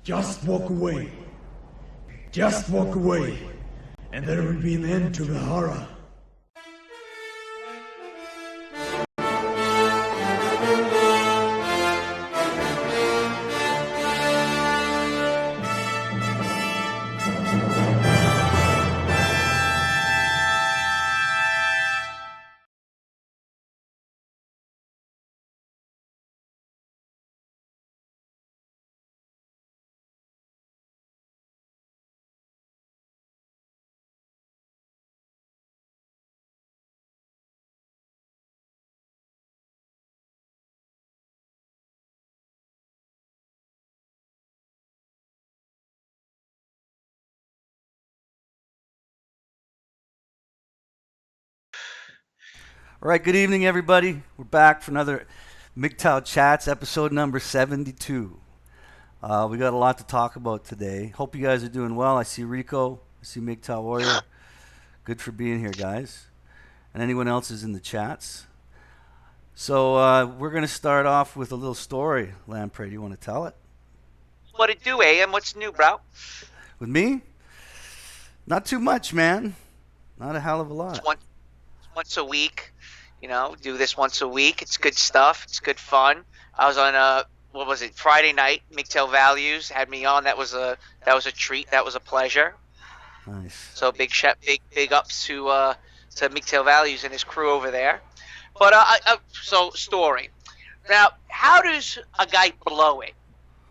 Just walk away. Just walk away, and there will be an end to the horror. All right, good evening, everybody. We're back for another MGTOW Chats, episode number 72. We got a lot to talk about today. Hope you guys are doing well. I see Rico. I see MGTOW Warrior. Good for being here, guys. And anyone else is in the chats. So we're going to start off with a little story. Lamprey, do you want to tell it? What it do, Ayam? What's new, bro? With me? Not too much, man. Not a hell of a lot. Once a week. You know, do this once a week. It's good stuff. It's good fun. I was on what was it? Friday night. MGTOW Values had me on. That was a treat. That was a pleasure. Nice. So big ups to MGTOW Values and his crew over there. But so story. Now, how does a guy blow it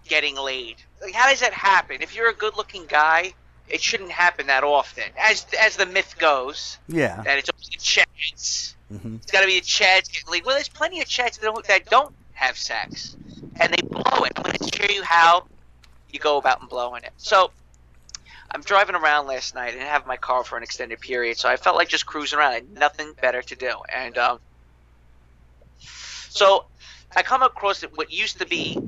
getting laid? Like, how does that happen? If you're a good-looking guy, it shouldn't happen that often. As the myth goes, Yeah. that it's always a chance. Mm-hmm. It's got to be a chance getting laid. Well, there's plenty of chats that don't have sex, and they blow it. I'm going to show you how you go about blowing it. So, I'm driving around last night and I have my car for an extended period, so I felt like just cruising around. I had nothing better to do, and so I come across what used to be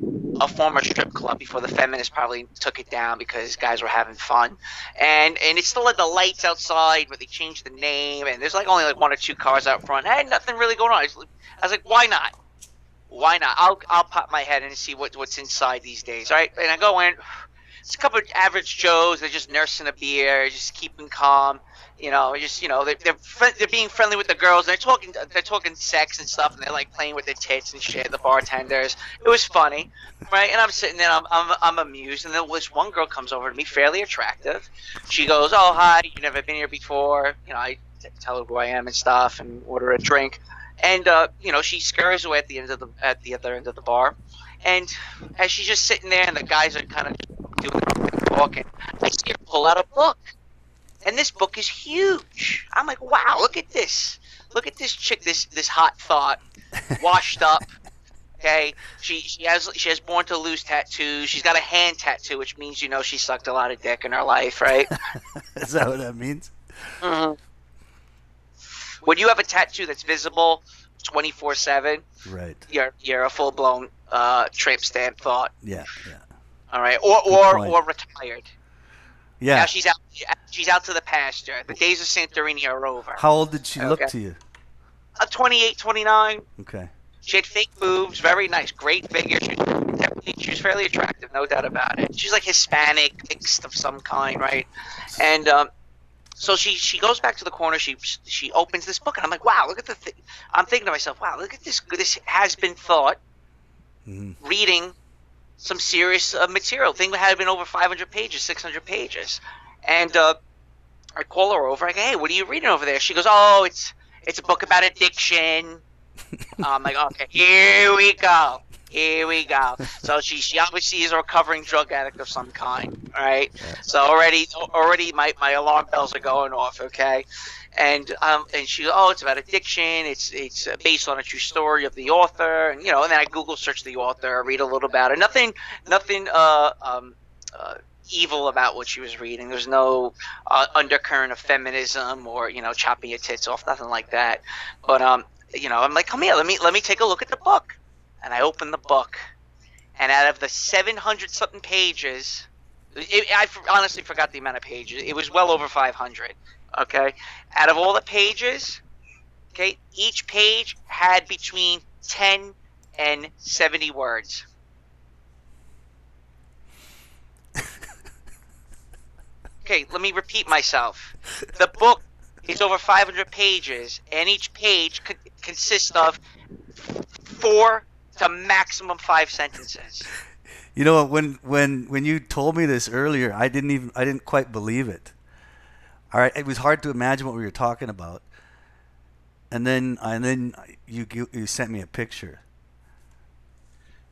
a former strip club before the feminists probably took it down because guys were having fun, and it still had the lights outside, but they changed the name, and there's only one or two cars out front. I had nothing really going on. I was like, why not? Why not? I'll pop my head in and see what's inside these days, all right? And I go in. It's a couple of average Joes. They're just nursing a beer, just keeping calm. They're being friendly with the girls. They're talking sex and stuff, and they're playing with their tits and shit. The bartenders. It was funny, right? And I'm sitting there, I'm amused, and then this one girl comes over to me, fairly attractive. She goes, "Oh, hi, you've never been here before." I tell her who I am and stuff, and order a drink. And she scurries away at the other end of the bar. And as she's just sitting there, and the guys are kind of doing talking, I see her pull out a book. And this book is huge. I'm like, wow, look at this. Look at this chick, this hot thought, washed up. Okay, she has born to lose tattoos. She's got a hand tattoo, which means she sucked a lot of dick in her life, right? Is that what that means? Mm-hmm. When you have a tattoo that's visible 24/7, right? You're a full blown tramp stamp thought. Yeah. All right, or retired. Yeah. Now she's out to the pasture. The days of Santorini are over. How old did she look to you? 28, 29. Okay. She had fake boobs, very nice, great figure. She was fairly attractive, no doubt about it. She's like Hispanic, mixed of some kind, right? And so she goes back to the corner. She opens this book, and I'm like, wow, look at the thing. I'm thinking to myself, wow, look at this. This has been thought. Mm-hmm. Reading some serious material. Thing that had been over 500 pages, 600 pages. And I call her over. I go, hey, what are you reading over there? She goes, oh, it's a book about addiction. I'm like, okay, here we go. So she obviously is a recovering drug addict of some kind, right? Yeah. So already my alarm bells are going off, okay? And she goes, oh, it's about addiction. It's based on a true story of the author, and then I Google search the author, read a little about it. Nothing evil about what she was reading. There's no undercurrent of feminism or chopping your tits off, nothing like that. But I'm like, come here, let me take a look at the book. And I opened the book, and out of the 700 something pages, I honestly forgot the amount of pages. It was well over 500. Okay, out of all the pages, okay, each page had between 10 and 70 words. Okay, let me repeat myself. The book is over 500 pages, and each page consists of 4 to maximum 5 sentences. You know, when you told me this earlier, I didn't quite believe it. All right, it was hard to imagine what we were talking about. And then you sent me a picture.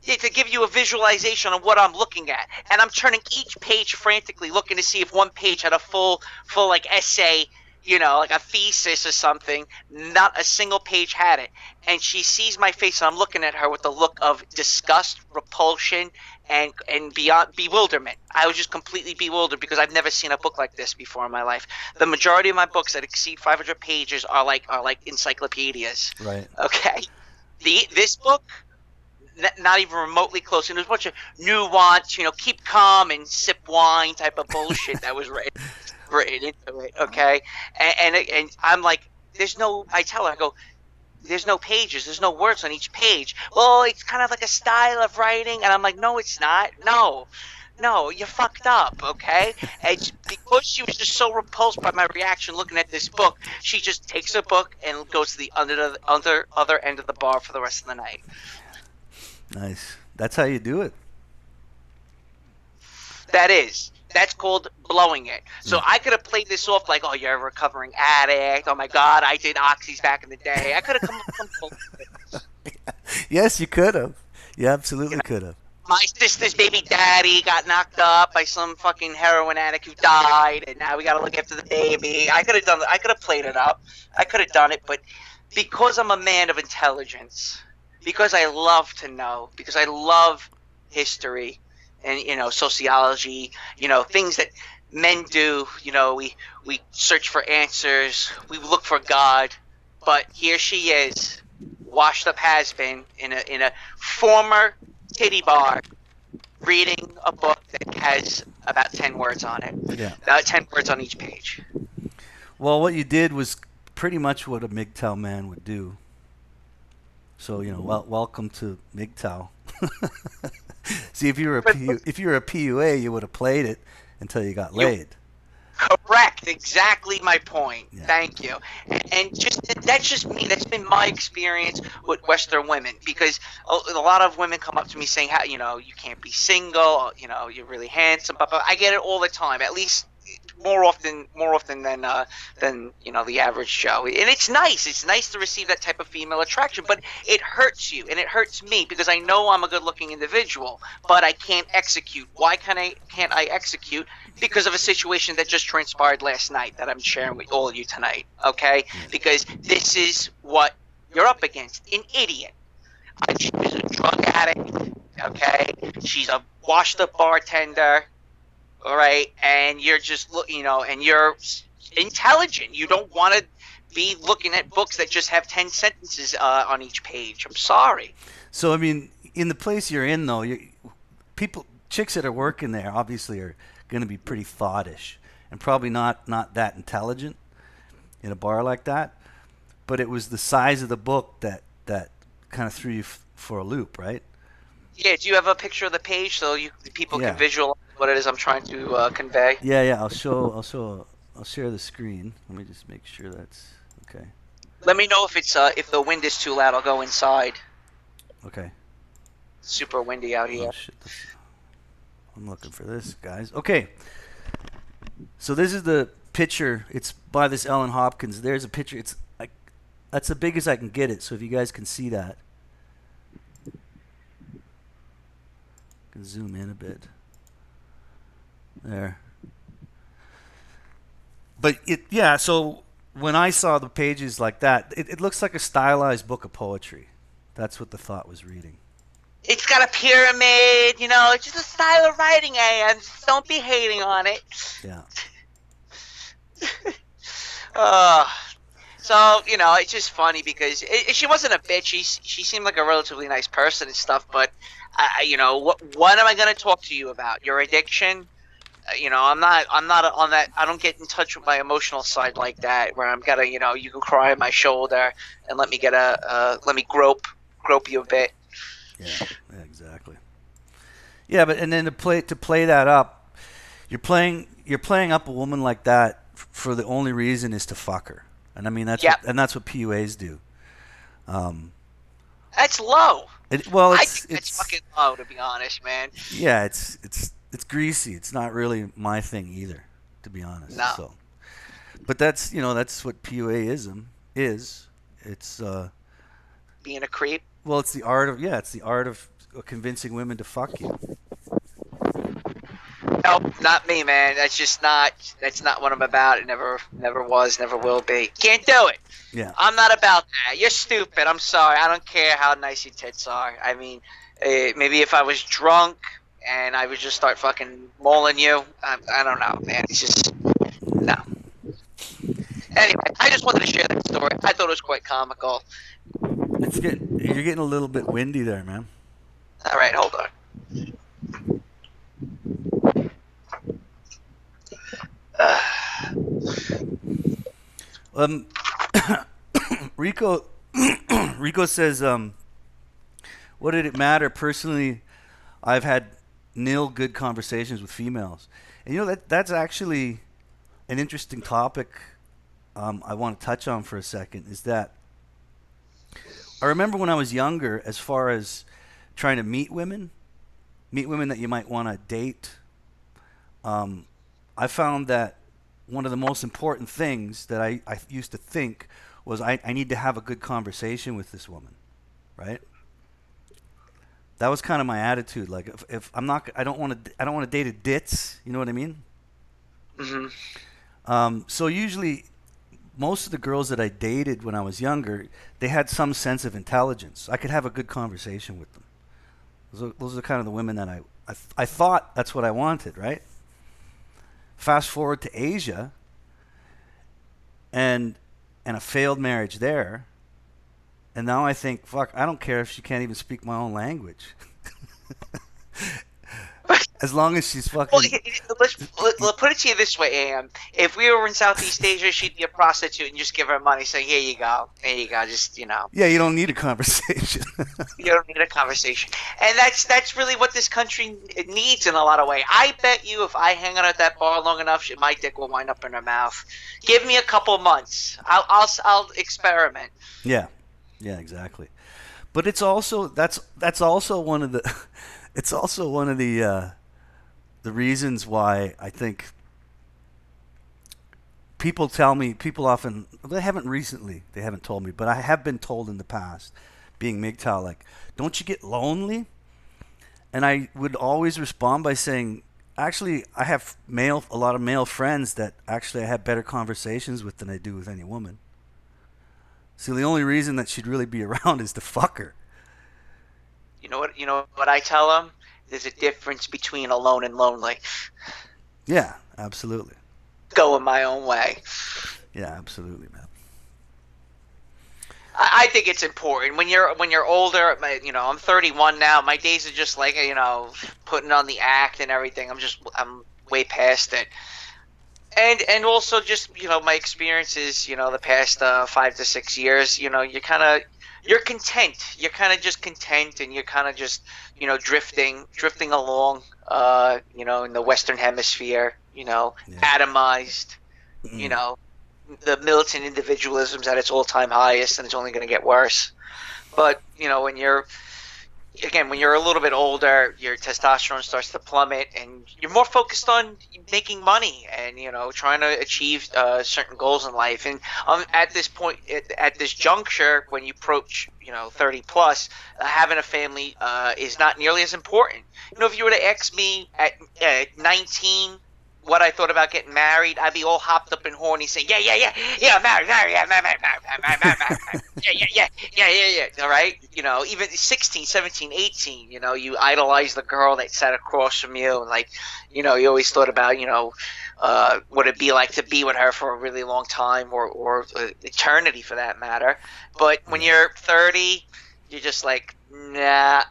Yeah, to give you a visualization of what I'm looking at, and I'm turning each page frantically, looking to see if one page had a full like essay, like a thesis or something. Not a single page had it, and she sees my face, and I'm looking at her with a look of disgust, repulsion, and beyond bewilderment. I was just completely bewildered because I've never seen a book like this before in my life. The majority of my books that exceed 500 pages are like encyclopedias. Right. Okay, this book. Not even remotely close. And there's a bunch of nuance, keep calm and sip wine type of bullshit that was written into it. Okay, and I'm like, I tell her, I go, there's no pages, there's no words on each page. Well, it's kind of like a style of writing, and I'm like, no, it's not. No, you fucked up, okay? And because she was just so repulsed by my reaction looking at this book, she just takes the book and goes to the other end of the bar for the rest of the night. Nice. That's how you do it. That's called blowing it. So I could have played this off like, oh, you're a recovering addict. Oh my God, I did oxys back in the day. I could have come up with some bullshit. Yes, you could have. You absolutely could have. My sister's baby daddy got knocked up by some fucking heroin addict who died, and now we got to look after the baby. I could have played it up. I could have done it, but because I'm a man of intelligence, because I love to know, because I love history and, sociology, things that men do, we search for answers, we look for God, but here she is, washed up has-been in a former titty bar, reading a book that has about 10 words on it. Yeah. 10 words on each page. Well, what you did was pretty much what a MGTOW man would do. So, welcome to MGTOW. See, if you were a PUA, you would have played it until you got laid. Correct. Exactly my point. Yeah. Thank you. And that's just me. That's been my experience with Western women, because a lot of women come up to me saying, how, you can't be single, you're really handsome. But I get it all the time. At least more often than the average Joe. And it's nice. It's nice to receive that type of female attraction, but it hurts you and it hurts me because I know I'm a good-looking individual, but I can't execute. Why can't I execute? Because of a situation that just transpired last night that I'm sharing with all of you tonight. Okay? Because this is what you're up against. An idiot. She's a drug addict. Okay? She's a washed-up bartender. All right, and you're just and you're intelligent. You don't want to be looking at books that just have 10 sentences on each page. I'm sorry. So, I mean, in the place you're in, though, chicks that are working there obviously are going to be pretty thoughtish and probably not that intelligent in a bar like that. But it was the size of the book that kind of threw you for a loop, right? Yeah. Do you have a picture of the page so people can visualize what it is I'm trying to convey? Yeah. I'll share the screen. Let me just make sure that's okay. Let me know if the wind is too loud. I'll go inside. Okay. Super windy out here. Oh, shit. I'm looking for this, guys. Okay. So this is the picture. It's by this Ellen Hopkins. There's a picture. It's like that's the biggest I can get it. So if you guys can see that, I can zoom in a bit. There. But so when I saw the pages like that, it looks like a stylized book of poetry. That's what the thought was reading. It's got a pyramid, it's just a style of writing, Ayam. Just don't be hating on it. Yeah. So, it's just funny because she wasn't a bitch. She seemed like a relatively nice person and stuff, but, what am I going to talk to you about? Your addiction? I'm not on that. I don't get in touch with my emotional side like that, where I'm gonna, you can cry on my shoulder and let me grope you a bit. Yeah, exactly. Yeah, but and then to play that up, you're playing up a woman like that for the only reason is to fuck her. And I mean that's Yep. that's what PUAs do. That's low. I think that's It's fucking low, to be honest, man. yeah, it's greasy. It's not really my thing either, to be honest. No. So, but that's that's what PUAism is. It's Being a creep. well, it's the art of convincing women to fuck you. Nope, not me, man. That's not what I'm about. It never was, never will be. Can't do it. Yeah. I'm not about that. You're stupid. I'm sorry. I don't care how nice your tits are. I mean, maybe if I was drunk and I would just start fucking mauling you, I don't know, man. It's just, no. Anyway, I just wanted to share that story. I thought it was quite comical. You're getting a little bit windy there, man. All right, hold on. Rico Rico says, what did it matter? Personally, I've had nil good conversations with females. And that's actually an interesting topic I want to touch on for a second, is that I remember when I was younger, as far as trying to meet women that you might want to date, I found that one of the most important things that I used to think was I need to have a good conversation with this woman, right? That was kind of my attitude. Like if I'm not, I don't want to date a ditz. You know what I mean? Mm-hmm. So usually, most of the girls that I dated when I was younger, they had some sense of intelligence. I could have a good conversation with them. Those are kind of the women that I thought that's what I wanted, right? Fast forward to Asia, and a failed marriage there, and now I think, fuck, I don't care if she can't even speak my own language. As long as she's fucking... Well, let's put it to you this way, Am. If we were in Southeast Asia, she'd be a prostitute and just give her money, saying, here you go, just, Yeah, you don't need a conversation. You don't need a conversation. And that's really what this country needs in a lot of ways. I bet you if I hang out at that bar long enough, my dick will wind up in her mouth. Give me a couple months. I'll experiment. Yeah, exactly. But it's also that's also one of the it's also one of the reasons why I think people often, they haven't told me, but I have been told in the past, being MGTOW, like, don't you get lonely? And I would always respond by saying, actually, I have a lot of male friends that actually I have better conversations with than I do with any woman. So the only reason that she'd really be around is to fuck her. You know what I tell them? There's a difference between alone and lonely. Yeah, absolutely. Going my own way. Yeah, absolutely, man. I think it's important when you're older. I'm 31 now. My days are just like putting on the act and everything. I'm way past it. And also just my experiences. The past 5 to 6 years. You're content. You're kind of just content, and you're kind of just drifting along. In the Western Hemisphere. Atomized. The militant individualism's at its all-time highest, and it's only going to get worse. But when you're a little bit older, your testosterone starts to plummet, and you're more focused on making money and trying to achieve certain goals in life. And at this point, at this juncture, when you approach 30 plus, having a family is not nearly as important. If you were to ask me at 19 what I thought about getting married, I'd be all hopped up and horny saying, yeah, married, yeah. All right? Even 16, 17, 18, you idolize the girl that sat across from you. And you always thought about, what it'd be like to be with her for a really long time or eternity for that matter. But when you're 30, you're just like, nah,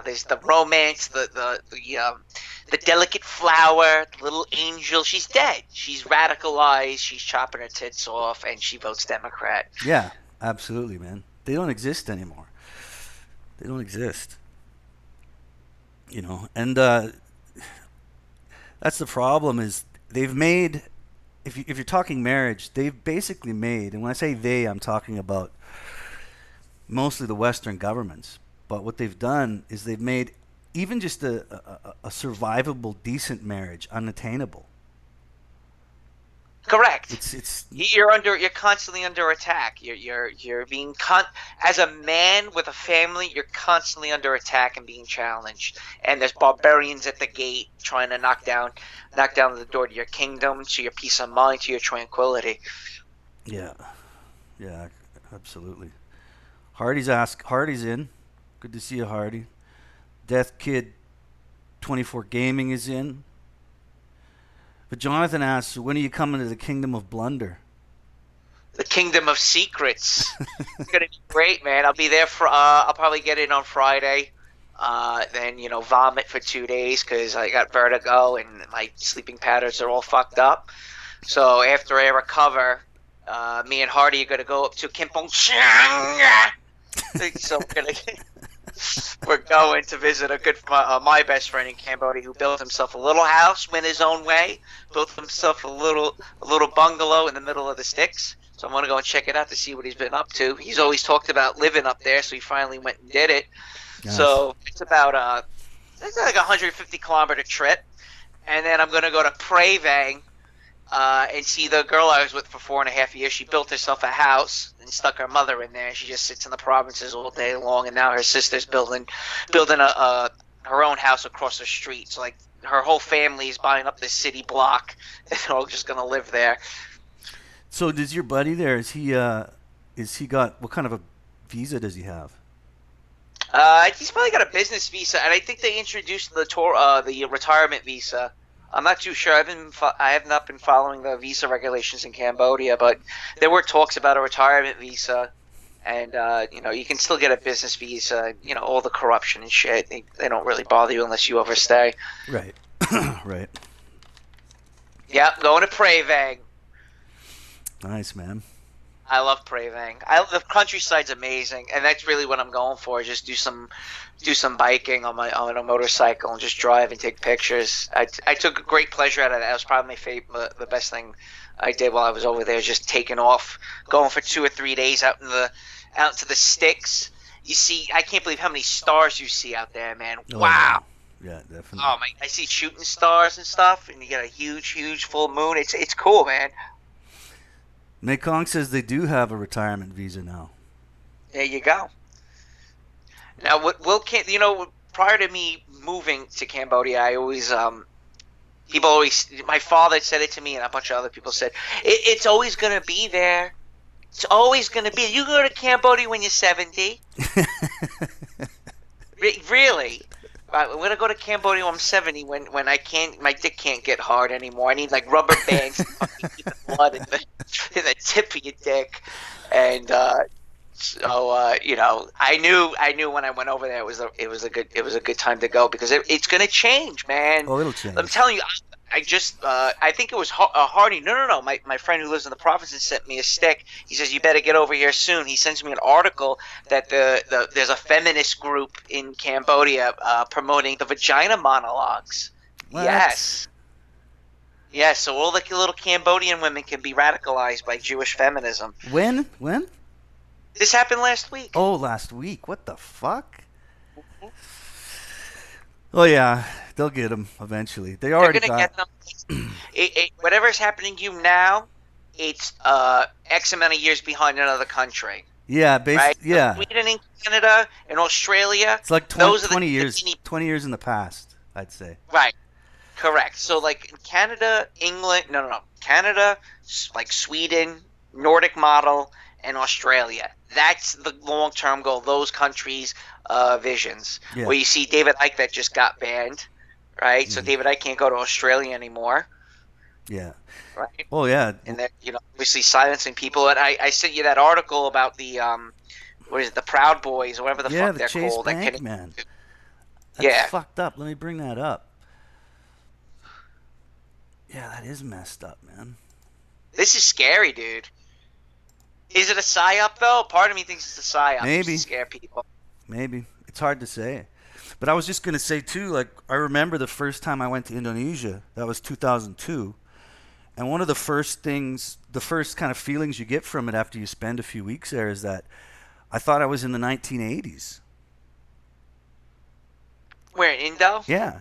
there's the romance, the delicate flower, the little angel. She's dead. She's radicalized. She's chopping her tits off, and she votes Democrat. Yeah, absolutely, man. They don't exist anymore. They don't exist. And that's That's the problem. Is they've made, if you're talking marriage, they've basically made, and when I say they, I'm talking about mostly the Western governments. But what they've done is they've made even just a survivable, decent marriage unattainable. Correct. It's You're constantly under attack. You're being as a man with a family, you're constantly under attack and being challenged. And there's barbarians at the gate trying to knock down the door to your kingdom, to your peace of mind, to your tranquility. Yeah, absolutely. Hardy's in. Good to see you, Hardy. Death Kid 24 Gaming is in. But Jonathan asks, when are you coming to the Kingdom of Blunder? The Kingdom of Secrets. It's gonna be great, man. I'll be there for. I'll probably get in on Friday. Then vomit for 2 days because I got vertigo and my sleeping patterns are all fucked up. So after I recover, me and Hardy are gonna go up to Kimpong Chang. So we're going to visit my best friend in Cambodia who built himself a little house, went his own way, built himself a little bungalow in the middle of the sticks. So I'm going to go and check it out to see what he's been up to. He's always talked about living up there, so he finally went and did it. Nice. So it's about it's like a 150-kilometer trip, and then I'm going to go to Pravang and see the girl I was with for 4.5 years. She built herself a house and stuck her mother in there. She just sits in the provinces all day long, and now her sister's building her own house across the street. So like her whole family is buying up this city block, and they're all just gonna live there. So does your buddy there? Is he got what kind of a visa does he have? He's probably got a business visa, and I think they introduced the retirement visa. I'm not too sure. I have not been following the visa regulations in Cambodia, but there were talks about a retirement visa, and you can still get a business visa. All the corruption and shit. They don't really bother you unless you overstay. Right. Right. Yeah, going to Pravang. Nice, man. I love Pravang. The countryside's amazing, and that's really what I'm going for. Just do some biking on a motorcycle and just drive and take pictures. I took great pleasure out of that. That was probably my favorite, the best thing I did while I was over there. Just taking off, going for 2 or 3 days out to the sticks. You see, I can't believe how many stars you see out there, man. Oh, wow. Yeah, definitely. Oh my! I see shooting stars and stuff, and you get a huge full moon. It's cool, man. Mekong says they do have a retirement visa now. There you go. Now, prior to me moving to Cambodia, I always, my father said it to me, and a bunch of other people said, it's always going to be there. It's always going to be. You go to Cambodia when you're 70. Really? I'm going to go to Cambodia when I'm 70 when my dick can't get hard anymore. I need like rubber bands to fucking keep the blood in the tip of your dick. And so I knew when I went over there it was a good time to go because it's going to change, man. Oh, it'll change. I'm telling you, I think it was Hardy. No. My friend who lives in the provinces sent me a stick. He says, you better get over here soon. He sends me an article that there's a feminist group in Cambodia promoting the vagina monologues. What? Yes. Yes, so all the little Cambodian women can be radicalized by Jewish feminism. When? This happened last week. Oh, last week. What the fuck? Mm-hmm. Oh, yeah. They'll get them eventually. They're gonna get them. Whatever's happening to you now, it's X amount of years behind another country. Yeah, right? Yeah. So Sweden and Canada and Australia. It's like 20 years. 20 years in the past, I'd say. Right. Correct. So like in Canada, England, Canada, like Sweden, Nordic model, and Australia. That's the long-term goal. Those countries' visions. Yeah. Where you see David Icke that just got banned. Right, so David Icke can't go to Australia anymore. Yeah. Right. Oh yeah. And they're obviously silencing people. And I sent you that article about the what is it, the Proud Boys or whatever the fuck they're Chase called. Bank, man. That's fucked up. Let me bring that up. Yeah, that is messed up, man. This is scary, dude. Is it a psyop though? Part of me thinks it's a psyop. Maybe to scare people. Maybe it's hard to say. But I was just gonna say too, like I remember the first time I went to Indonesia. That was 2002, and one of the first things, the first kind of feelings you get from it after you spend a few weeks there is that I thought I was in the 1980s. Where in Indo? Yeah.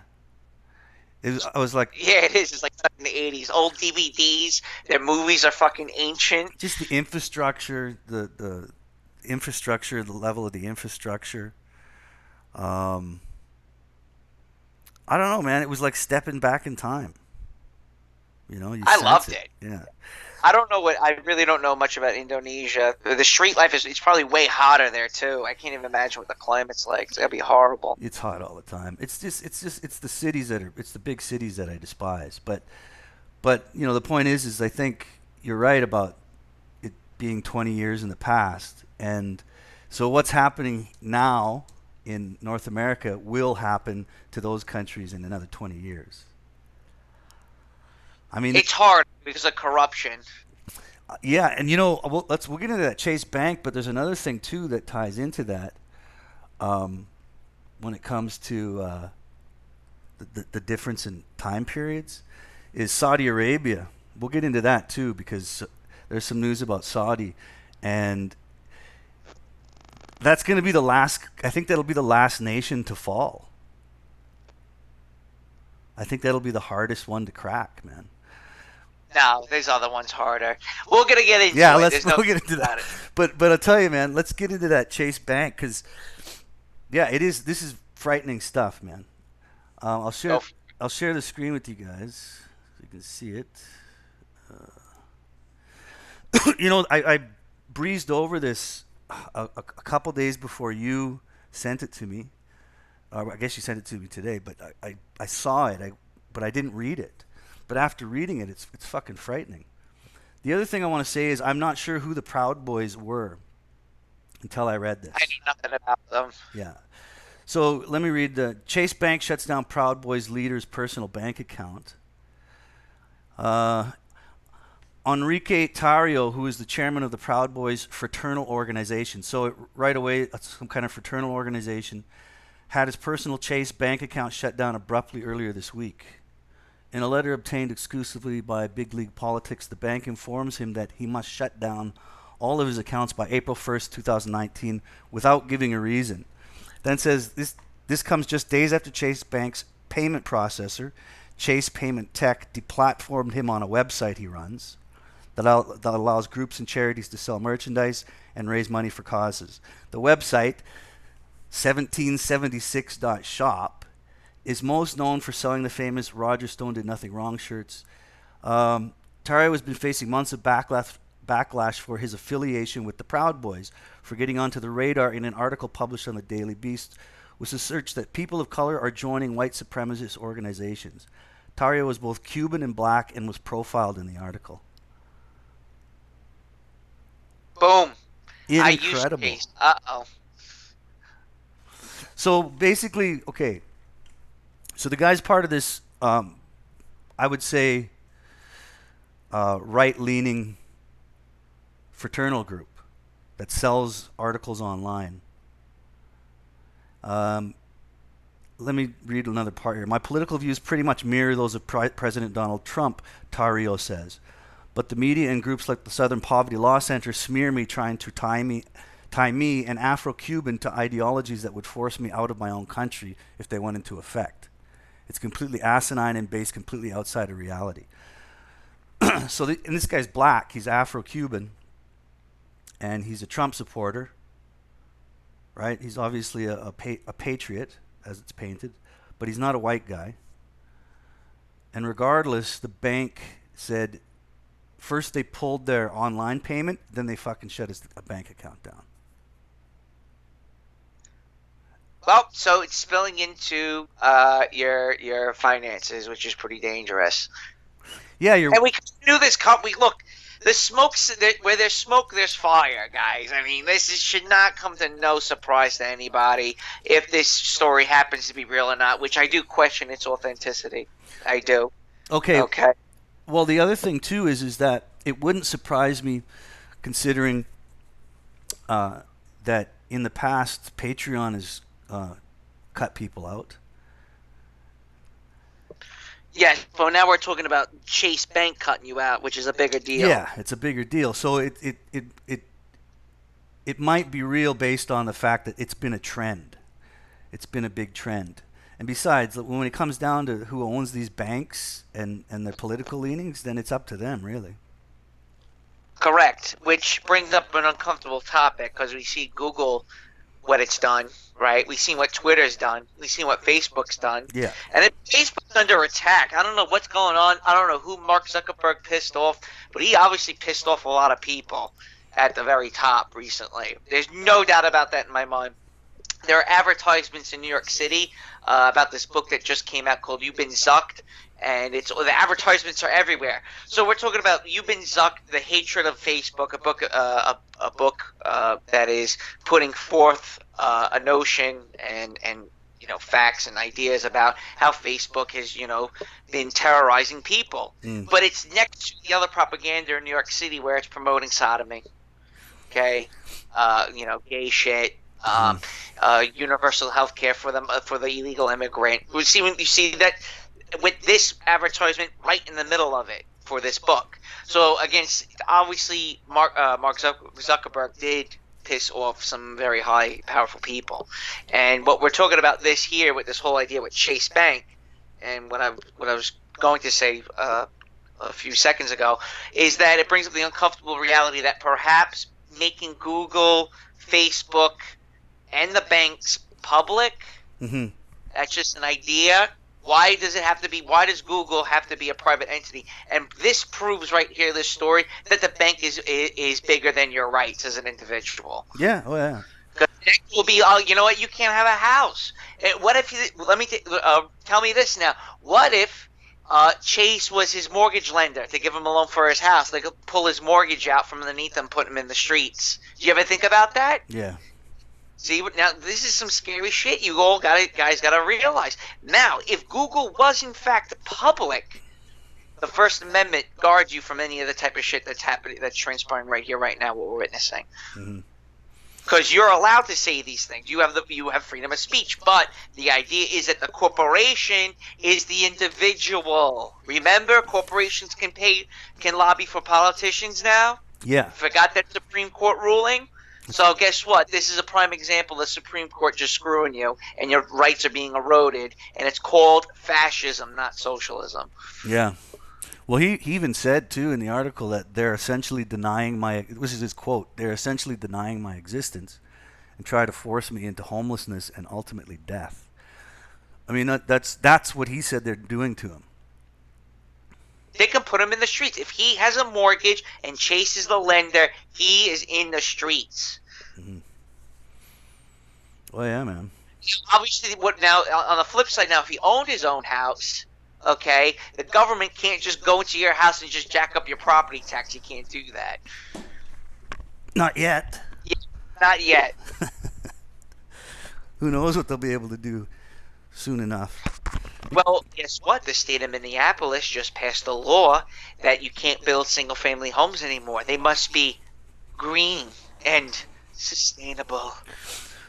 I was like, Yeah, it is. It's like in the 80s. Old DVDs. Their movies are fucking ancient. just the infrastructure, the infrastructure, the level of the infrastructure. I don't know, man. It was like stepping back in time. You know, you I sense loved it. it. Yeah. I really don't know much about Indonesia. The street life it's probably way hotter there too. I can't even imagine what the climate's like. It's gotta be horrible. It's hot all the time. It's the cities it's the big cities that I despise. But you know, the point is I think you're right about it being 20 years in the past. And so what's happening now in North America will happen to those countries in another 20 years. I mean, It's hard because of corruption. yeah, and you know, we'll get into that Chase Bank, but there's another thing too that ties into that when it comes to the difference in time periods is Saudi Arabia. We'll get into that too because there's some news about Saudi, and that's going to be the last. I think that'll be the last nation to fall. I think that'll be the hardest one to crack, man. No, there's other ones harder. We're gonna get into Yeah, it. we'll get into that. But I'll tell you, man, let's get into that Chase Bank because, yeah, this is frightening stuff, man. I'll share the screen with you guys so you can see it. You know, I breezed over this a couple days before you sent it to me. I guess you sent it to me today, but I saw it, but I didn't read it. But after reading it, it's fucking frightening. The other thing I want to say is I'm not sure who the Proud Boys were until I read this. I knew nothing about them. Yeah. So let me read the Chase Bank shuts down Proud Boys leader's personal bank account. Enrique Tarrio, who is the chairman of the Proud Boys fraternal organization. So right away, some kind of fraternal organization, had his personal Chase Bank account shut down abruptly earlier this week. In a letter obtained exclusively by Big League Politics, the bank informs him that he must shut down all of his accounts by April 1st, 2019, without giving a reason. Then says this comes just days after Chase Bank's payment processor, Chase Payment Tech, deplatformed him on a website he runs that allows groups and charities to sell merchandise and raise money for causes. The website, 1776.shop, is most known for selling the famous Roger Stone Did Nothing Wrong shirts. Tarrio has been facing months of backlash for his affiliation with the Proud Boys, for getting onto the radar in an article published on the Daily Beast, which asserts that people of color are joining white supremacist organizations. Tarrio was both Cuban and black and was profiled in the article. Boom. Incredible. Uh-oh. So basically, okay. So the guy's part of this, I would say, right-leaning fraternal group that sells articles online. Let me read another part here. My political views pretty much mirror those of President Donald Trump, Tarrio says. But the media and groups like the Southern Poverty Law Center smear me, trying to tie me, an Afro-Cuban, to ideologies that would force me out of my own country if they went into effect. It's completely asinine and based completely outside of reality. And this guy's black. He's Afro-Cuban, and he's a Trump supporter, right? He's obviously a patriot, as it's painted, but he's not a white guy. And regardless, the bank said first they pulled their online payment, then they fucking shut his bank account down. Well, so it's spilling into your finances, which is pretty dangerous. Yeah, and we knew this. Look, the smoke's where there's smoke, there's fire, guys. I mean, should not come to no surprise to anybody if this story happens to be real or not. Which I do question its authenticity. I do. Okay. Well, the other thing too is that it wouldn't surprise me, considering that in the past Patreon has cut people out. Yeah, but now we're talking about Chase Bank cutting you out, which is a bigger deal. Yeah, it's a bigger deal. So it might be real based on the fact that it's been a trend. It's been a big trend. And besides, when it comes down to who owns these banks and their political leanings, then it's up to them, really. Correct, which brings up an uncomfortable topic because we see Google, what it's done, right? We've seen what Twitter's done. We've seen what Facebook's done. Yeah. And if Facebook's under attack, I don't know what's going on. I don't know who Mark Zuckerberg pissed off, but he obviously pissed off a lot of people at the very top recently. There's no doubt about that in my mind. There are advertisements in New York City about this book that just came out called You've Been Zucked, and the advertisements are everywhere. So we're talking about You've Been Zucked, The Hatred of Facebook, a book that is putting forth a notion and facts and ideas about how Facebook has been terrorizing people. But it's next to the other propaganda in New York City where it's promoting sodomy, okay, gay shit. Universal health care for the illegal immigrant. You see that with this advertisement right in the middle of it for this book. So again, obviously Mark Zuckerberg did piss off some very high, powerful people. And what we're talking about this here with this whole idea with Chase Bank, and what I was going to say a few seconds ago, is that it brings up the uncomfortable reality that perhaps making Google, Facebook, and the banks public, that's just an idea. Why does Google have to be a private entity? And this proves right here, this story, that the bank is bigger than your rights as an individual. Yeah, oh yeah. Because next will be, you know what, you can't have a house. What if, tell me this now, what if Chase was his mortgage lender to give him a loan for his house? They could pull his mortgage out from underneath him, put him in the streets. Do you ever think about that? Yeah. See, now this is some scary shit you all guys got to realize. Now, if Google was in fact public, the First Amendment guards you from any of the type of shit that's transpiring right here, right now, what we're witnessing. Because you're allowed to say these things. You have freedom of speech, but the idea is that the corporation is the individual. Remember, corporations can lobby for politicians now. Yeah. Forgot that Supreme Court ruling. So guess what? This is a prime example of the Supreme Court just screwing you, and your rights are being eroded, and it's called fascism, not socialism. Yeah. Well, he even said, too, in the article that they're essentially denying this is his quote, they're essentially denying my existence and try to force me into homelessness and ultimately death. I mean, that's what he said they're doing to him. They can put him in the streets. If he has a mortgage and Chase is the lender, he is in the streets. Well, yeah, man. Obviously, on the flip side, now, if he owned his own house, okay, the government can't just go into your house and just jack up your property tax. You can't do that. Not yet. Yeah, not yet. Who knows what they'll be able to do soon enough. Well, guess what? The state of Minneapolis just passed a law that you can't build single-family homes anymore. They must be green and sustainable.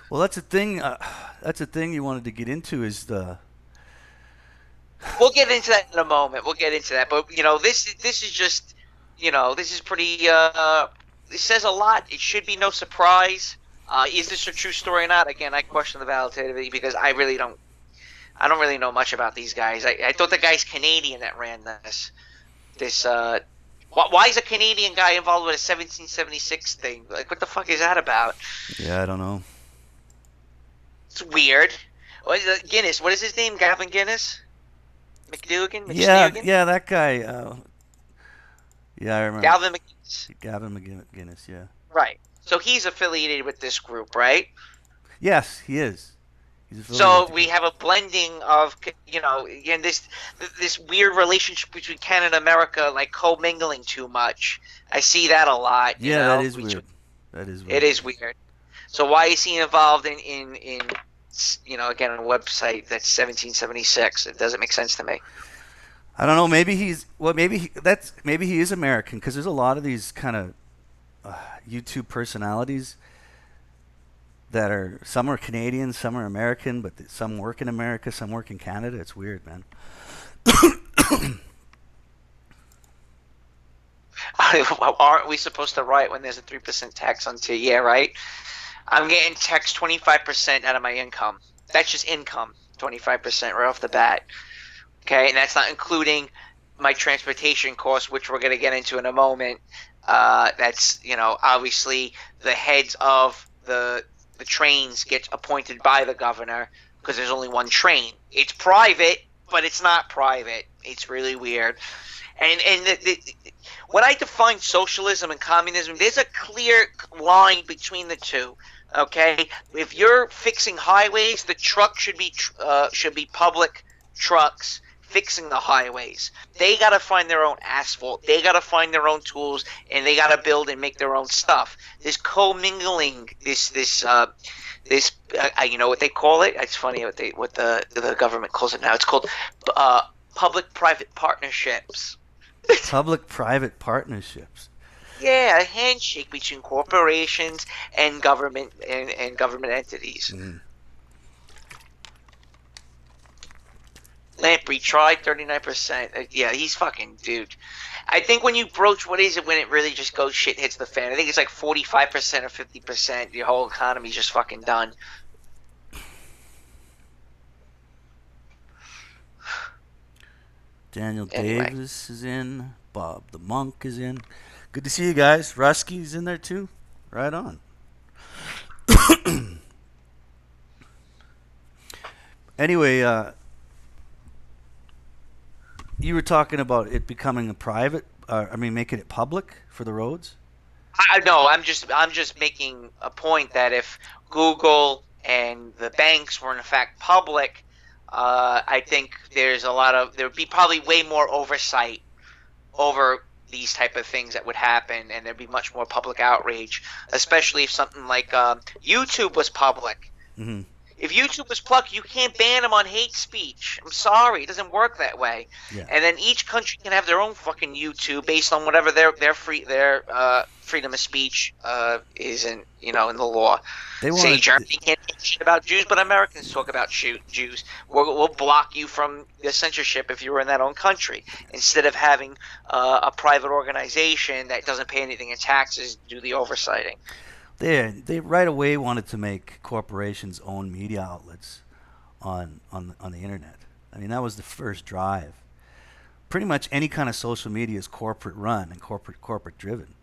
Well, that's a thing. That's a thing you wanted to get into is the. We'll get into that in a moment. We'll get into that, but this is just, this is pretty. It says a lot. It should be no surprise. Is this a true story or not? Again, I question the validity because I don't really know much about these guys. I thought the guy's Canadian that ran this. Why is a Canadian guy involved with a 1776 thing? Like, what the fuck is that about? Yeah, I don't know. It's weird. Guinness. What is his name? Gavin Guinness? McDougan? Yeah, that guy. Yeah, I remember. Gavin McGinnis, yeah. Right. So he's affiliated with this group, right? Yes, he is. So we have a blending of, again, this weird relationship between Canada and America, like commingling too much. I see that a lot. Yeah, that is weird. That is weird. It is weird. So why is he involved in again, a website that's 1776? It doesn't make sense to me. I don't know. Maybe he is American because there's a lot of these kind of YouTube personalities that are, some are Canadian, some are American, but some work in America, some work in Canada. It's weird, man. Aren't we supposed to write when there's a 3% tax on tea? Yeah, right. I'm getting taxed 25% out of my income. That's just income, 25% right off the bat. Okay, and that's not including my transportation costs, which we're going to get into in a moment. That's, obviously the heads of the trains get appointed by the governor because there's only one train. It's private, but it's not private. It's really weird. And when I define socialism and communism, there's a clear line between the two. Okay, if you're fixing highways, the truck should be public trucks fixing the highways. They got to find their own asphalt. They got to find their own tools, and they got to build and make their own stuff. This commingling, you know what they call it? It's funny what the government calls it now. It's called public-private partnerships. Public-private partnerships. Yeah, a handshake between corporations and government and government entities. Mm. Lamprey tried 39%. Yeah, he's fucking dude. I think when you broach, what is it when it really just goes shit hits the fan? I think it's like 45% or 50%. Your whole economy's just fucking done. Daniel Davis is in. Bob the Monk is in. Good to see you guys. Rusky's in there too. Right on. Anyway, you were talking about it becoming a private. Making it public for the roads. No, I'm just making a point that if Google and the banks were in fact public, I think there would be probably way more oversight over these type of things that would happen, and there'd be much more public outrage, especially if something like YouTube was public. Mm-hmm. If YouTube was public, you can't ban them on hate speech. I'm sorry, it doesn't work that way. Yeah. And then each country can have their own fucking YouTube based on whatever their freedom of speech is in the law. Say Germany can't talk shit about Jews, but Americans talk about Jews. We'll block you from the censorship if you were in that own country, instead of having a private organization that doesn't pay anything in taxes do the oversighting. They right away wanted to make corporations own media outlets on the internet. I mean, that was the first drive. Pretty much any kind of social media is corporate run and corporate driven.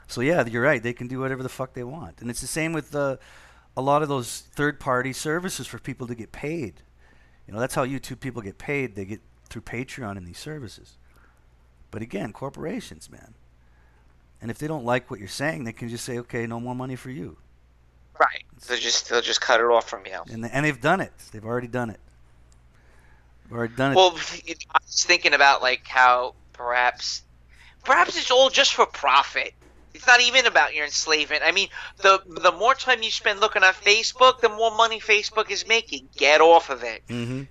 So yeah, you're right. They can do whatever the fuck they want, and it's the same with a lot of those third-party services for people to get paid. That's how YouTube people get paid. They get through Patreon and these services. But again, corporations, man. And if they don't like what you're saying, they can just say, "Okay, no more money for you." Right. They'll just cut it off from you. And they've done it. They've already done it. Well, I was thinking about like how perhaps it's all just for profit. It's not even about your enslavement. I mean, the more time you spend looking at Facebook, the more money Facebook is making. Get off of it. Mm-hmm.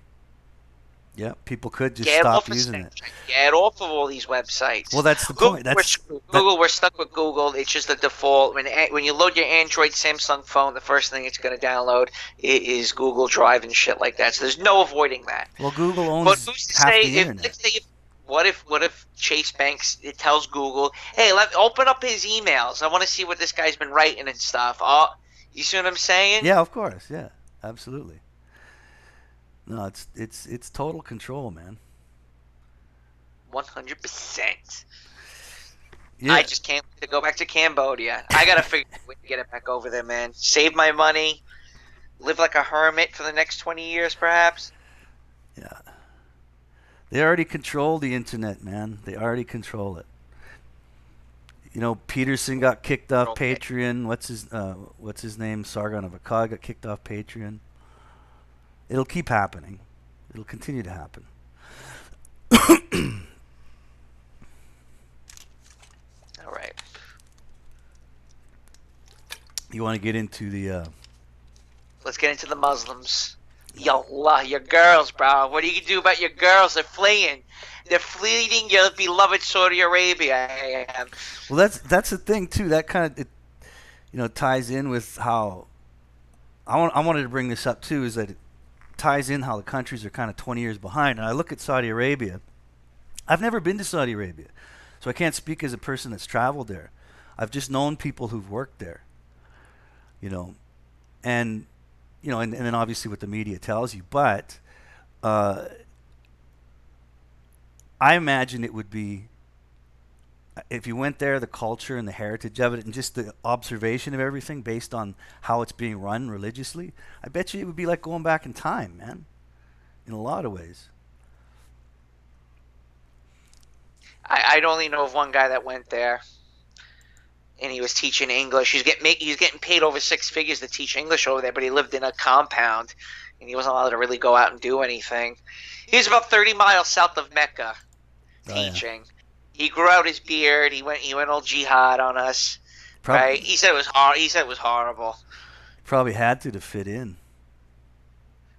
Yeah, people could just stop using it. Get off of all these websites. Well, that's the point. We're stuck with Google. It's just the default. When you load your Android, Samsung phone, the first thing it's going to download is Google Drive and shit like that. So there's no avoiding that. Well, Google owns half the internet. What if Chase Banks tells Google, "Hey, open up his emails. I want to see what this guy's been writing and stuff." Oh, you see what I'm saying? Yeah, of course. Yeah, absolutely. No, it's total control, man. 100%. Yeah. I just can't wait to go back to Cambodia. I gotta figure out a way to get it back over there, man. Save my money, live like a hermit for the next 20 years, perhaps. Yeah. They already control the internet, man. They already control it. Peterson got kicked off Patreon. What's his name? Sargon of Akkad got kicked off Patreon. It'll keep happening. It'll continue to happen. All right. You want to get into the... Let's get into the Muslims. Yallah, your girls, bro. What do you do about your girls? They're fleeing. They're fleeing your beloved Saudi Arabia. Well, that's the thing, too. That kind of ties in with how I wanted to bring this up too, is that it ties in how the countries are kind of 20 years behind. And I look at Saudi Arabia. I've never been to Saudi Arabia, so I can't speak as a person that's traveled there. I've just known people who've worked there, and and then obviously what the media tells you. But I imagine it would be, if you went there, the culture and the heritage of it and just the observation of everything based on how it's being run religiously, I bet you it would be like going back in time, man, in a lot of ways. I'd only know of one guy that went there, and he was teaching English. He was getting paid over six figures to teach English over there, but he lived in a compound, and he wasn't allowed to really go out and do anything. He was about 30 miles south of Mecca teaching. Yeah. He grew out his beard. He went all jihad on us. Right? He said it was horrible. Probably had to fit in.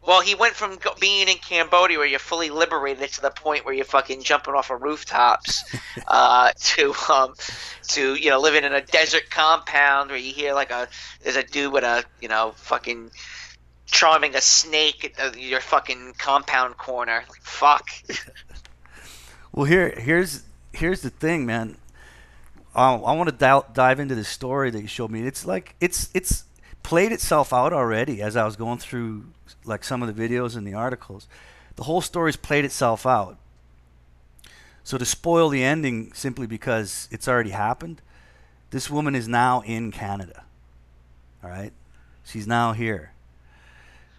Well, he went from being in Cambodia, where you're fully liberated, to the point where you're fucking jumping off of rooftops, to living in a desert compound where you hear there's a dude with a fucking charming a snake at your fucking compound corner. Like, fuck. Well, here's the thing, man. I want to dive into the story that you showed me. It's like it's played itself out already as I was going through some of the videos and the articles. The whole story's played itself out. So to spoil the ending simply because it's already happened, this woman is now in Canada. All right? She's now here.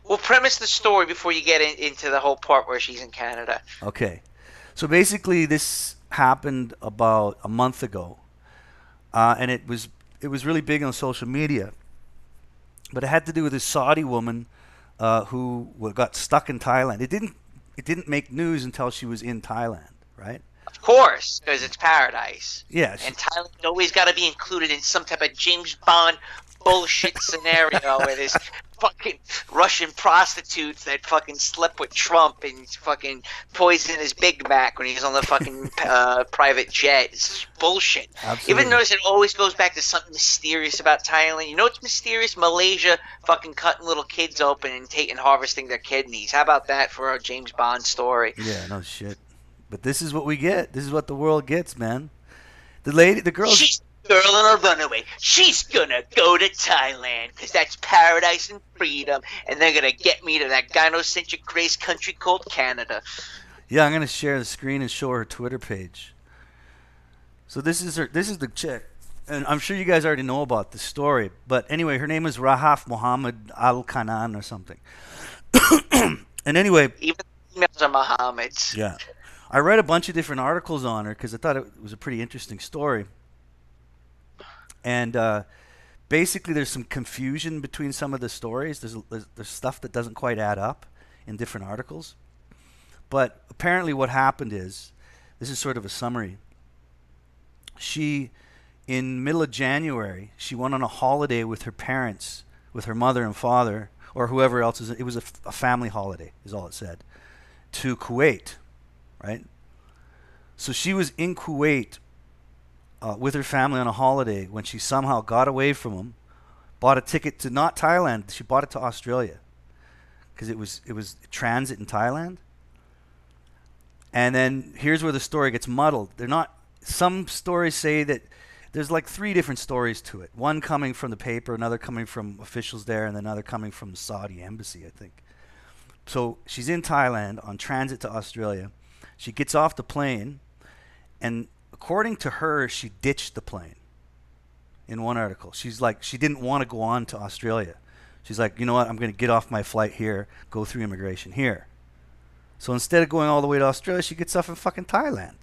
Well, premise the story before you get into the whole part where she's in Canada. Okay. So basically this happened about a month ago. And it was really big on social media. But it had to do with this Saudi woman who got stuck in Thailand. It didn't make news until she was in Thailand, right? Of course, because it's paradise. Yeah. And Thailand always got to be included in some type of James Bond bullshit scenario where there's fucking Russian prostitutes that fucking slept with Trump and fucking poisoned his Big Mac when he was on the fucking private jet. It's bullshit. Absolutely. Even notice it always goes back to something mysterious about Thailand. You know what's mysterious? Malaysia fucking cutting little kids open and harvesting their kidneys. How about that for a James Bond story? Yeah, no shit. But this is what we get. This is what the world gets, man. The girl. She's a girl on a runaway. She's gonna go to Thailand because that's paradise and freedom, and they're gonna get me to that gynocentric grace country called Canada. Yeah, I'm gonna share the screen and show her Twitter page. So this is the chick, and I'm sure you guys already know about the story. But anyway, her name is Rahaf Mohammed Al Kanan or something. And anyway, even females are Mohammeds. Yeah. I read a bunch of different articles on her because I thought it was a pretty interesting story. And basically there's some confusion between some of the stories. There's stuff that doesn't quite add up in different articles. But apparently what happened is, this is sort of a summary. In middle of January, she went on a holiday with her parents, with her mother and father, or whoever else. It was a family holiday, is all it said, to Kuwait. Right? So she was in Kuwait with her family on a holiday when she somehow got away from them, bought a ticket to not Thailand. She bought it to Australia because it was transit in Thailand. And then here's where the story gets muddled. Some stories say that there's like three different stories to it. One coming from the paper, another coming from officials there, and another coming from the Saudi embassy, I think. So she's in Thailand on transit to Australia. She gets off the plane, and according to her, she ditched the plane in one article. She's like, she didn't want to go on to Australia. She's like, you know what, I'm going to get off my flight here, go through immigration here. So instead of going all the way to Australia, she gets off in fucking Thailand.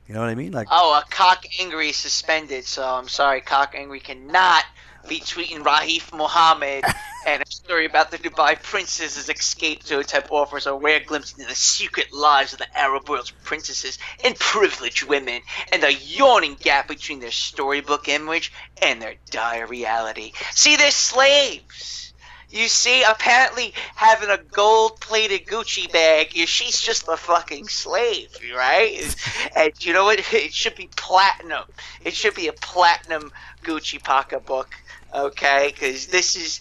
You know what I mean? Like, a cock angry suspended, so I'm sorry, cock angry cannot be tweeting Rahif Mohammed and a story about the Dubai princess's escape type offers a rare glimpse into the secret lives of the Arab world's princesses and privileged women, and the yawning gap between their storybook image and their dire reality. See, they're slaves. You see, apparently having a gold-plated Gucci bag, she's just a fucking slave, right? And you know what? It should be platinum. It should be a platinum Gucci pocketbook. Okay, because this is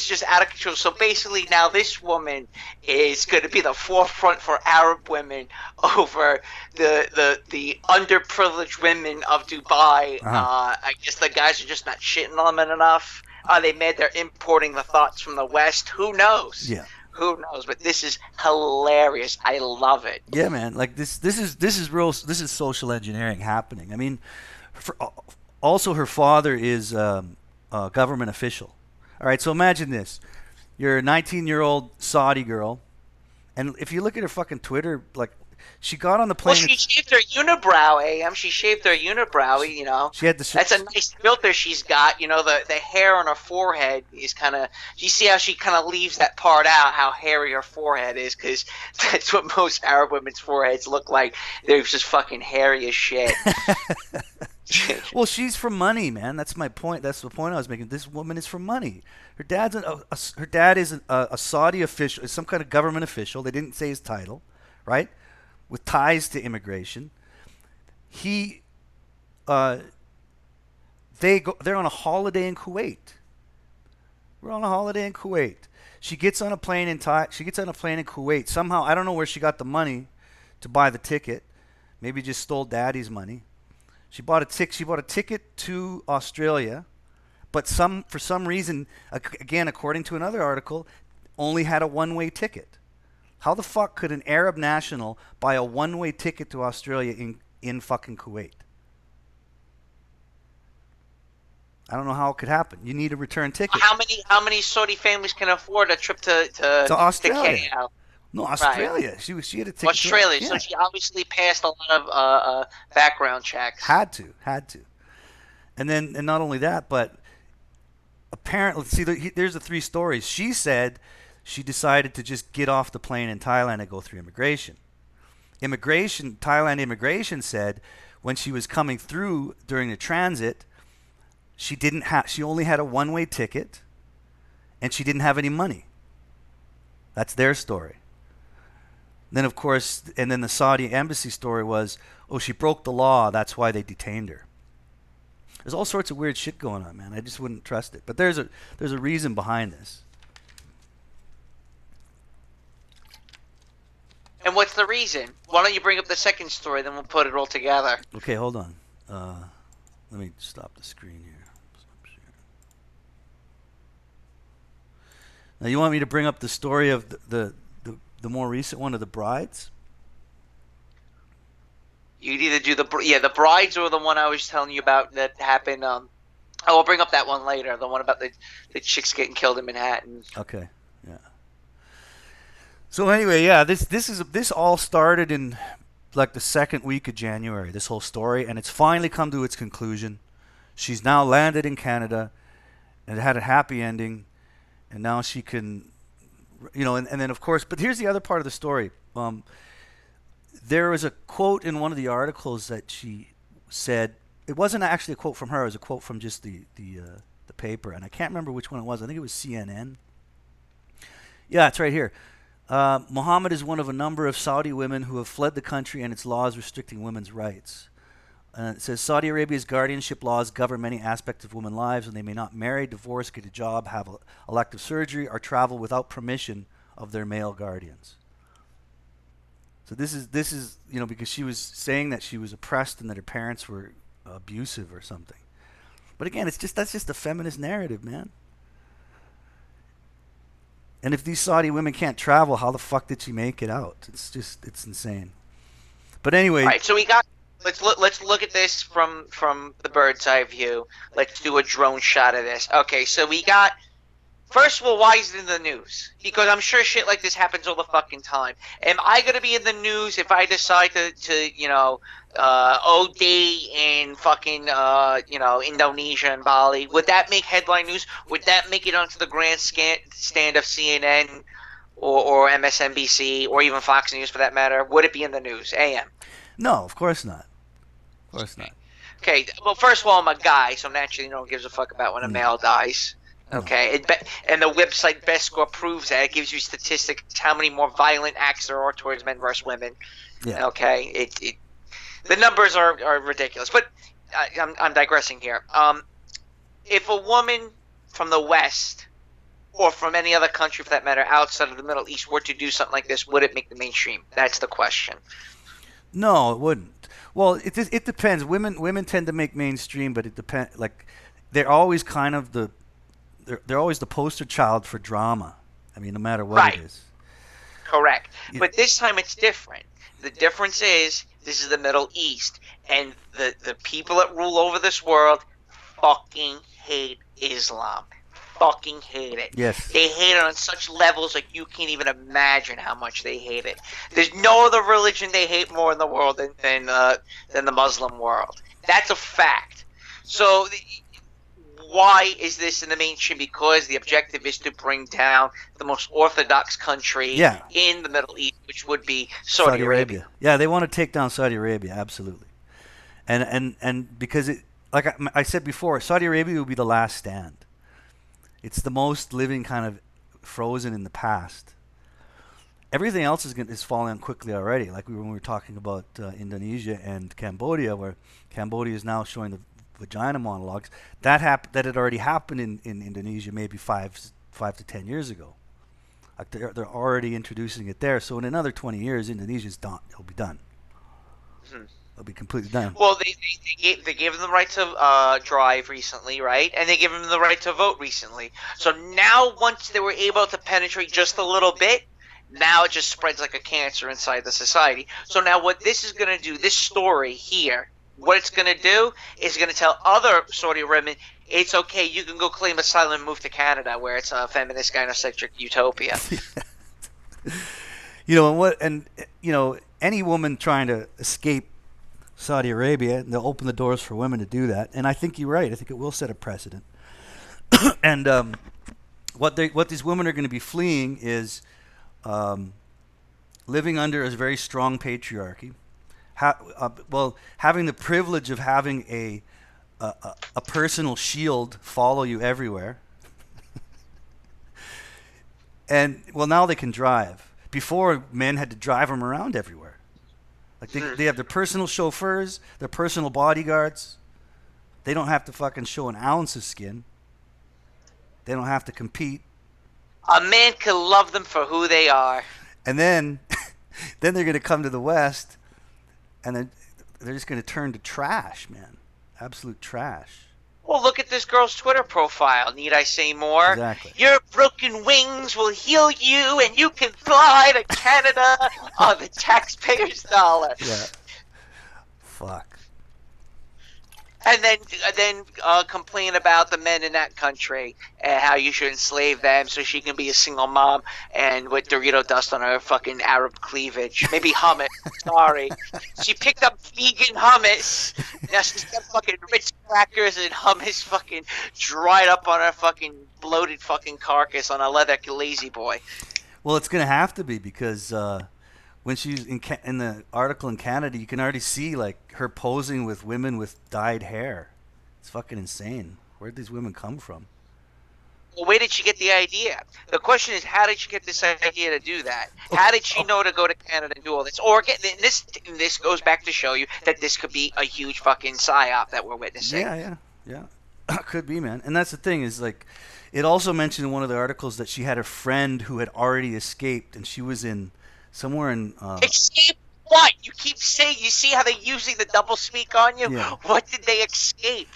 just out of control. So basically, now this woman is going to be the forefront for Arab women over the underprivileged women of Dubai. I guess the guys are just not shitting on them enough. Are they mad they're importing the thoughts from the West? Who knows? Yeah. Who knows? But this is hilarious. I love it. Yeah, man. Like this is real. This is social engineering happening. I mean, also her father is a government official. All right, so imagine this: you're a 19-year-old Saudi girl, and if you look at her fucking Twitter, like she got on the plane. Well, she shaved her unibrow, Am. She shaved her unibrow, you know. She had the. That's a nice filter she's got. You know, the hair on her forehead is kind of. You see how she kind of leaves that part out, how hairy her forehead is, because that's what most Arab women's foreheads look like. They're just fucking hairy as shit. Well, she's from money, man. That's my point. That's the point I was making. This woman is from money. Her dad's her dad is a Saudi official, some kind of government official. They didn't say his title, right? With ties to immigration. They're on a holiday in Kuwait. We're on a holiday in Kuwait. She gets on a plane in Kuwait. Somehow, I don't know where she got the money to buy the ticket. Maybe just stole daddy's money. She bought a ticket to Australia, but for some reason, again, according to another article, only had a one-way ticket. How the fuck could an Arab national buy a one-way ticket to Australia in fucking Kuwait? I don't know how it could happen. You need a return ticket. How many Saudi families can afford a trip to Australia? To KL? No, Australia. Right. She had a ticket. Australia. So she obviously passed a lot of background checks. Had to. And not only that, but apparently, see, there's the three stories. She said she decided to just get off the plane in Thailand and go through immigration. Thailand immigration said when she was coming through during the transit, she only had a one-way ticket, and she didn't have any money. That's their story. Then, of course, and then the Saudi embassy story was, she broke the law. That's why they detained her. There's all sorts of weird shit going on, man. I just wouldn't trust it. But there's a reason behind this. And what's the reason? Why don't you bring up the second story, then we'll put it all together. Okay, hold on. Let me stop the screen here. Now, you want me to bring up the story of the more recent one of the brides? You'd either do the brides or the one I was telling you about that happened. I'll bring up that one later. The one about the chicks getting killed in Manhattan. Okay, yeah. So anyway, yeah, this all started in like the second week of January. This whole story, and it's finally come to its conclusion. She's now landed in Canada, and it had a happy ending, and now she can, and then of course. But here's the other part of the story. There was a quote in one of the articles that she said. It wasn't actually a quote from her. It was a quote from just the paper, and I can't remember which one it was. I think it was CNN. Yeah, it's right here. Mohammed is one of a number of Saudi women who have fled the country and its laws restricting women's rights. It says Saudi Arabia's guardianship laws govern many aspects of women's lives, and they may not marry, divorce, get a job, have elective surgery, or travel without permission of their male guardians. So this is because she was saying that she was oppressed and that her parents were abusive or something. But again, that's just a feminist narrative, man. And if these Saudi women can't travel, how the fuck did she make it out? It's insane. But anyway, all right. So let's look at this from the bird's eye view. Let's do a drone shot of this. Okay, so we got. First of all, why is it in the news? Because I'm sure shit like this happens all the fucking time. Am I gonna be in the news if I decide to OD in fucking Indonesia and Bali? Would that make headline news? Would that make it onto the grandstand of CNN or MSNBC or even Fox News for that matter? Would it be in the news? AM? No, of course not. Of course not. Okay. Well, first of all, I'm a guy, so naturally no one gives a fuck about when a male dies. Okay, and the website Best Score proves that. It gives you statistics how many more violent acts there are towards men versus women. Yeah. Okay, the numbers are ridiculous, but I'm digressing here. if a woman from the West or from any other country for that matter outside of the Middle East were to do something like this, would it make the mainstream? That's the question. No, it wouldn't. Well, it depends. Women tend to make mainstream, but it depends. Like, they're always kind of they're always the poster child for drama. I mean, no matter what it is. Correct. Yeah. But this time it's different. The difference is this is the Middle East, and the people that rule over this world fucking hate Islam. Fucking hate it. Yes. They hate it on such levels like you can't even imagine how much they hate it. There's no other religion they hate more in the world than the Muslim world. That's a fact. So why is this in the mainstream? Because the objective is to bring down the most orthodox country in the Middle East, which would be Saudi Arabia. Yeah, they want to take down Saudi Arabia, absolutely. And because like I said before, Saudi Arabia will be the last stand. It's the most living kind of frozen in the past. Everything else is falling quickly already. Like when we were talking about Indonesia and Cambodia, where Cambodia is now showing the vagina monologues. That had already happened in Indonesia maybe 5 to 10 years ago. Like they're already introducing it there. So in another 20 years, Indonesia's done. It'll be done. Hmm. It'll be completely done. Well, they gave them the right to drive recently, right? And they gave them the right to vote recently. So now, once they were able to penetrate just a little bit, now it just spreads like a cancer inside the society. So now what this is going to do, this story here, what it's going to do is going to tell other Saudi women, it's okay, you can go claim asylum and move to Canada, where it's a feminist, gynocentric utopia. Any woman trying to escape Saudi Arabia, they'll open the doors for women to do that. And I think you're right. I think it will set a precedent. And what these women are going to be fleeing is living under a very strong patriarchy. Having the privilege of having a personal shield follow you everywhere. And now they can drive. Before, men had to drive them around everywhere. Like they have their personal chauffeurs, their personal bodyguards. They don't have to fucking show an ounce of skin. They don't have to compete. A man can love them for who they are. And then they're going to come to the West, and then they're just going to turn to trash, man. Absolute trash. Well, look at this girl's Twitter profile. Need I say more? Exactly. Your broken wings will heal you, and you can fly to Canada on the taxpayer's dollar. Yeah. Fuck. And then complain about the men in that country and how you should enslave them so she can be a single mom and with Dorito dust on her fucking Arab cleavage. Maybe hummus. Sorry. She picked up vegan hummus. Now she's got fucking Ritz crackers and hummus fucking dried up on her fucking bloated fucking carcass on a leather lazy boy. Well, it's going to have to be because when she's in the article in Canada, you can already see like her posing with women with dyed hair. It's fucking insane. Where did these women come from? Well, where did she get the idea? The question is, how did she get this idea to do that? How did she know to go to Canada and do all this? Or this goes back to show you that this could be a huge fucking psyop that we're witnessing. Yeah. Could be, man. And that's the thing is like, it also mentioned in one of the articles that she had a friend who had already escaped, and she was in somewhere in escape what? You keep saying, you see how they're using the double speak on you? Yeah. What did they escape?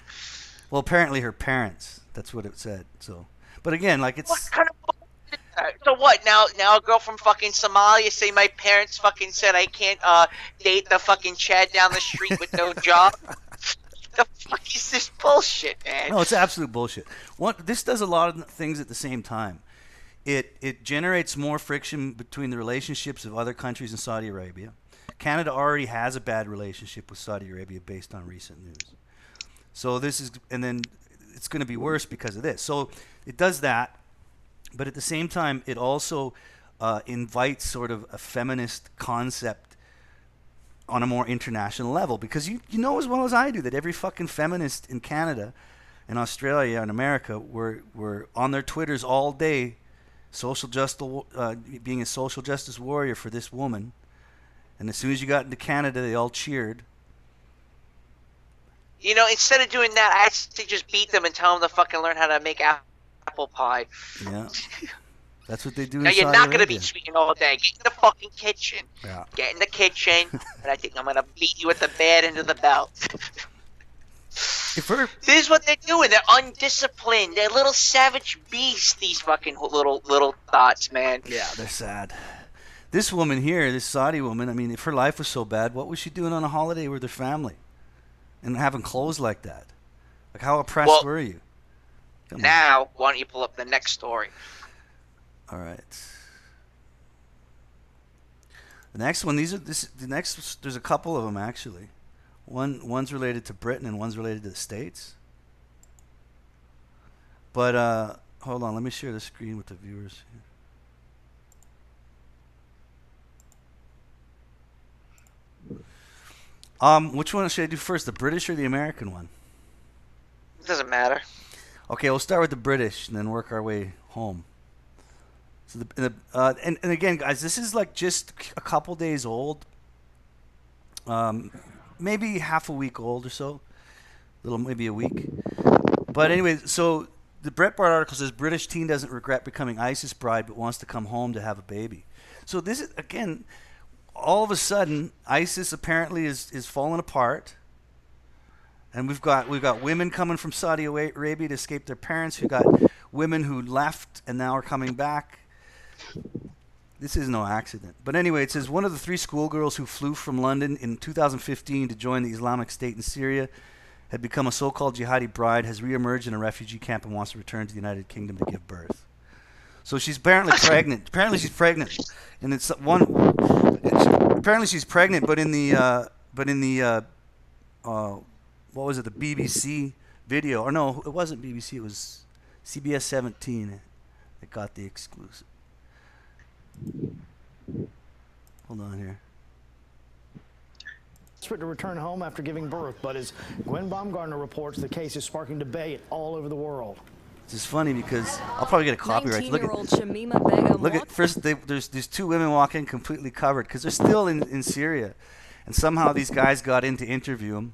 Well, apparently her parents. That's what it said. So, but again, like it's. What kind of bullshit is that? So what? Now a girl from fucking Somalia say my parents fucking said I can't date the fucking Chad down the street with no job. The fuck is this bullshit, man? No, it's absolute bullshit. This does a lot of things at the same time. It generates more friction between the relationships of other countries and Saudi Arabia. Canada already has a bad relationship with Saudi Arabia based on recent news. So and then it's going to be worse because of this. So it does that, but at the same time, it also invites sort of a feminist concept on a more international level, because you know as well as I do that every fucking feminist in Canada and Australia and America were on their Twitters all day being a social justice warrior for this woman. And as soon as you got into Canada, they all cheered. instead of doing that, I actually just beat them and tell them to fucking learn how to make apple pie. Yeah. That's what they do Now in you're Saudi not gonna be Arabia. tweeting all day. Get in the fucking kitchen. Yeah. Get in the kitchen, and I think I'm gonna beat you with the bad end of the belt. If her, This is what they're doing. They're undisciplined. They're little savage beasts. These fucking little thoughts, man. yeah, they're sad. This woman here, this Saudi woman, I mean, if her life was so bad, what was she doing on a holiday with her family? And having clothes like that? Like, how oppressed were you? Come on. Now, why don't you pull up the next story? All right. The next one, there's a couple of them actually. One's related to Britain and one's related to the States. But hold on, let me share the screen with the viewers here. Which one should I do first, the British or the American one? It doesn't matter. Okay, we'll start with the British and then work our way home. So and again, guys, this is like just a couple days old, maybe half a week old or so, maybe a week. But anyway, so the Breitbart article says British teen doesn't regret becoming ISIS bride but wants to come home to have a baby. So this is, again, all of a sudden ISIS apparently is falling apart. And we've got women coming from Saudi Arabia to escape their parents. We've got women who left and now are coming back. This is no accident. But anyway, it says one of the 3 schoolgirls who flew from London in 2015 to join the Islamic State in Syria had become a so-called jihadi bride, has reemerged in a refugee camp and wants to return to the United Kingdom to give birth. So she's apparently pregnant. Apparently she's pregnant. And apparently she's pregnant, but in the what was it, the BBC video? Or no, it wasn't BBC, it was CBS 17 that got the exclusive. Hold on here. Desperate to return home after giving birth, but as Gwen Baumgartner reports, the case is sparking debate all over the world. This is funny because I'll probably get a copyright. Look at first. There's these 2 women walking completely covered because they're still in Syria, and somehow these guys got in to interview them.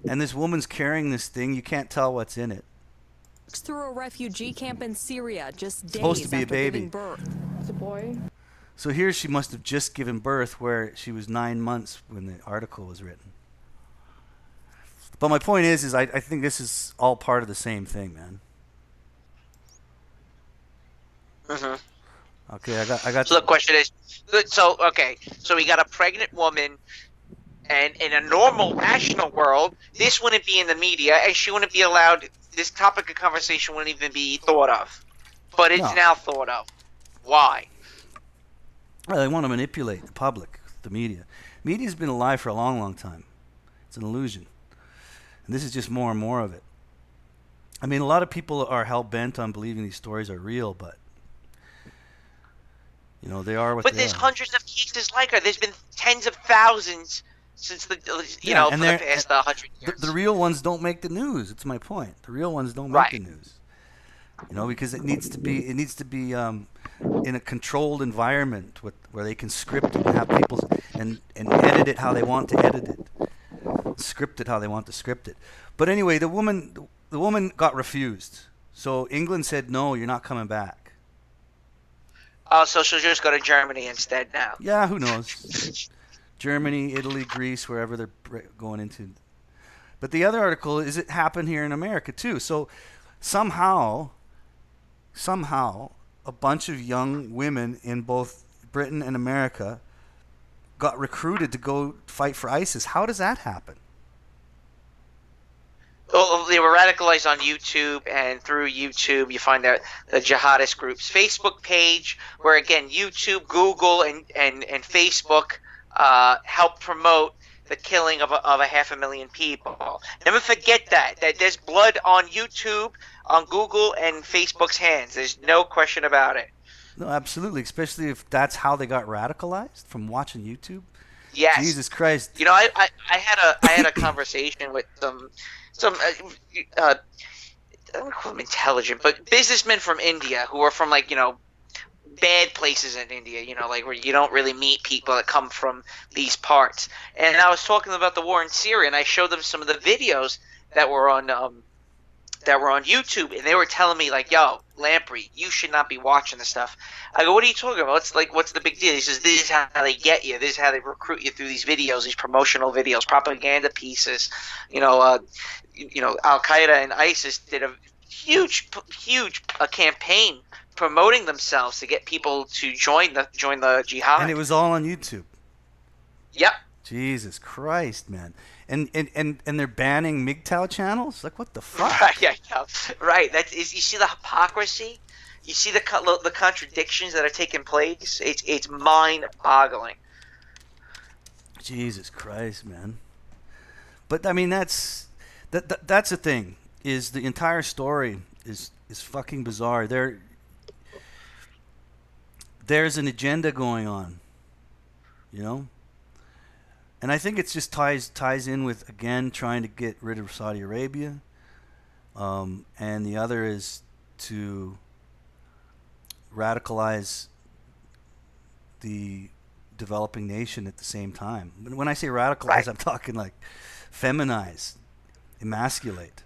And this woman's carrying this thing. You can't tell what's in it. Through a refugee camp in Syria just days supposed to be after a baby. giving birth. It's a boy. So here she must have just given birth, where she was 9 months when the article was written. But my point is I think this is all part of the same thing, man. Mm-hmm. Okay, I got. So the question is, so we got a pregnant woman, and in a normal, rational world, this wouldn't be in the media, and she wouldn't be allowed. This topic of conversation wouldn't even be thought of, but it's now thought of. Why? Well, they want to manipulate the public, the media. Media's been alive for a long, long time. It's an illusion. And this is just more and more of it. I mean, a lot of people are hell-bent on believing these stories are real, but, they are what they are. But there's hundreds of cases like her. There's been tens of thousands since for the past 100 years. The real ones don't make the news. It's my point. The real ones don't make the news. Because it needs to be in a controlled environment where they can script it and have people and edit it how they want to edit it, script it how they want to script it. But anyway, the woman got refused. So England said, no, you're not coming back. Oh, so she'll just go to Germany instead now. Yeah, who knows? Germany, Italy, Greece, wherever they're going into. But the other article is it happened here in America too. So somehow a bunch of young women in both Britain and America got recruited to go fight for ISIS. How does that happen? Well, they were radicalized on YouTube, and through YouTube you find out the jihadist group's Facebook page, where again YouTube, Google, and Facebook help promote the killing of a 500,000 people. Never forget that there's blood on YouTube, on Google, and Facebook's hands. There's no question about it. No, absolutely, especially if that's how they got radicalized, from watching YouTube. Yes. Jesus Christ. I had a conversation with some I don't call them intelligent, but businessmen from India who are from bad places in India, like where you don't really meet people that come from these parts. And I was talking about the war in Syria, and I showed them some of the videos that were on YouTube, and they were telling me like, "Yo, Lamprey, you should not be watching this stuff." I go, "What are you talking about? What's the big deal?" He says, "This is how they get you. This is how they recruit you through these videos, these promotional videos, propaganda pieces. Al Qaeda and ISIS did a huge campaign promoting themselves to get people to join the jihad." And it was all on YouTube. Yep. Jesus Christ, man. And they're banning MGTOW channels? Like, what the fuck? Right, yeah, right. You see the hypocrisy? You see the contradictions that are taking place? It's mind-boggling. Jesus Christ, man. But, I mean, that's the thing, is the entire story is fucking bizarre. There's an agenda going on, you know? And I think it just ties in with, again, trying to get rid of Saudi Arabia. And the other is to radicalize the developing nation at the same time. When I say radicalize, right, I'm talking like feminize, emasculate.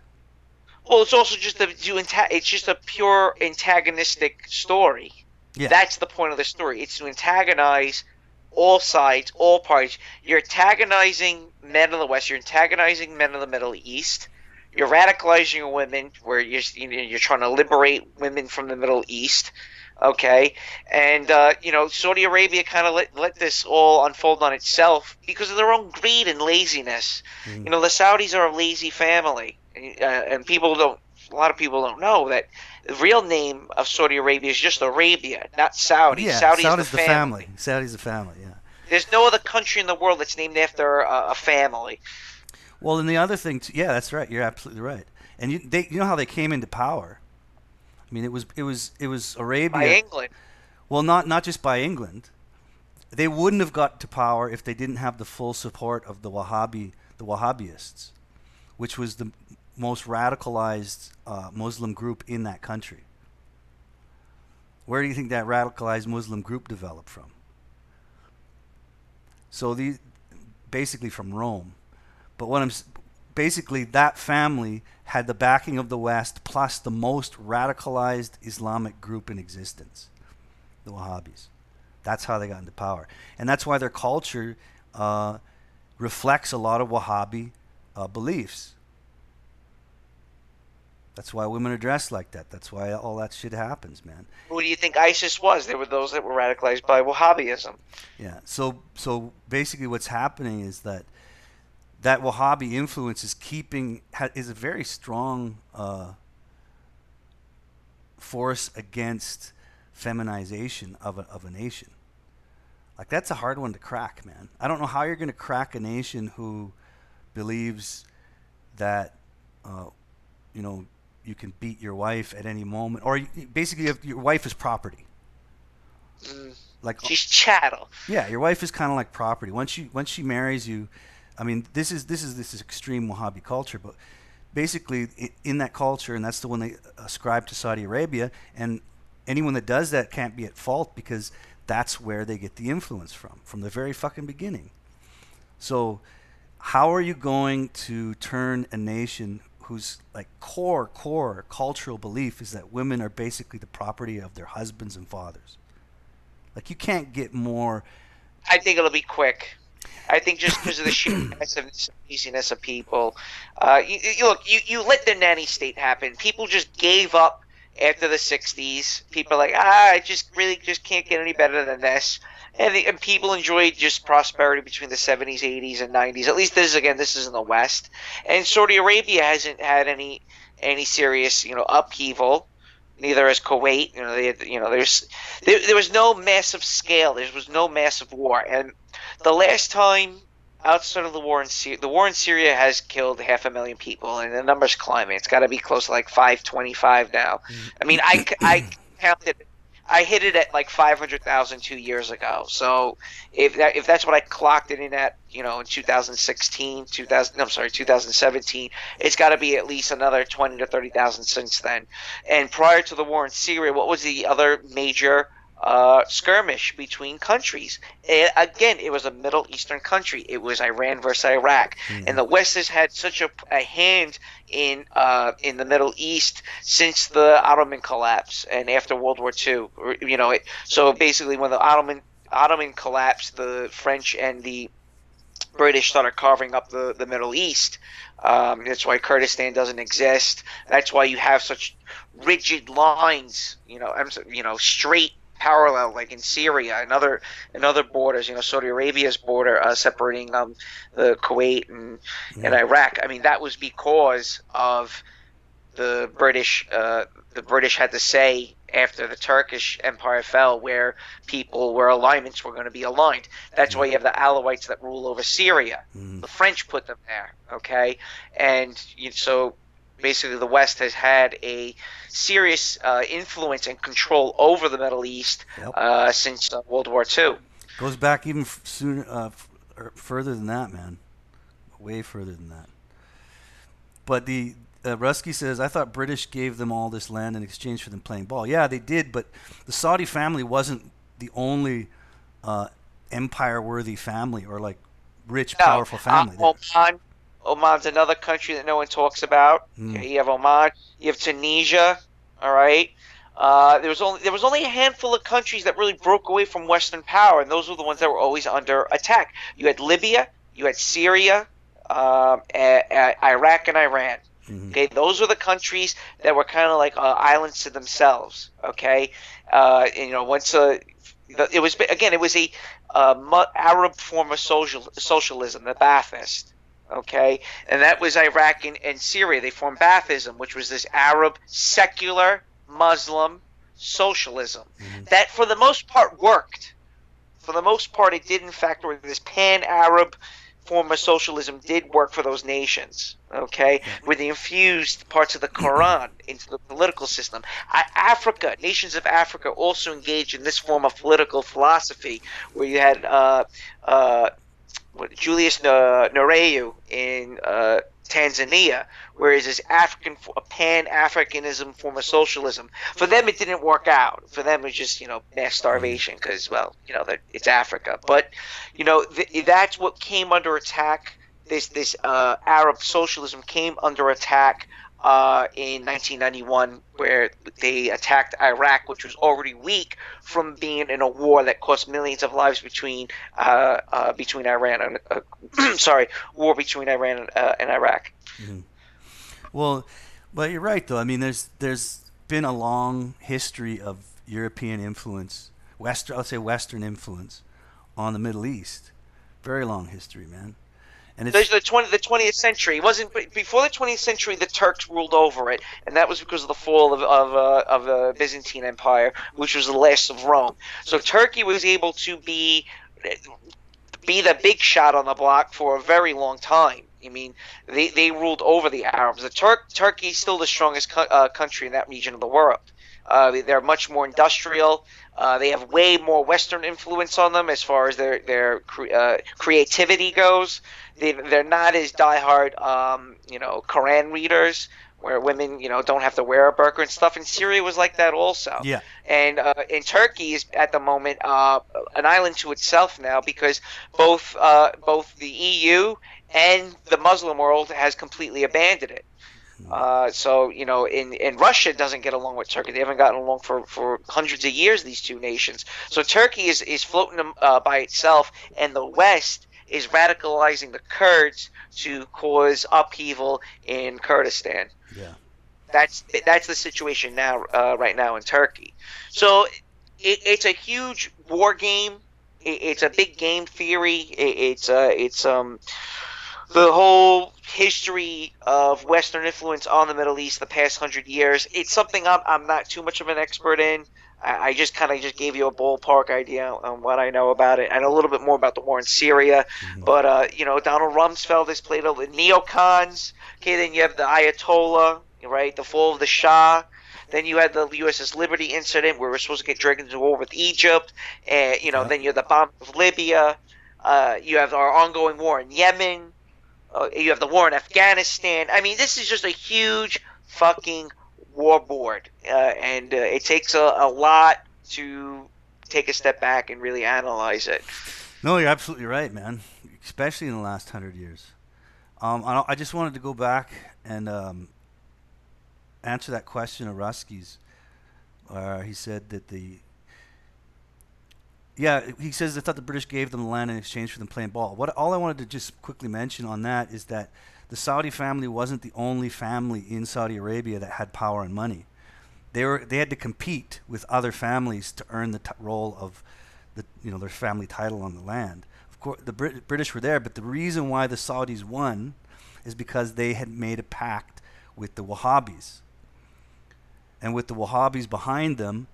Well, it's also just it's just a pure antagonistic story. Yeah. That's the point of the story. It's to antagonize all sides, all parties. You're antagonizing men in the West. You're antagonizing men in the Middle East. You're radicalizing women, where you're trying to liberate women from the Middle East. Okay, and Saudi Arabia kind of let this all unfold on itself because of their own greed and laziness. Mm. The Saudis are a lazy family, and a lot of people don't know that the real name of Saudi Arabia is just Arabia, not Saudi. Yeah, Saudi Saudi's is the family. Saudi's the family, yeah. There's no other country in the world that's named after a family. Well, and the other thing, yeah, that's right. You're absolutely right. And you know how they came into power? I mean, it was Arabia. By England. Well, not just by England. They wouldn't have got to power if they didn't have the full support of the Wahhabists, which was the most radicalized Muslim group in that country. Where do you think that radicalized Muslim group developed from? So basically from Rome. But basically that family had the backing of the West plus the most radicalized Islamic group in existence, the Wahhabis. That's how they got into power. And that's why their culture reflects a lot of Wahhabi beliefs. That's why women are dressed like that. That's why all that shit happens, man. Who do you think ISIS was? They were those that were radicalized by Wahhabism. Yeah. So basically what's happening is that Wahhabi influence is a very strong force against feminization of a nation. Like, that's a hard one to crack, man. I don't know how you're going to crack a nation who believes that, you can beat your wife at any moment, or basically your wife is property. Like, she's chattel. Yeah, your wife is kind of like property. Once she marries you, I mean, this is extreme Wahhabi culture, but basically in that culture, and that's the one they ascribe to Saudi Arabia, and anyone that does that can't be at fault because that's where they get the influence from the very fucking beginning. So how are you going to turn a nation whose like core cultural belief is that women are basically the property of their husbands and fathers? Like, you can't get more. I think it'll be quick. I think just because of the sheer easiness of people. You let the nanny state happen. People just gave up after the 60s. People are like, I just can't get any better than this. And people enjoyed just prosperity between the 70s, 80s, and 90s. At least this is in the West. And Saudi Arabia hasn't had any serious, upheaval. Neither has Kuwait. There was no massive scale. There was no massive war. And the last time outside of the war in Syria has killed 500,000 people, and the number's climbing. It's got to be close to like 525 now. I mean, I counted. I hit it at like 500,000 2 years ago. So if that's what I clocked it in at, in 2017, it's got to be at least another 20 to 30,000 since then. And prior to the war in Syria, what was the other major skirmish between countries. Again, it was a Middle Eastern country. It was Iran versus Iraq, and the West has had such a hand in the Middle East since the Ottoman collapse and after World War II. So basically, when the Ottoman collapsed, the French and the British started carving up the Middle East. That's why Kurdistan doesn't exist. That's why you have such rigid lines, straight parallel, like in Syria and other borders, Saudi Arabia's border separating the Kuwait and Iraq. I mean, that was because of the British. The British had to say after the Turkish Empire fell where alignments were going to be aligned. That's why you have the Alawites that rule over Syria. The French put them there, okay? And so basically the West has had a serious influence and control over the Middle East since World War II. Goes back even further than that, man. Way further than that. But the Rusky says, I thought British gave them all this land in exchange for them playing ball. Yeah, they did, but the Saudi family wasn't the only empire-worthy family or like rich, powerful family. Oman's another country that no one talks about. Okay, you have Oman, you have Tunisia. All right. There was only a handful of countries that really broke away from Western power, and those were the ones that were always under attack. You had Libya, you had Syria, Iraq, and Iran. Okay, those were the countries that were kind of like islands to themselves. Okay, once it was a Arab form of socialism, the Ba'athist. Okay, and that was Iraq and Syria. They formed Baathism, which was this Arab secular Muslim socialism that, for the most part, worked. For the most part, it did in fact work. This pan-Arab form of socialism did work for those nations, okay, where they infused parts of the Quran into the political system. Nations of Africa also engaged in this form of political philosophy, where you had Julius Nyerere in Tanzania, whereas this pan-Africanism form of socialism, for them it didn't work out. For them it was just mass starvation because it's Africa. But that's what came under attack. This Arab socialism came under attack in 1991, where they attacked Iraq, which was already weak from being in a war that cost millions of lives between Iran and war between Iran and Iraq. Well, but you're right though. I mean, there's been a long history of European influence, Western influence on the Middle East. Very long history, man. And it's the 20th century. It wasn't before the 20th century. The Turks ruled over it, and that was because of the fall of the Byzantine Empire, which was the last of Rome. So Turkey was able to be the big shot on the block for a very long time. I mean, they ruled over the Arabs. Turkey is still the strongest country in that region of the world. They're much more industrial. They have way more Western influence on them as far as their creativity goes. They're not as diehard, Quran readers, where women, don't have to wear a burqa and stuff. And Syria was like that also. Yeah. And Turkey is at the moment an island to itself now, because both the EU and the Muslim world has completely abandoned it. And Russia doesn't get along with Turkey. They haven't gotten along for hundreds of years, these two nations. So Turkey is floating by itself, and the West is radicalizing the Kurds to cause upheaval in Kurdistan. Yeah. That's the situation now, right now in Turkey. So it's a huge war game. It's a big game theory. It's the whole history of Western influence on the Middle East the past 100 years. It's something I'm not too much of an expert in. I just gave you a ballpark idea on what I know about it. I know a little bit more about the war in Syria. But, Donald Rumsfeld has played all the neocons. Okay, then you have the Ayatollah, right, the fall of the Shah. Then you had the USS Liberty incident where we're supposed to get dragged into war with Egypt. And, then you have the bomb of Libya. You have our ongoing war in Yemen. You have the war in Afghanistan. I mean, this is just a huge fucking war board, and it takes a lot to take a step back and really analyze it. No, you're absolutely right, man. Especially in the last 100 years. I just wanted to go back and answer that question of Rusky's. He said that he says they thought the British gave them the land in exchange for them playing ball. All I wanted to just quickly mention on that is that the Saudi family wasn't the only family in Saudi Arabia that had power and money. They had to compete with other families to earn the role of their family title on the land. Of course, the British were there, but the reason why the Saudis won is because they had made a pact with the Wahhabis. And with the Wahhabis behind them,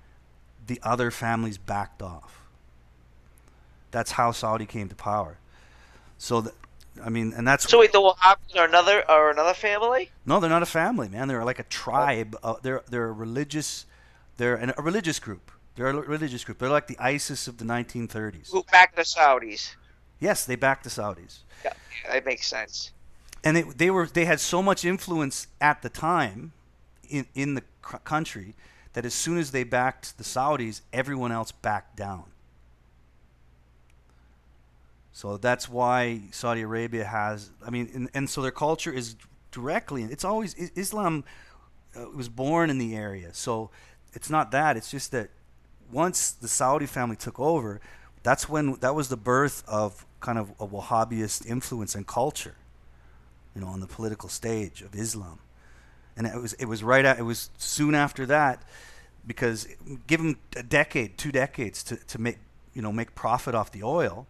the other families backed off. That's how Saudi came to power. So, and that's... So wait, the Wahhabis are another family? No, they're not a family, man. They're like a tribe. They're a religious... They're a religious group. They're a religious group. They're like the ISIS of the 1930s. Who backed the Saudis? Yes, they backed the Saudis. Yeah, that makes sense. And they had so much influence at the time in the country that as soon as they backed the Saudis, everyone else backed down. So that's why Saudi Arabia has, and so their culture is directly, it's always, Islam was born in the area. So it's not that, it's just that once the Saudi family took over, that was the birth of kind of a Wahhabist influence and culture, on the political stage of Islam. And it was soon after that, because give them a decade, 2 decades to make profit off the oil.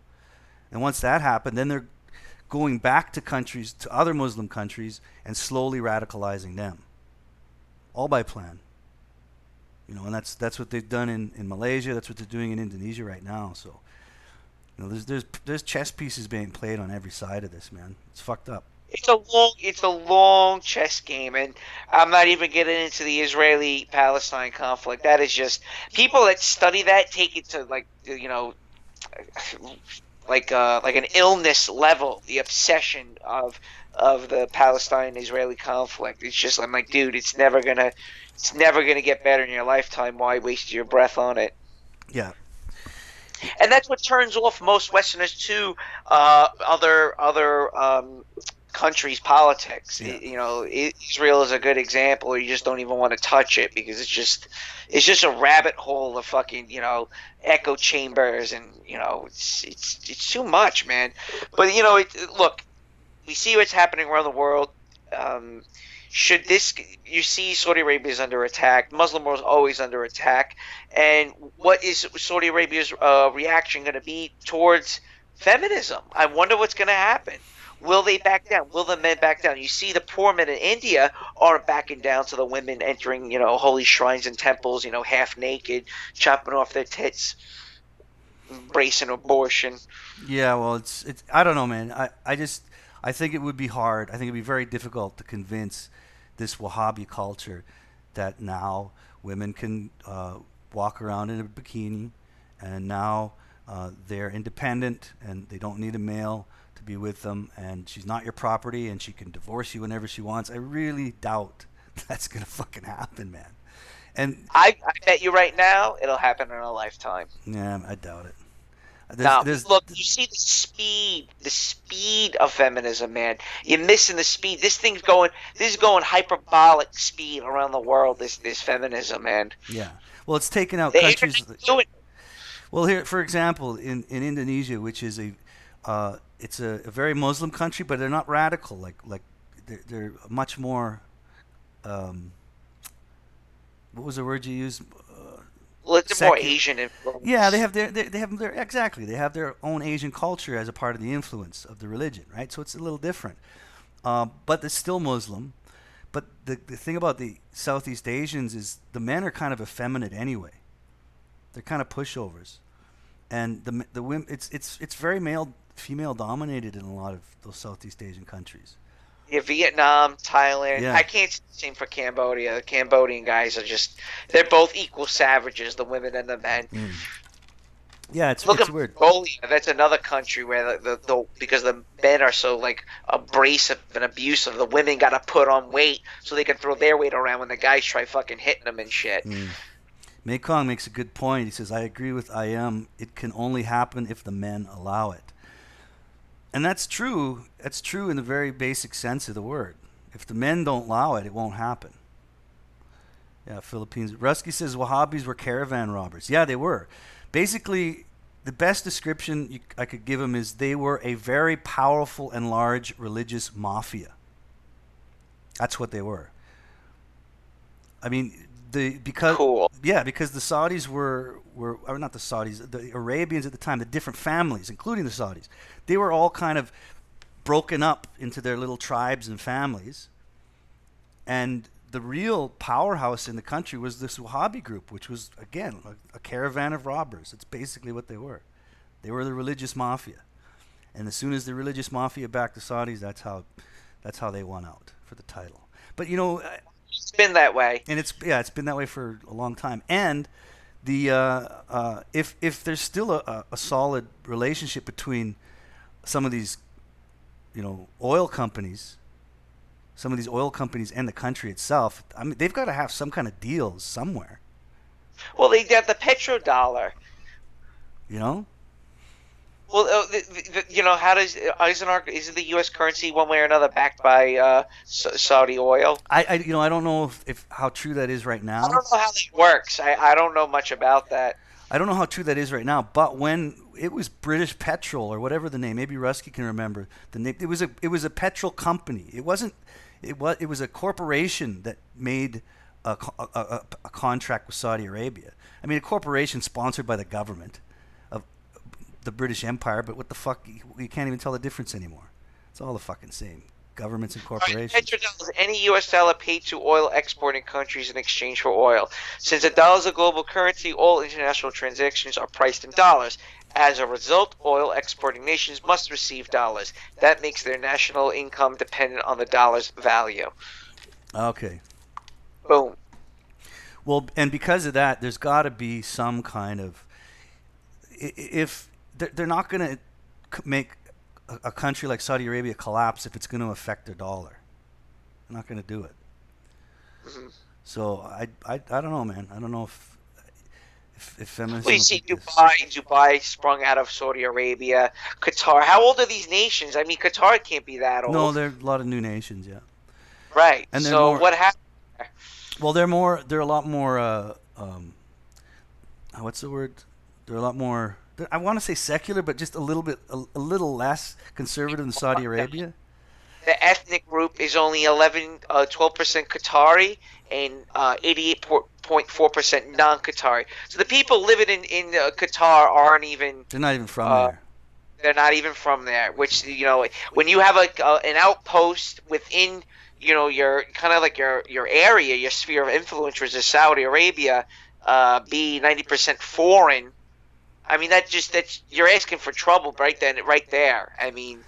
And once that happened, then they're going back to other Muslim countries and slowly radicalizing them. All by plan. And that's what they've done in Malaysia, that's what they're doing in Indonesia right now. So, there's chess pieces being played on every side of this, man. It's fucked up. It's a long chess game, and I'm not even getting into the Israeli-Palestine conflict. That is just people that study that take it to like an illness level. The obsession of the Palestine-Israeli conflict. It's just I'm like, dude, it's never gonna get better in your lifetime. Why waste your breath on it? Yeah. And that's what turns off most Westerners to other countries' politics. Yeah. Israel is a good example. Or you just don't even want to touch it because it's just a rabbit hole of fucking echo chambers, and it's too much, man. But look, we see what's happening around the world. You see Saudi Arabia is under attack. Muslim world is always under attack. And what is Saudi Arabia's reaction going to be towards feminism? I wonder what's going to happen. Will they back down? Will the men back down? You see the poor men in India aren't backing down to the women entering, holy shrines and temples, half naked, chopping off their tits, embracing abortion. Yeah, well, it's I don't know, man. I think it would be hard. I think it'd be very difficult to convince this Wahhabi culture that now women can walk around in a bikini, and now they're independent and they don't need a male to be with them, and she's not your property and she can divorce you whenever she wants. I really doubt that's gonna fucking happen, man. And I bet you right now it'll happen in a lifetime. Yeah, I doubt it. Look, you see the speed of feminism, man. You're missing the speed. This is going hyperbolic speed around the world. This feminism, man. Yeah. Well, it's taken out The countries. internet's doing it. Well, here, for example, in Indonesia, which is it's a very Muslim country, but they're not radical. Like they're much more. What was the word you used? Well, it's more Asian influence. Yeah, they have their own Asian culture as a part of the influence of the religion, right? So it's a little different, but they're still Muslim. But the thing about the Southeast Asians is the men are kind of effeminate anyway. They're kind of pushovers, and the women it's very female dominated in a lot of those Southeast Asian countries. Yeah, Vietnam, Thailand. Yeah. I can't say the same for Cambodia. The Cambodian guys are they're both equal savages, the women and the men. Mm. Yeah, it's Look at weird. Mongolia. That's another country where because the men are so abrasive and abusive, the women got to put on weight so they can throw their weight around when the guys try fucking hitting them and shit. Mm. Mekong makes a good point. He says, I agree with Ayam. It can only happen if the men allow it. And that's true. That's true in the very basic sense of the word. If the men don't allow it, it won't happen. Yeah, Philippines. Rusky says Wahhabis were caravan robbers. Yeah, they were. Basically, the best description I could give them is they were a very powerful and large religious mafia. That's what they were. I mean, because Cool. because the Saudis were or not the Saudis, the Arabians at the time, the different families, including the Saudis, they were all kind of broken up into their little tribes and families. And the real powerhouse in the country was this Wahhabi group, which was, again, a caravan of robbers. It's basically what they were. They were the religious mafia. And as soon as the religious mafia backed the Saudis, that's how they won out for the title. But, you know, It's been that way. and it's been that way for a long time. And the if there's still a solid relationship between some of these, you know, oil companies, and the country itself, I mean, they've got to have some kind of deals somewhere, Well, they got the petrodollar. you know? Well, you know, how does isn't the U.S. currency one way or another backed by Saudi oil? I don't know if how true that is right now. I don't know how that works. I don't know much about that. I don't know how true that is right now, but when it was British Petrol or whatever the name, maybe Rusky can remember the name. It was a petrol company. It was a corporation that made a contract with Saudi Arabia. I mean, a corporation sponsored by the government of the British Empire, but what the fuck? You can't even tell the difference anymore. It's all the fucking same. Governments and corporations. Petrodollar is any U.S. dollar paid to oil exporting countries in exchange for oil. Since the dollar is a global currency, all international transactions are priced in dollars. As a result, oil exporting nations must receive dollars. That makes their national income dependent on the dollar's value. Okay. Boom. Well, and because of that, there's got to be some kind of, if they're not going to make a country like Saudi Arabia collapse if it's going to affect their dollar. They're not going to do it. Mm-hmm. So I don't know, man. I don't know if feminism. Well, you see, Dubai sprung out of Saudi Arabia. Qatar. How old are these nations? I mean, Qatar can't be that old. No, there are a lot of new nations, yeah. Right. And so what happened? Well, they're a lot more. What's the word? They're a lot more. I want to say secular, but just a little less conservative than Saudi Arabia. The ethnic group is only 12% Qatari and 88.4% non-Qatari. So the people living in Qatar aren't even. They're not even from there. They're not even from there. Which, you know, when you have an outpost within, you know, your kind of like your area, your sphere of influence, which is Saudi Arabia, be 90% foreign. I mean, that's you're asking for trouble right there. I mean,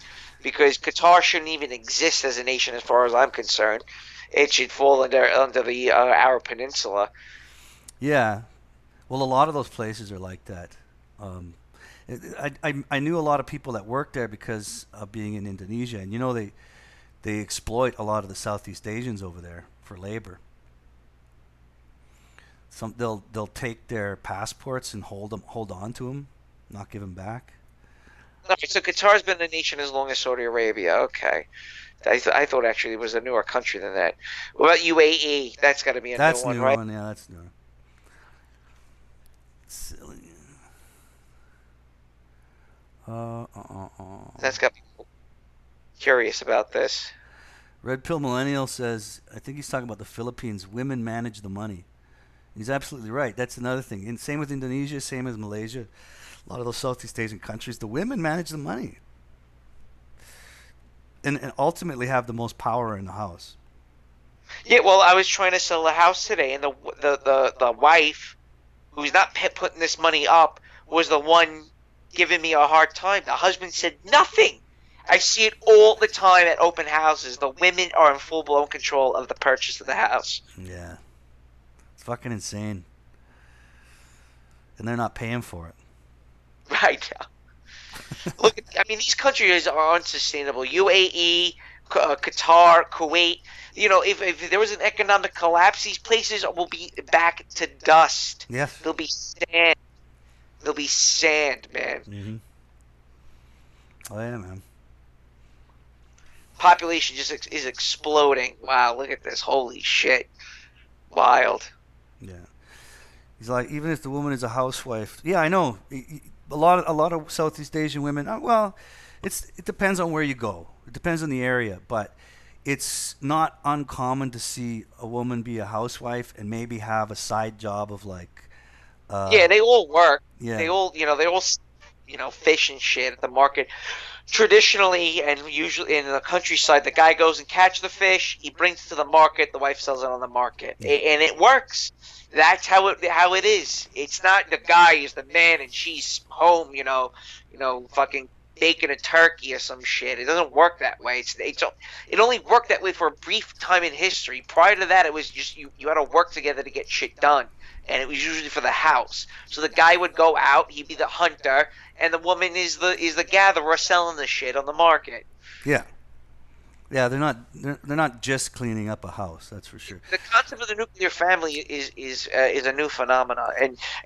because Qatar shouldn't even exist as a nation, as far as I'm concerned. It should fall under the Arab Peninsula. Yeah, well, a lot of those places are like that. I knew a lot of people that worked there because of being in Indonesia, and you know they exploit a lot of the Southeast Asians over there for labor. They'll take their passports and hold on to them, not give them back. Okay, so Qatar's been a nation as long as Saudi Arabia. Okay, I thought actually it was a newer country than that. What about UAE? That's got to be a new one, right? Yeah, that's new. Silly. That's got me curious about this. Red Pill Millennial says, I think he's talking about the Philippines. Women manage the money. He's absolutely right. That's another thing. And same with Indonesia, same as Malaysia. A lot of those Southeast Asian countries, the women manage the money. And ultimately have the most power in the house. Yeah, well, I was trying to sell a house today, and the wife, who's not putting this money up, was the one giving me a hard time. The husband said nothing. I see it all the time at open houses. The women are in full-blown control of the purchase of the house. Yeah. It's fucking insane. And they're not paying for it. Right. Look, I mean, these countries are unsustainable. UAE, Qatar, Kuwait. You know, if there was an economic collapse, these places will be back to dust. Yes. They'll be sand. They'll be sand, man. Mm-hmm. Oh yeah, man. Population just is exploding. Wow, look at this. Holy shit. Wild. Yeah. He's like, even if the woman is a housewife. Yeah, I know. A lot of Southeast Asian women. Well, it depends on where you go. It depends on the area, but it's not uncommon to see a woman be a housewife and maybe have a side job of like. Yeah, they all work. Yeah. They all, fish and shit at the market. Traditionally and usually in the countryside, the guy goes and catch the fish. He brings it to the market. The wife sells it on the market, and it works. That's how it is. It's not the guy is the man and she's home. Fucking baking a turkey or some shit. It doesn't work that way. It only worked that way for a brief time in history. Prior to that, it was just you had to work together to get shit done. And it was usually for the house. So the guy would go out, he'd be the hunter, and the woman is the gatherer selling the shit on the market. Yeah. Yeah, they're not just cleaning up a house, that's for sure. The concept of the nuclear family is a new phenomenon,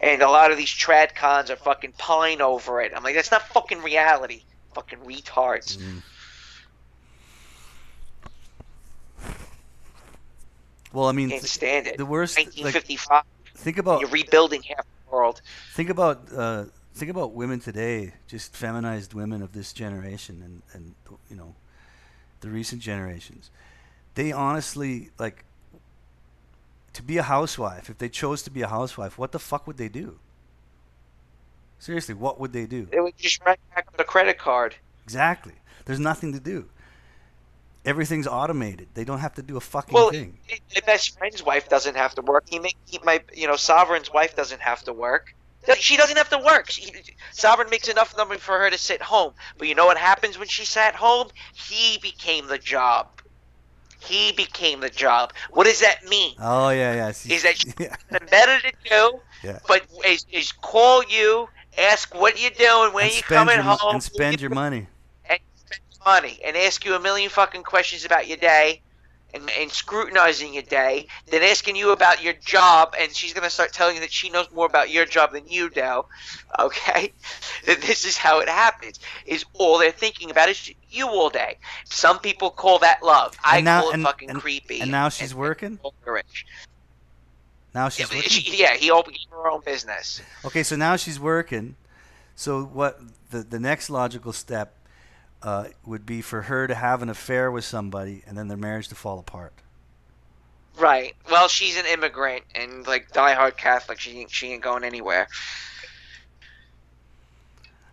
and a lot of these trad cons are fucking pine over it. I'm like, that's not fucking reality. Fucking retards. Mm. Well, I mean, Can't stand it. The worst, 1955. Think about you're rebuilding half the world. Think about women today, just feminized women of this generation, and the recent generations. They honestly to be a housewife. If they chose to be a housewife, what the fuck would they do? Seriously, what would they do? They would just rack up the credit card. Exactly. There's nothing to do. Everything's automated. They don't have to do a fucking thing. My best friend's wife doesn't have to work. Sovereign's wife doesn't have to work. She doesn't have to work. Sovereign makes enough money for her to sit home. But you know what happens when she sat home? He became the job. What does that mean? Oh, yeah. Is that she's nothing better to do, but is call you, ask what you're doing, when you coming home. And spend your money. Money and ask you a million fucking questions about your day and scrutinizing your day, then asking you about your job, and she's going to start telling you that she knows more about your job than you do, okay? This is how it happens, is all they're thinking about is you all day. Some people call that love. I call it fucking creepy. And now she's working? Now she's working? He opened her own business. Okay, so now she's working. So what the next logical step would be for her to have an affair with somebody and then their marriage to fall apart. Right. Well, she's an immigrant and diehard Catholic. She ain't going anywhere.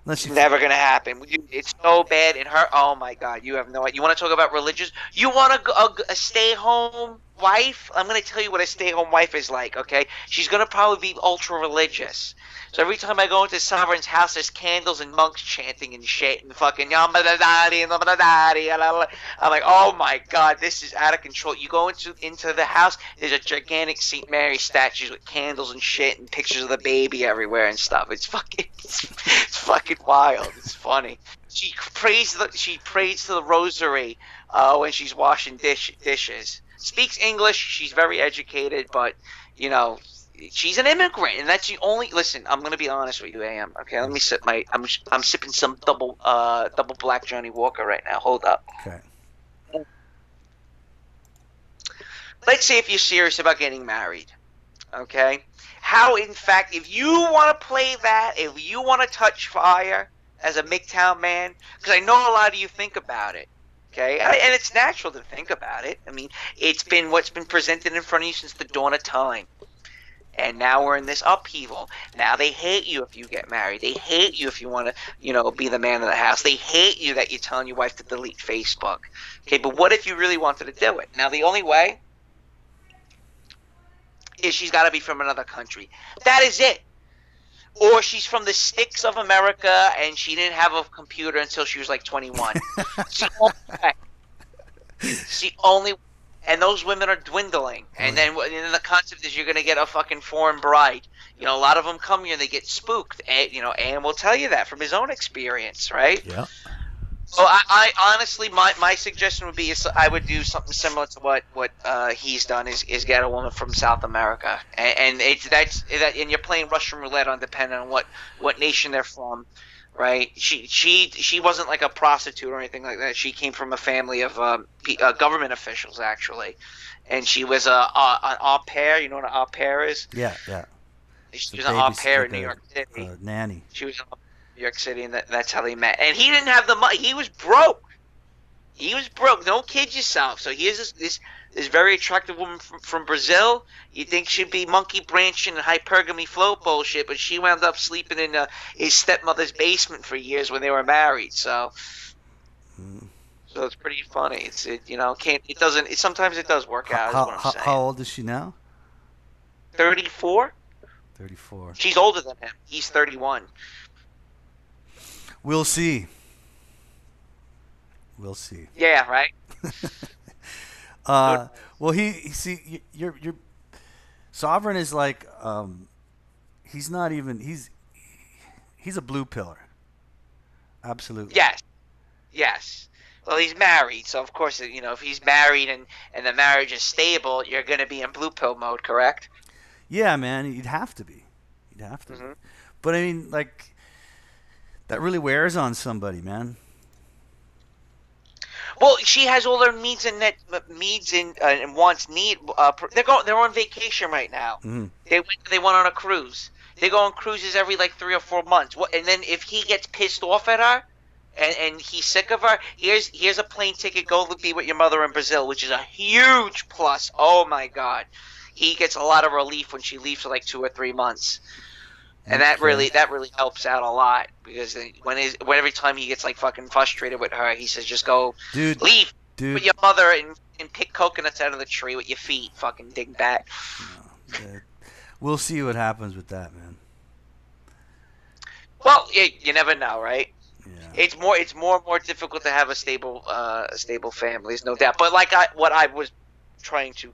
It's never gonna happen. It's so bad in her. Oh my God, you have no idea. You want to talk about religious? You want a stay-home wife? I'm gonna tell you what a stay-home wife is like. Okay, she's gonna probably be ultra religious. So every time I go into Sovereign's house, there's candles and monks chanting and shit and fucking I'm like, oh my God, this is out of control. You go into the house, there's a gigantic St. Mary statue with candles and shit and pictures of the baby everywhere and stuff. It's fucking wild. It's funny. She prays to the rosary when she's washing dishes. Speaks English. She's very educated, but she's an immigrant, and that's the only. Listen, I'm gonna be honest with you, Ayam. Okay, let me sip my. I'm sipping some double black Johnny Walker right now. Hold up. Okay. Let's say if you're serious about getting married, okay? How, in fact, if you want to play that, if you want to touch fire as a MGTOW man, because I know a lot of you think about it. Okay, and it's natural to think about it. I mean, it's been what's been presented in front of you since the dawn of time. And now we're in this upheaval. Now they hate you if you get married. They hate you if you want to, be the man of the house. They hate you that you're telling your wife to delete Facebook. Okay, but what if you really wanted to do it? Now the only way is she's got to be from another country. That is it. Or she's from the sticks of America and she didn't have a computer until she was like 21. She only. And those women are dwindling. And then the concept is you're going to get a fucking foreign bride. A lot of them come here and they get spooked. And, Ann will tell you that from his own experience, right? Yeah. So I honestly, my suggestion would be I would do something similar to what he's done is get a woman from South America, and and you're playing Russian roulette on depending on what nation they're from, right? She wasn't like a prostitute or anything like that. She came from a family of government officials actually, and she was an au pair. You know what an au pair is? Yeah, yeah. She was an au pair in New York City. Nanny. She was in New York City, and that's how they met. And he didn't have the money. He was broke. He was broke. Don't kid yourself. So here's this very attractive woman from Brazil. You think she'd be monkey branching and hypergamy float bullshit, but she wound up sleeping in his stepmother's basement for years when they were married. So it's pretty funny. Sometimes it does work out. Is what I'm saying. How old is she now? 34. 34. She's older than him. He's 31. We'll see. We'll see. Yeah, right. Well, see, you're Sovereign is like, he's not even he's a blue pillar. Absolutely. Yes. Well, he's married, so of course, if he's married and the marriage is stable, you're going to be in blue pill mode, correct? Yeah, man, you'd have to be. Mm-hmm. But I mean, like, that really wears on somebody, man. Well, she has all her needs and wants. They're on vacation right now. Mm-hmm. They went on a cruise. They go on cruises every like 3 or 4 months. And then if he gets pissed off at her, and he's sick of her, here's a plane ticket. Go be with your mother in Brazil, which is a huge plus. Oh my God. He gets a lot of relief when she leaves for like 2 or 3 months, and that really helps out a lot, because every time he gets like fucking frustrated with her, he says, "Just go, leave with your mother and pick coconuts out of the tree with your feet, fucking dig back." No, we'll see what happens with that, man. Well, you never know, right? Yeah. It's more and more difficult to have a stable family, there's no doubt. But what I was trying to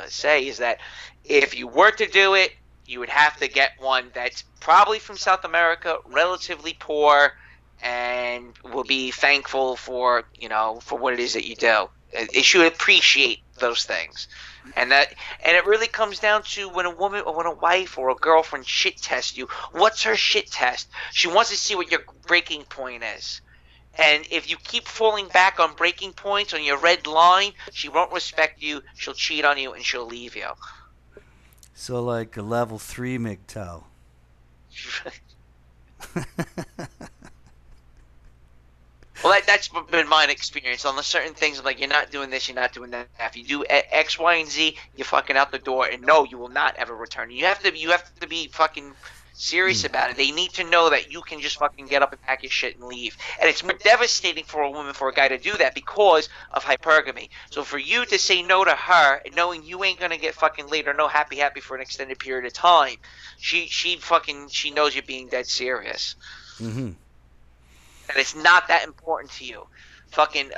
say is that if you were to do it, you would have to get one that's probably from South America, relatively poor, and will be thankful for what it is that you do. It should appreciate those things, and it really comes down to when a woman or when a wife or a girlfriend shit tests you. What's her shit test? She wants to see what your breaking point is. And if you keep falling back on breaking points, on your red line, she won't respect you, she'll cheat on you, and she'll leave you. So like a level 3 MGTOW. Well, that's been my experience. On the certain things, I'm like, you're not doing this, you're not doing that. If you do X, Y, and Z, you're fucking out the door, and no, you will not ever return. You have to be fucking serious about it. They need to know that you can just fucking get up and pack your shit and leave. And it's more devastating for a woman, for a guy to do that because of hypergamy. So for you to say no to her, knowing you ain't gonna get fucking laid or no happy for an extended period of time, she knows you're being dead serious. Mm-hmm. And it's not that important to you. Fucking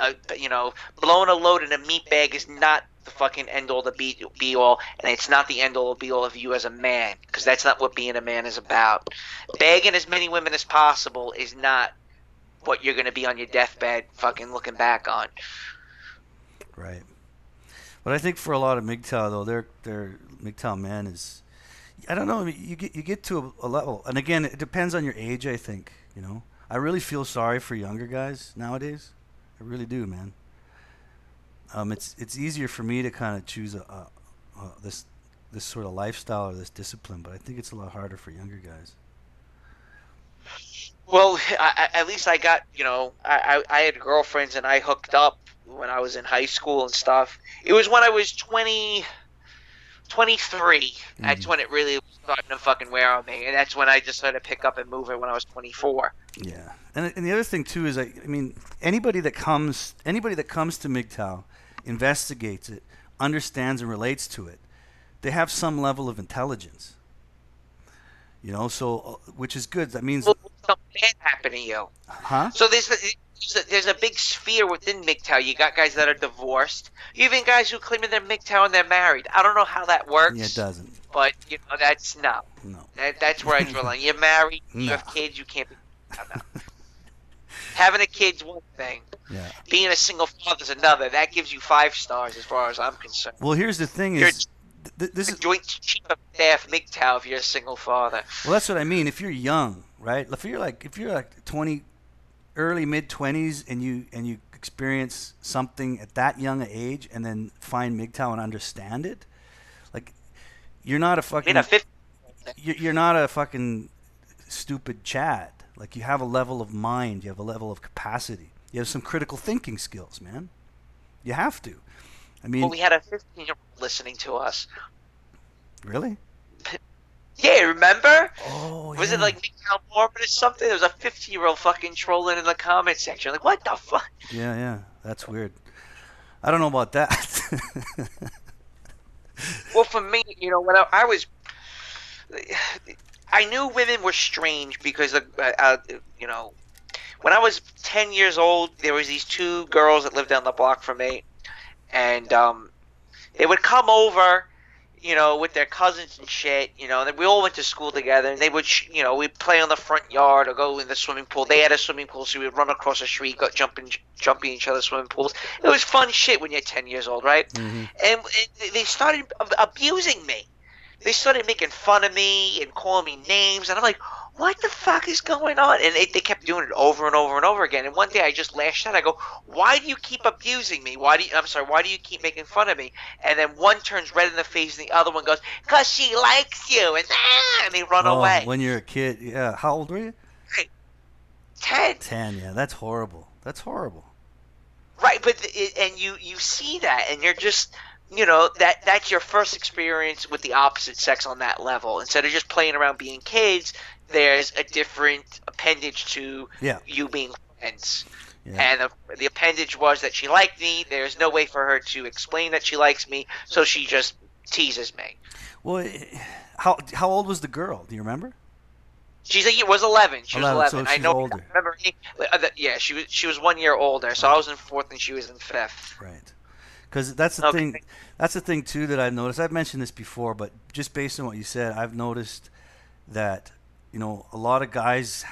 blowing a load in a meat bag is not the fucking end all, the be all, and it's not the end all be all of you as a man, because that's not what being a man is about. Bagging as many women as possible is not what you're going to be on your deathbed fucking looking back on. Right. But I think for a lot of MGTOW though, their MGTOW man is, I don't know, I mean, you get to a level, and again, it depends on your age. I think, I really feel sorry for younger guys nowadays. I really do, man. It's easier for me to kind of choose this sort of lifestyle or this discipline, but I think it's a lot harder for younger guys. Well, at least I got, I had girlfriends and I hooked up when I was in high school and stuff. It was when I was 23. Mm-hmm. That's when it really was starting to fucking wear on me, and that's when I just started to pick up and move it when I was 24. Yeah, and the other thing too is, I mean, anybody that comes to MGTOW, investigates it, understands and relates to it, they have some level of intelligence. So which is good. That means something bad happened to you. Huh? So there's a big sphere within MGTOW. You got guys that are divorced. Even guys who claim they're MGTOW and they're married. I don't know how that works. Yeah, it doesn't. But that's no. That's where I draw the line. You're married. You No. have kids. You can't be. No. Having a kid's one thing. Yeah. Being a single father's another. That gives you 5 stars as far as I'm concerned. Well, here's the thing: You're is this a is joint chief of staff MGTOW if you're a single father. well, that's what I mean. If you're young, right? If you're like 20, early mid 20s, and you experience something at that young age, and then find MGTOW and understand it, like you're not a fucking you're not a fucking stupid Chad. Like you have a level of mind, you have a level of capacity, you have some critical thinking skills, man. You have to. I mean, Well, we had a 15-year-old listening to us. really? Yeah, remember? Oh, Was yeah. it like MGTOW Morbid or something? There was a 15-year-old fucking trolling in the comment section. Like, what the fuck? Yeah, that's weird. I don't know about that. Well, for me, when I was, I knew women were strange because, when I was 10 years old, there was these 2 girls that lived down the block from me, and they would come over, with their cousins and shit, and we all went to school together, and they would, we'd play on the front yard or go in the swimming pool. They had a swimming pool, so we'd run across the street, go jump in each other's swimming pools. It was fun shit when you're 10 years old, right? Mm-hmm. And they started abusing me. They started making fun of me and calling me names, and I'm like, what the fuck is going on? And they kept doing it over and over and over again. And one day I just lashed out. I go, why do you keep abusing me? Why do you keep making fun of me? And then one turns red in the face, and the other one goes, because she likes you, and they run away. When you're a kid, yeah. How old were you? 10. 10, yeah. That's horrible. That's horrible. Right, but and you see that, and you're just, that's your first experience with the opposite sex on that level. Instead of just playing around being kids, there's a different appendage to you being friends. Yeah. And the appendage was that she liked me. There's no way for her to explain that she likes me, so she just teases me. Well, how old was the girl? Do you remember? Was 11. She was 11. So I know. Older. I remember. Yeah, she was 1 year older. So I was in 4th and she was in 5th. Right. Because that's the thing. That's the thing too that I've noticed. I've mentioned this before, but just based on what you said, I've noticed that a lot of guys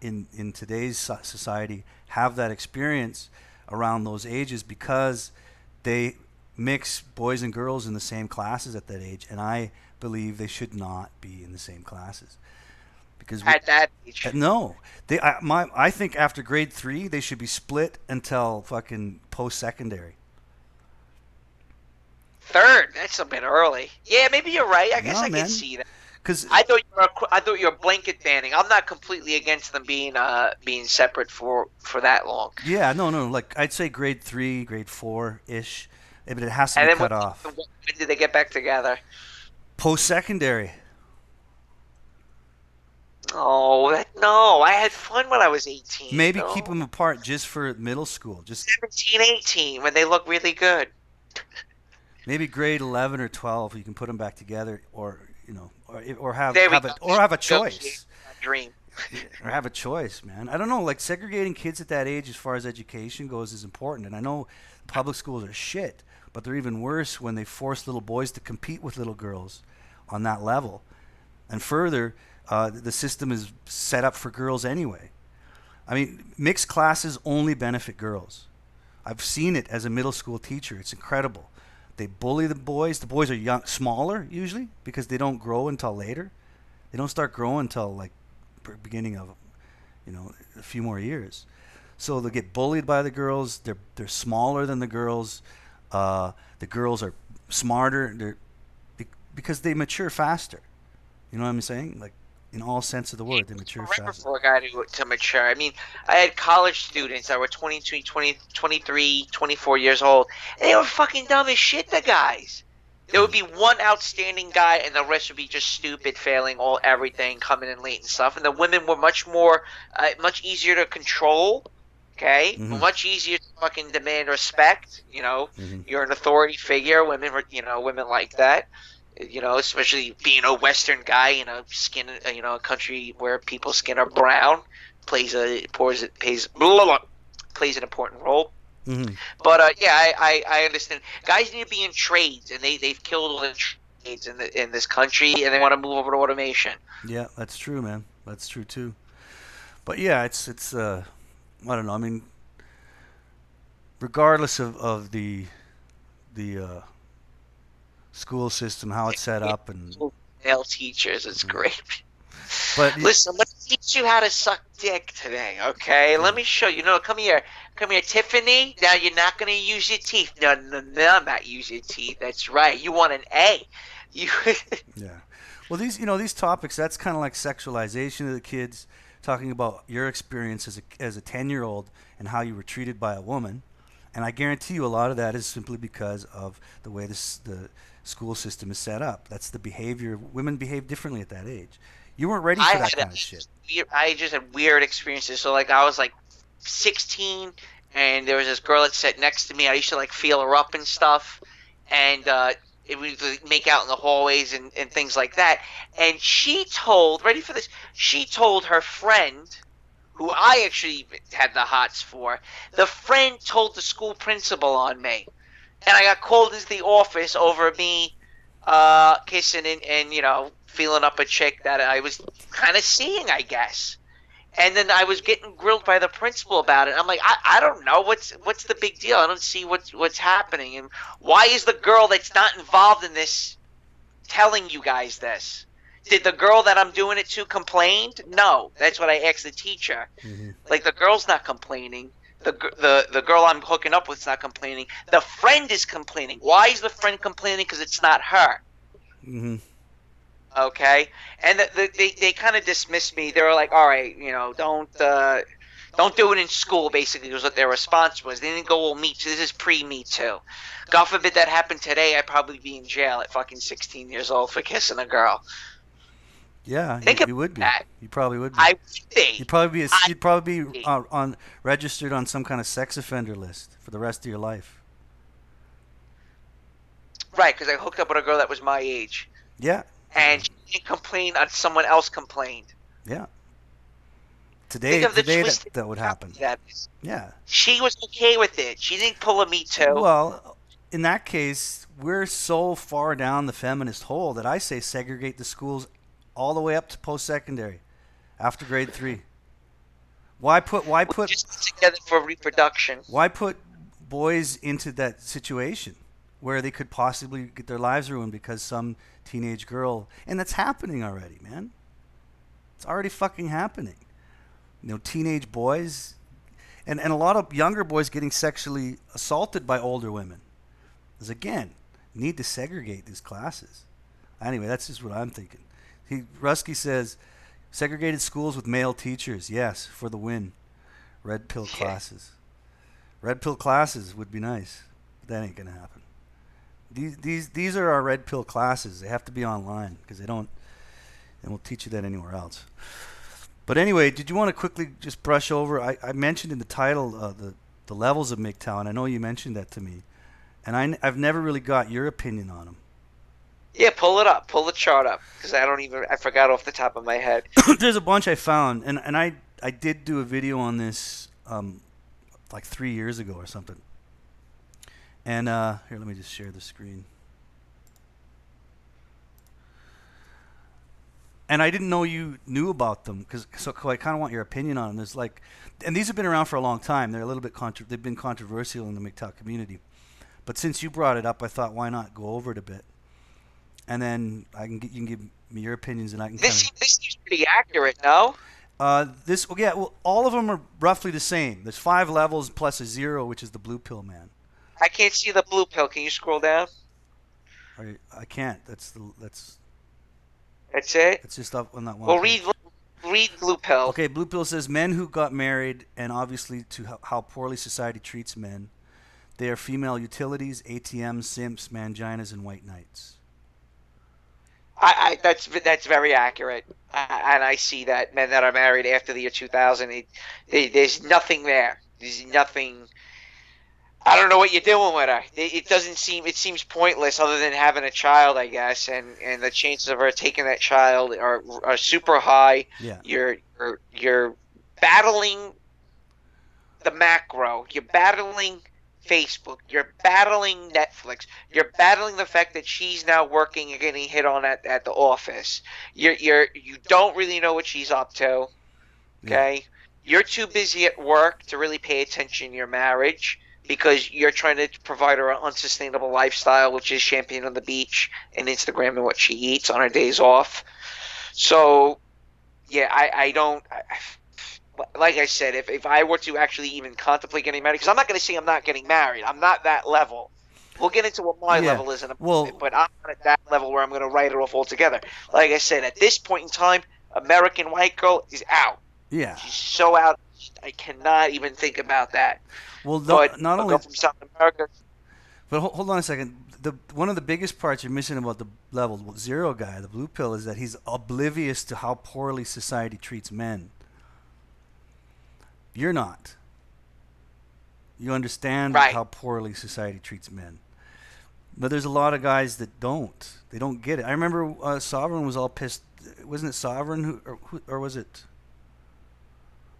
in today's society have that experience around those ages because they mix boys and girls in the same classes at that age, and I believe they should not be in the same classes. Because at that age, no, I think after grade 3 they should be split until fucking post-secondary. 3rd, that's a bit early. Yeah, maybe you're right. I guess I can see that. Because I thought you were blanket banning. I'm not completely against them being separate for that long. Yeah, no. Like I'd say grade 3, grade 4 ish, but it has to be cut off. When did they get back together? Post-secondary. Oh, no. I had fun when I was 18. Maybe keep them apart just for middle school. Just 17, 18, when they look really good. Maybe grade 11 or 12, you can put them back together, or have a choice. Dream. Or have a choice, man. I don't know. Like segregating kids at that age, as far as education goes, is important. And I know public schools are shit, but they're even worse when they force little boys to compete with little girls on that level. And further, the system is set up for girls anyway. I mean, mixed classes only benefit girls. I've seen it as a middle school teacher. It's incredible. They bully the boys. The boys are smaller usually because they don't grow until later. They don't start growing until like beginning of, a few more years. So they get bullied by the girls. They're smaller than the girls. The girls are smarter. Because they mature faster. You know what I'm saying? Like in all sense of the word, they mature faster. For a guy to mature. I mean, I had college students that were 22, 20, 23, 24 years old, and they were fucking dumb as shit, the guys. There would be one outstanding guy, and the rest would be just stupid, failing everything, coming in late and stuff. And the women were much easier to control, okay? Mm-hmm. Much easier to fucking demand respect, Mm-hmm. You're an authority figure. Women were, women like that. Especially being a Western guy in a a country where people's skin are brown, plays an important role. Mm-hmm. But I understand. Guys need to be in trades, and they've killed all the trades in this country, and they want to move over to automation. Yeah, that's true, man. That's true too. But yeah, it's I don't know. I mean, regardless of the school system, how it's set up, and Male teachers, it's great. but Listen, I'm gonna teach you how to suck dick today, okay? Let me show you. No, come here, Tiffany. Now you're not gonna use your teeth. No, I'm not using your teeth. That's right. You want an A? You. yeah. Well, these topics, that's kind of like sexualization of the kids, talking about your experience as a 10-year-old and how you were treated by a woman. And I guarantee you a lot of that is simply because of the way the school system is set up. That's the behavior. Women behave differently at that age. You weren't ready for that kind of shit. I just had weird experiences. So, like, I was like 16, and there was this girl that sat next to me. I used to like feel her up and stuff, and it would make out in the hallways and things like that. And she told, ready for this? She told her friend, who I actually had the hots for. The friend told the school principal on me, and I got called into the office over me kissing and feeling up a chick that I was kind of seeing, I guess. And then I was getting grilled by the principal about it. I'm like, I don't know what's the big deal. I don't see what's happening, and why is the girl that's not involved in this telling you guys this? Did the girl that I'm doing it to complained? No, that's what I asked the teacher. Mm-hmm. Like, the girl's not complaining. The girl I'm hooking up with's not complaining. The friend is complaining. Why is the friend complaining? Because it's not her. Mm-hmm. Okay, and they kind of dismissed me. They were like, "All right, don't do it in school." Basically, was what their response was. They didn't go, "Well, Me Too." This is pre-Me Too. God forbid that happened today. I'd probably be in jail at fucking 16 years old for kissing a girl. Yeah, you would be. That. You probably would be. I would be. You'd probably be on registered on some kind of sex offender list for the rest of your life. Right, because I hooked up with a girl that was my age. Yeah. And she didn't complain on someone else complained. Yeah. Today that would happen. Yeah. She was okay with it. She didn't pull a Me Too. Well, in that case, we're so far down the feminist hole that I say segregate the schools all the way up to post-secondary, after grade 3. Why put just together for reproduction? Why put boys into that situation where they could possibly get their lives ruined because some teenage girl, and that's happening already, man. It's already fucking happening. Teenage boys and a lot of younger boys getting sexually assaulted by older women. Because again, you need to segregate these classes. Anyway, that's just what I'm thinking. Rusky says, segregated schools with male teachers. Yes, for the win. Red pill classes. Red pill classes would be nice. But that ain't going to happen. These are our red pill classes. They have to be online because they won't teach you that anywhere else. But anyway, did you want to quickly just brush over? I mentioned in the title the levels of MGTOW, and I know you mentioned that to me. And I've never really got your opinion on them. Yeah, pull it up. Pull the chart up, because I forgot off the top of my head. There's a bunch I found, and I did do a video on this like 3 years ago or something. And here, let me just share the screen. And I didn't know you knew about them, so I kind of want your opinion on them. There's and these have been around for a long time. They're a little bit they've been controversial in the MGTOW community. But since you brought it up, I thought, why not go over it a bit? And then you can give me your opinions, and I can. This seems pretty accurate, no? All of them are roughly the same. There's 5 levels plus a 0, which is the blue pill man. I can't see the blue pill. Can you scroll down? I can't. That's it. It's just up on that one. Well, read blue pill. Okay, blue pill says men who got married, and obviously to how poorly society treats men. They are female utilities, ATMs, simps, manginas, and white knights. That's very accurate, and I see that men that are married after the year 2000, there's nothing there. There's nothing. I don't know what you're doing with her. It seems pointless other than having a child, I guess, and the chances of her taking that child are super high. Yeah. You're battling the macro. You're battling Facebook. You're battling Netflix. You're battling the fact that she's now working and getting hit on at the office. You don't really know what she's up to. Okay? you're too busy at work to really pay attention to your marriage because you're trying to provide her an unsustainable lifestyle, which is champagne on the beach and Instagram and what she eats on her days off. So, yeah, I don't. Like I said, if I were to actually even contemplate getting married, because I'm not going to say I'm not getting married. I'm not that level. We'll get into what my level is in a moment, but I'm not at that level where I'm going to write it off altogether. Like I said, at this point in time, American white girl is out. Yeah. She's so out, I cannot even think about that. Well, But not I'll only go from South America. But hold on a second. One of the biggest parts you're missing about the level 0 guy, the blue pill, is that he's oblivious to how poorly society treats men. You're not. You understand how poorly society treats men. But there's a lot of guys that don't. They don't get it. I remember Sovereign was all pissed. Wasn't it Sovereign or was it?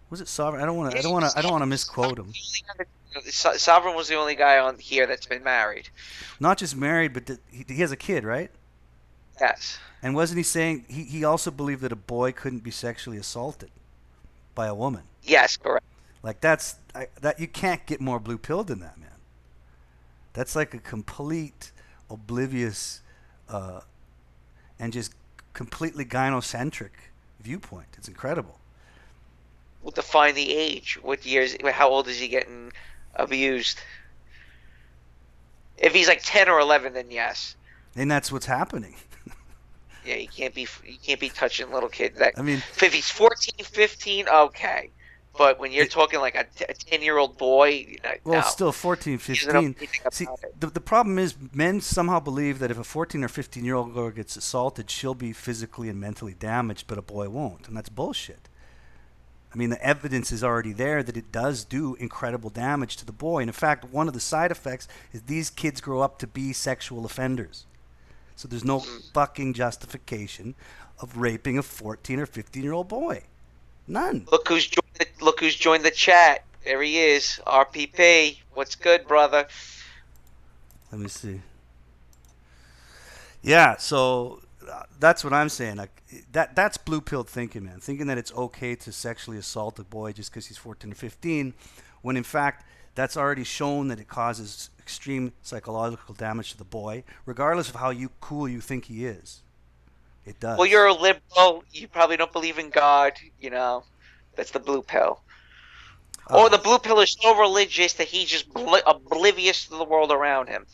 Was it Sovereign? I don't want to misquote him. Sovereign was the only guy on here that's been married. Not just married, but he has a kid, right? Yes. And wasn't he saying he also believed that a boy couldn't be sexually assaulted by a woman? Yes, correct. Like that you can't get more blue pilled than that, man. That's like a complete oblivious and just completely gynocentric viewpoint. It's incredible. We'll define the age. What years? How old is he getting abused? If he's like 10 or 11, then yes. And that's what's happening. Yeah, you can't be touching little kids. I mean, if he's 14, 15, okay. But when you're talking like a 10-year-old boy, well, no. still 14, 15. See, the problem is men somehow believe that if a 14 or 15-year-old girl gets assaulted, she'll be physically and mentally damaged, but a boy won't. And that's bullshit. I mean, the evidence is already there that it does do incredible damage to the boy. And in fact, one of the side effects is these kids grow up to be sexual offenders. So there's no fucking justification of raping a 14 or 15-year-old boy. None. Look who's joined the chat. There he is. RPP. What's good, brother? Let me see. Yeah, so that's what I'm saying. Like that's blue-pilled thinking, man. Thinking that it's okay to sexually assault a boy just because he's 14 or 15, when in fact that's already shown that it causes extreme psychological damage to the boy, regardless of how cool you think he is. It does. Well, you're a liberal. You probably don't believe in God. That's the blue pill. Or the blue pill is so religious that he's just oblivious to the world around him.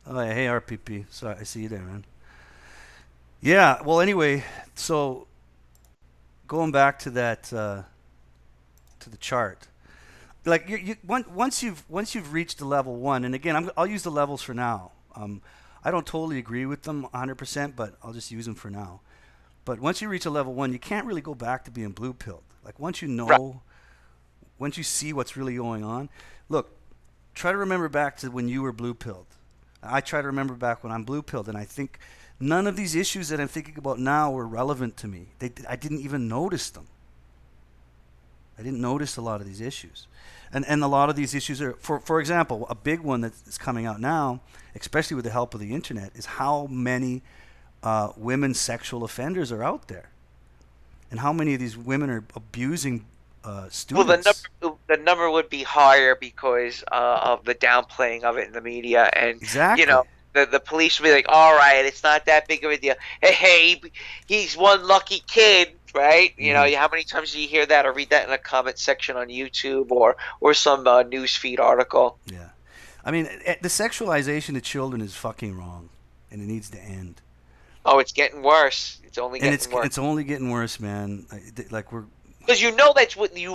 Oh, yeah. Hey, RPP. Sorry, I see you there, man. Yeah. Well, anyway, so going back to that, to the chart, like once you've reached the level 1, and again, I'll use the levels for now. I don't totally agree with them 100%, but I'll just use them for now. But once you reach a level 1, you can't really go back to being blue-pilled. Like once you know, once you see what's really going on, look, try to remember back to when you were blue-pilled. I try to remember back when I'm blue-pilled, and I think none of these issues that I'm thinking about now were relevant to me. I didn't even notice them. I didn't notice a lot of these issues. And a lot of these issues are, for example, a big one that's coming out now, especially with the help of the internet, is how many women sexual offenders are out there. And how many of these women are abusing students. Well, the number would be higher because of the downplaying of it in the media. And, exactly. The police would be like, all right, it's not that big of a deal. Hey, he's one lucky kid. Right? How many times do you hear that or read that in a comment section on YouTube or some newsfeed article? Yeah. I mean, the sexualization of children is fucking wrong, and it needs to end. Oh, it's getting worse. It's only getting worse. It's only getting worse, man. Because you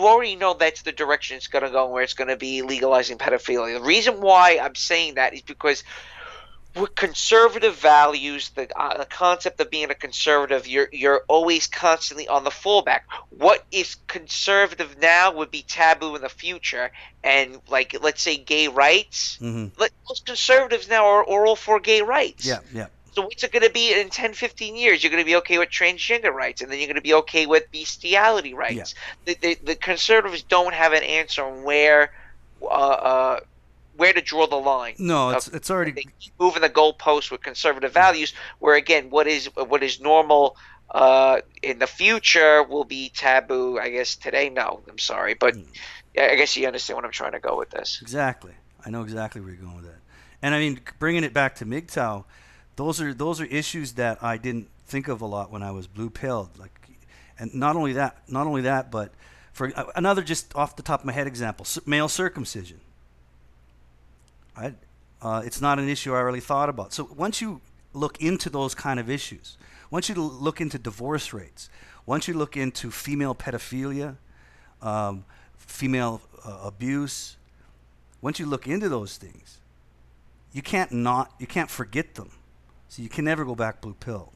already know that's the direction it's going to go, where it's going to be legalizing pedophilia. The reason why I'm saying that is because with conservative values, the concept of being a conservative, you're always constantly on the fallback. What is conservative now would be taboo in the future. And like, let's say gay rights. Mm-hmm. Most conservatives now are all for gay rights. Yeah. So what's it going to be in 10, 15 years? You're going to be okay with transgender rights, and then you're going to be okay with bestiality rights. Yeah. The conservatives don't have an answer on where to draw the line. No, it's already moving the goalpost with conservative values. Where again, what is normal in the future will be taboo. I guess today, no. I'm sorry, but yeah, I guess you understand what I'm trying to go with this. Exactly. I know exactly where you're going with that. And I mean, bringing it back to MGTOW, those are issues that I didn't think of a lot when I was blue pilled. Like, and not only that, but for another just off the top of my head example, male circumcision. Right? It's not an issue I really thought about. So once you look into those kind of issues, once you look into divorce rates, once you look into female pedophilia, female abuse, once you look into those things, you can't forget them. So you can never go back blue pill.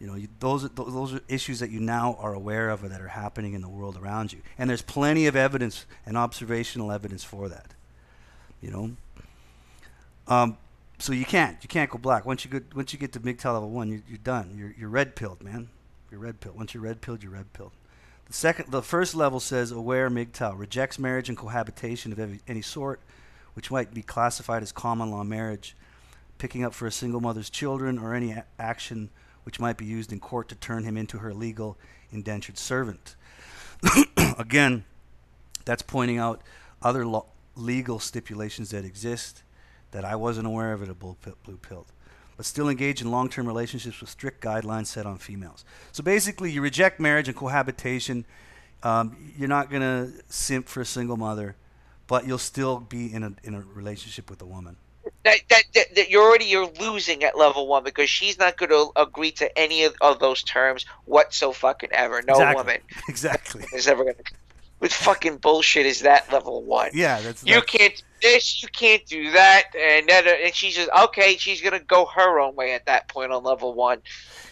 You know, those are issues that you now are aware of or that are happening in the world around you, and there's plenty of evidence and observational evidence for that. You know, so you can't go black. Once you get to MGTOW level 1, you're done. You're red pilled, man. You're red pilled. Once you're red pilled, you're red pilled. The first level says aware MGTOW rejects marriage and cohabitation of any sort, which might be classified as common law marriage, picking up for a single mother's children, or any action which might be used in court to turn him into her legal indentured servant. Again, that's pointing out other legal stipulations that exist that I wasn't aware of at a blue pilled, but still engage in long-term relationships with strict guidelines set on females. So basically, you reject marriage and cohabitation. You're not going to simp for a single mother, but you'll still be in a relationship with a woman. That you're losing at level 1 because she's not going to agree to any of those terms whatsoever. No Exactly. woman Exactly. is ever going to. What fucking bullshit is that level 1? Yeah, you can't do this, you can't do that, and she's just okay. She's gonna go her own way at that point on level 1.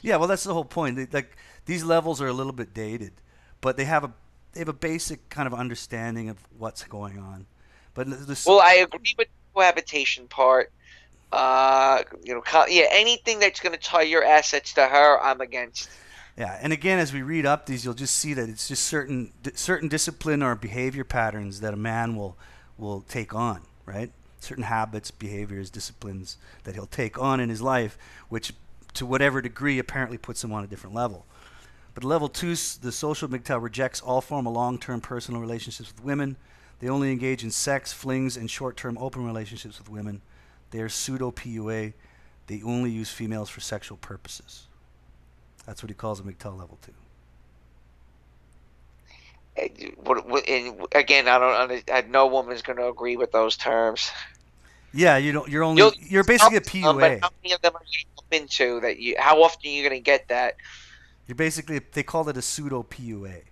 Yeah, well, that's the whole point. Like, these levels are a little bit dated, but they have a basic kind of understanding of what's going on. But well, I agree with the cohabitation part. Anything that's gonna tie your assets to her, I'm against. Yeah, and again, as we read up these, you'll just see that it's just certain discipline or behavior patterns that a man will take on, right? Certain habits, behaviors, disciplines that he'll take on in his life, which to whatever degree apparently puts him on a different level. But level 2, the social MGTOW rejects all form of long-term personal relationships with women. They only engage in sex, flings, and short-term open relationships with women. They are pseudo-PUA. They only use females for sexual purposes. That's what he calls a MGTOW level 2. And again, no woman's going to agree with those terms. Yeah, you're basically a PUA. But how many of them are you up into that? How often are you going to get that? You're basically, they call it a pseudo PUA.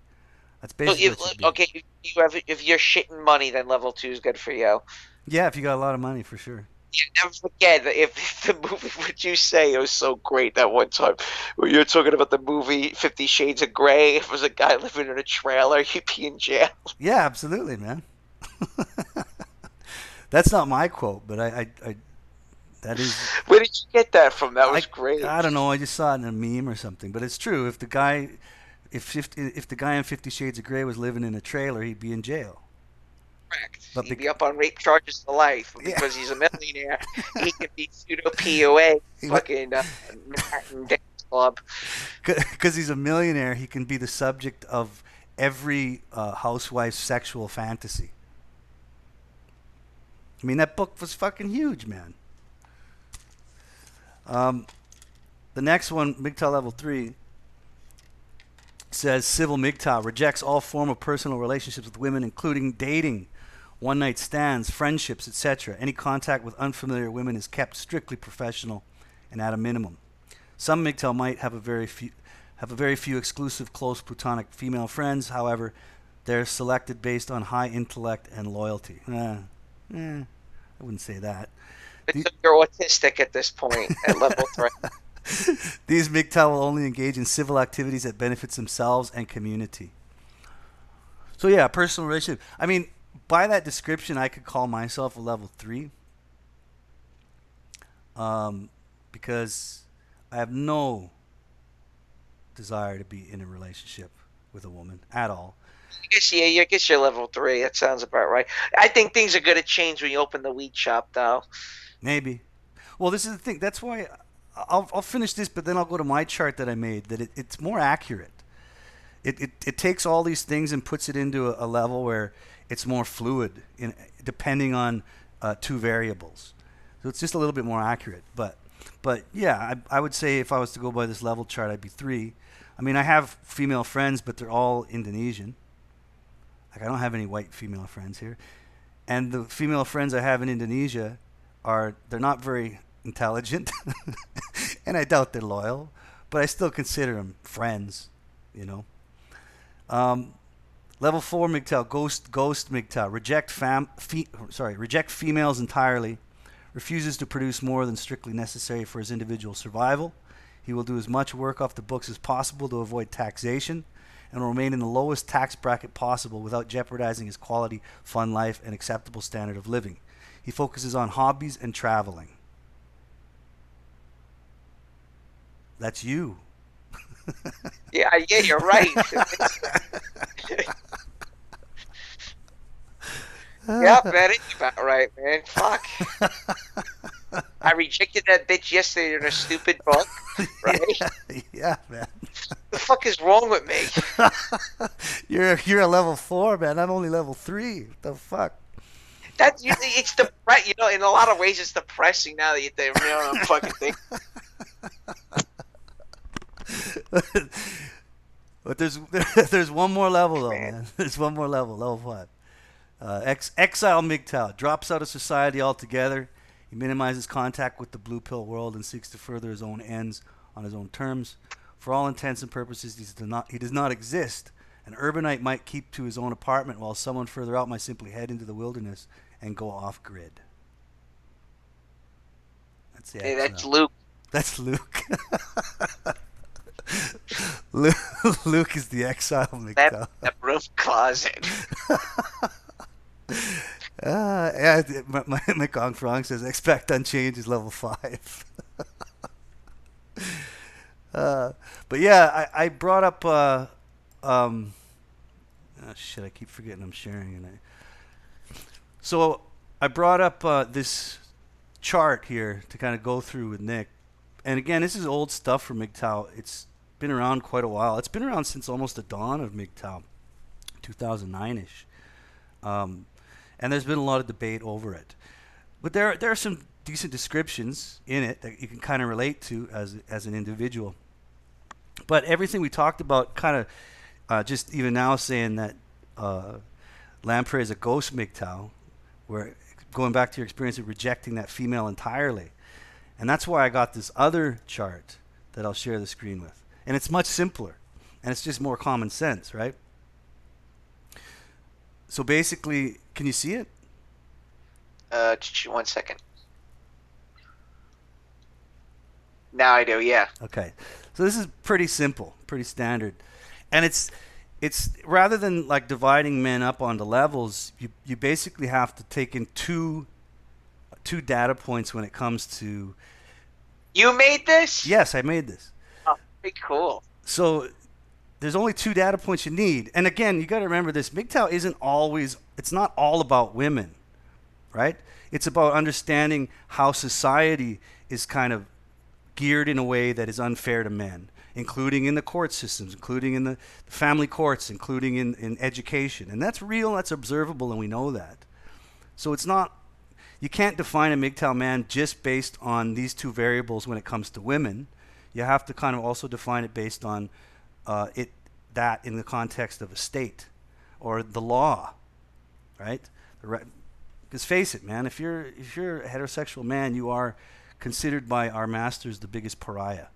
That's basically okay. If you're shitting money, then level 2 is good for you. Yeah, if you got a lot of money, for sure. Never forget that if the movie, what you say, it was so great that one time when you were talking about the movie 50 Shades of Grey. If it was a guy living in a trailer, he'd be in jail. Yeah, absolutely, man. That's not my quote, but I that is. Where did you get that from? That was great. I don't know. I just saw it in a meme or something, but it's true. If the guy in 50 Shades of Grey was living in a trailer, he'd be in jail. Correct. But He'd be up on rape charges for life because he's a millionaire. He could be pseudo PUA, fucking Manhattan Dance Club. Because he's a millionaire, he can be the subject of every housewife's sexual fantasy. I mean, that book was fucking huge, man. The next one, MGTOW level 3, says civil MGTOW rejects all form of personal relationships with women, including dating, one-night stands, friendships, etc. Any contact with unfamiliar women is kept strictly professional and at a minimum. Some MGTOW might have a very few exclusive, close, platonic female friends. However, they're selected based on high intellect and loyalty. I wouldn't say that. You're autistic at this point at level 3. These MGTOW will only engage in civil activities that benefits themselves and community. So yeah, personal relationship. I mean, by that description, I could call myself a level 3. Because I have no desire to be in a relationship with a woman at all. I guess you're level 3. That sounds about right. I think things are going to change when you open the weed shop, though. Maybe. Well, this is the thing. That's why I'll finish this, but then I'll go to my chart that I made. That it's more accurate. It takes all these things and puts it into a level where it's more fluid, depending on two variables. So it's just a little bit more accurate. But yeah, I would say if I was to go by this level chart, I'd be 3. I mean, I have female friends, but they're all Indonesian. Like, I don't have any white female friends here. And the female friends I have in Indonesia they're not very intelligent. And I doubt they're loyal, but I still consider them friends, you know. Level 4 MGTOW, ghost MGTOW, reject females entirely, refuses to produce more than strictly necessary for his individual survival. He will do as much work off the books as possible to avoid taxation and will remain in the lowest tax bracket possible without jeopardizing his quality, fun life, and acceptable standard of living. He focuses on hobbies and traveling. That's you. Yeah, you're right. Yeah, man, it's about right, man. Fuck. I rejected that bitch yesterday in a stupid book, right? Yeah, man. The fuck is wrong with me? You're a level 4, man. I'm only level 3. What the fuck? It's depressing. In a lot of ways, it's depressing now that you know what I'm fucking thinking. But there's one more level though, man. There's one more level, level 5. Exile MGTOW drops out of society altogether. He minimizes contact with the blue pill world and seeks to further his own ends on his own terms. For all intents and purposes, he does not exist. An urbanite might keep to his own apartment, while someone further out might simply head into the wilderness and go off grid. That's the Hey, that's Luke. That's Luke. Luke is the exile MGTOW. That room closet. Yeah, my Kong Frong says expect unchanged is level 5. But yeah, I brought up oh shit, I keep forgetting I'm sharing so I brought up this chart here to kind of go through with Nick. And again, this is old stuff for MGTOW. It's been around quite a while. It's been around since almost the dawn of MGTOW, 2009-ish. And there's been a lot of debate over it. But there are some decent descriptions in it that you can kind of relate to as an individual. But everything we talked about kind of just even now saying that Lamprey is a ghost MGTOW, where going back to your experience of rejecting that female entirely. And that's why I got this other chart that I'll share the screen with. And it's much simpler. And it's just more common sense, right? So basically, can you see it? 1 second. Now I do, yeah. Okay. So this is pretty simple, pretty standard. And it's rather than like dividing men up onto levels, you basically have to take in two data points when it comes to... You made this? Yes, I made this. Oh, pretty cool. So there's only 2 data points you need. And again, you got to remember this. MGTOW it's not all about women, right? It's about understanding how society is kind of geared in a way that is unfair to men, including in the court systems, including in the family courts, including in education. And that's real, that's observable, and we know that. So it's not... You can't define a MGTOW man just based on these 2 variables when it comes to women. You have to kind of also define it based on that in the context of a state or the law, right? Because face it, man, if you're a heterosexual man, you are considered by our masters the biggest pariah.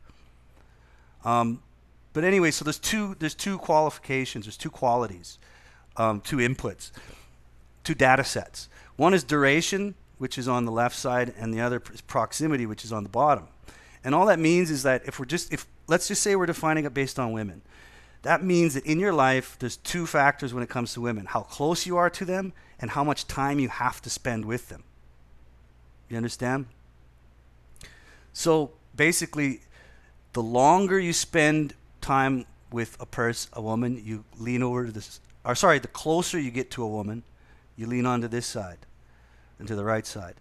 But anyway, so there's two qualifications, there's 2 qualities, 2 inputs, 2 data sets. One is duration, which is on the left side, and the other is proximity, which is on the bottom. And all that means is that if let's just say we're defining it based on women, that means that in your life, there's 2 factors when it comes to women: how close you are to them and how much time you have to spend with them. You understand? So basically, the longer you spend time with a woman, you lean over to this, the closer you get to a woman, you lean onto this side and to the right side.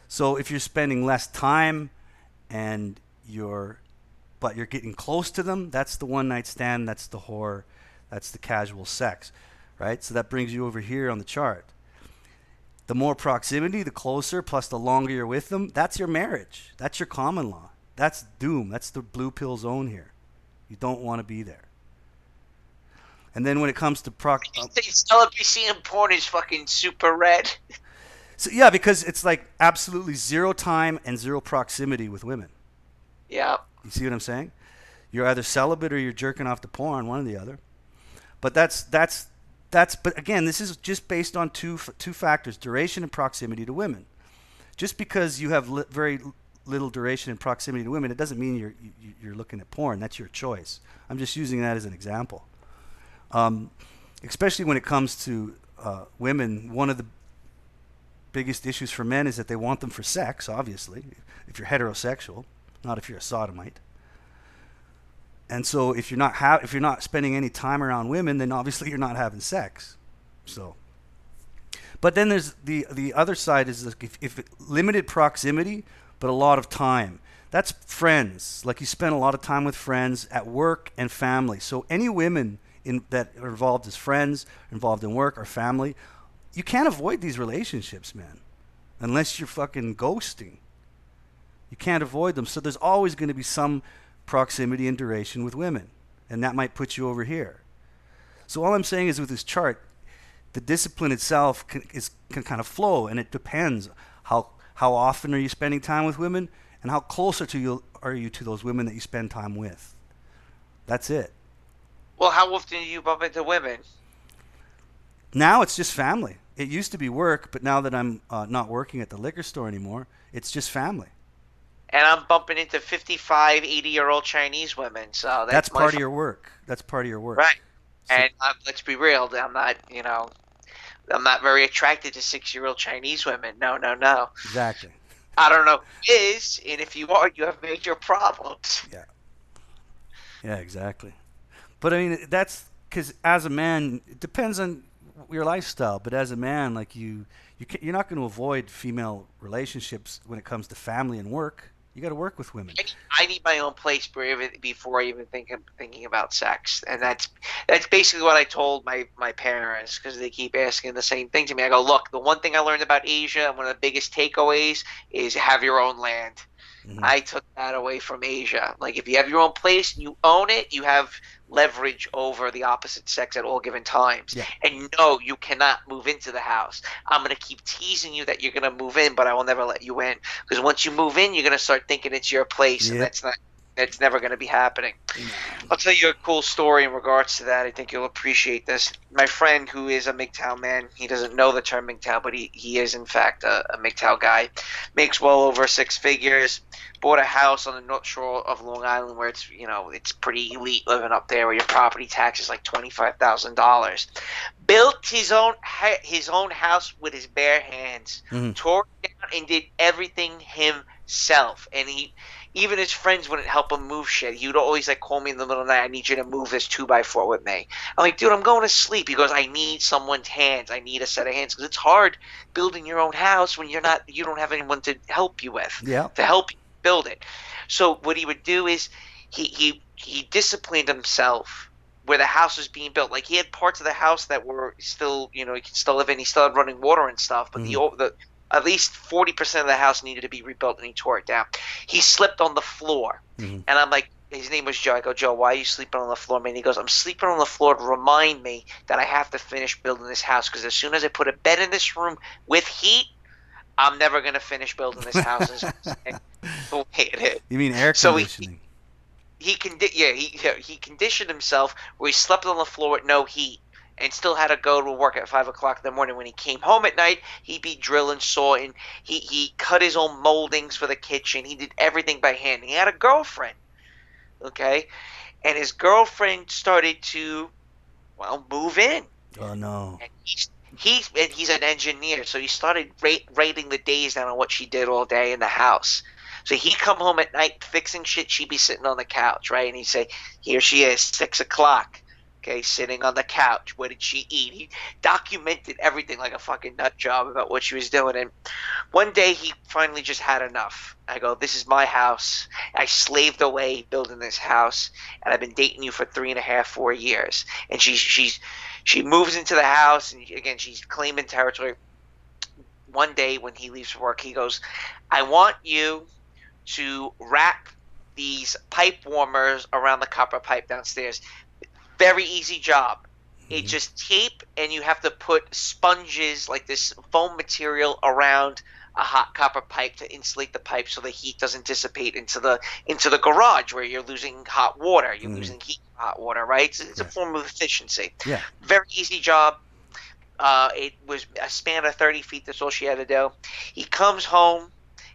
So if you're spending less time and but you're getting close to them, that's the one night stand, that's the whore, that's the casual sex, right? So that brings you over here on the chart. The more proximity, the closer, plus the longer you're with them, that's your marriage. That's your common law. That's doom. That's the blue pill zone here. You don't want to be there. And then when it comes to celibacy and porn is fucking super red. So yeah, because it's like absolutely zero time and zero proximity with women. Yeah. You see what I'm saying? You're either celibate or you're jerking off to porn, one or the other. But but again, this is just based on two factors: duration and proximity to women. Just because you have very little duration and proximity to women, it doesn't mean you're looking at porn. That's your choice. I'm just using that as an example. Especially when it comes to women, one of the biggest issues for men is that they want them for sex, obviously, if you're heterosexual, not if you're a sodomite. And so if you're not spending any time around women, then obviously you're not having sex. So, but then there's the other side is if limited proximity, but a lot of time. That's friends. Like you spend a lot of time with friends at work and family. So any women that are involved as friends, involved in work or family, you can't avoid these relationships, man, unless you're fucking ghosting. You can't avoid them. So there's always going to be some proximity and duration with women, and that might put you over here. So all I'm saying is with this chart, the discipline itself can kind of flow, and it depends how often are you spending time with women and how closer are you to those women that you spend time with. That's it. Well, how often do you bump into women? Now it's just family. It used to be work, but now that I'm not working at the liquor store anymore, it's just family. And I'm bumping into 55, 80-year-old Chinese women. So that's part of your work. That's part of your work. Right. So, and let's be real. I'm not very attracted to 6-year-old Chinese women. No. Exactly. I don't know who is, and if you are, you have major problems. Yeah, exactly. But I mean, that's because as a man, it depends on your lifestyle. But as a man, like you're not going to avoid female relationships when it comes to family and work. You got to work with women. I need my own place before I even thinking about sex, and that's basically what I told my parents, because they keep asking the same thing to me. I go, look, the one thing I learned about Asia, and one of the biggest takeaways, is have your own land. Mm-hmm. I took that away from Asia. Like, if you have your own place and you own it, you have leverage over the opposite sex at all given times. Yeah. And no, you cannot move into the house. I'm going to keep teasing you that you're going to move in, but I will never let you in. Because once you move in, you're going to start thinking it's your place, and that's never going to be happening. I'll tell you a cool story in regards to that. I think you'll appreciate this. My friend, who is a MGTOW man, he doesn't know the term MGTOW, but he is in fact a MGTOW guy, makes well over 6 figures, bought a house on the North Shore of Long Island where it's pretty elite living up there, where your property tax is like $25,000. Built his own house with his bare hands, tore it down and did everything himself. And even his friends wouldn't help him move shit. He would always call me in the middle of the night. I need you to move this 2x4 with me. I'm like, dude, I'm going to sleep. He goes, I need someone's hands. I need a set of hands, because it's hard building your own house when you don't have anyone to help you with. Yeah. To help you build it. So what he would do is he disciplined himself where the house was being built. Like, he had parts of the house that were still, he could still live in. He still had running water and stuff, but the at least 40% of the house needed to be rebuilt, and he tore it down. He slept on the floor. And I'm like, his name was Joe. I go, Joe, why are you sleeping on the floor, man? He goes, I'm sleeping on the floor to remind me that I have to finish building this house, because as soon as I put a bed in this room with heat, I'm never going to finish building this house. The way it is. You mean air conditioning? So he conditioned himself where he slept on the floor with no heat, and still had to go to work at 5 o'clock in the morning. When he came home at night, he'd be drilling, sawing. He cut his own moldings for the kitchen. He did everything by hand. He had a girlfriend, okay? And his girlfriend started to, move in. Oh, no. And he's an engineer, so he started rating the days down on what she did all day in the house. So he'd come home at night fixing shit. She'd be sitting on the couch, right? And he'd say, here she is, 6 o'clock. Okay, sitting on the couch. What did she eat? He documented everything like a fucking nut job about what she was doing. And one day he finally just had enough. I go, this is my house. I slaved away building this house, and I've been dating you for 3.5, 4 years. And she moves into the house, and again she's claiming territory. One day when he leaves for work, he goes, I want you to wrap these pipe warmers around the copper pipe downstairs. Very easy job. It's just tape, and you have to put sponges, like this foam material, around a hot copper pipe to insulate the pipe so the heat doesn't dissipate into the garage where you're losing hot water. You're losing heat hot water, right? It's a form of efficiency. Yeah. Very easy job. It was a span of 30 feet. That's all she had to do. He comes home,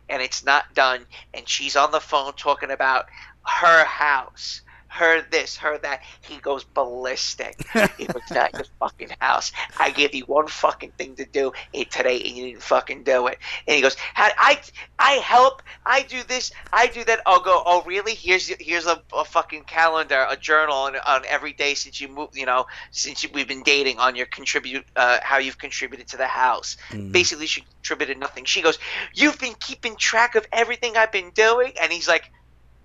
and it's not done, and she's on the phone talking about her house, her this, her that. He goes ballistic. It was not your fucking house. I gave you one fucking thing to do today, and you didn't fucking do it. And he goes, I help, I do this, I do that. I'll go, oh really? Here's a fucking calendar, a journal on every day since you moved, we've been dating, on your how you've contributed to the house. Basically, she contributed nothing. She goes, you've been keeping track of everything I've been doing? And he's like,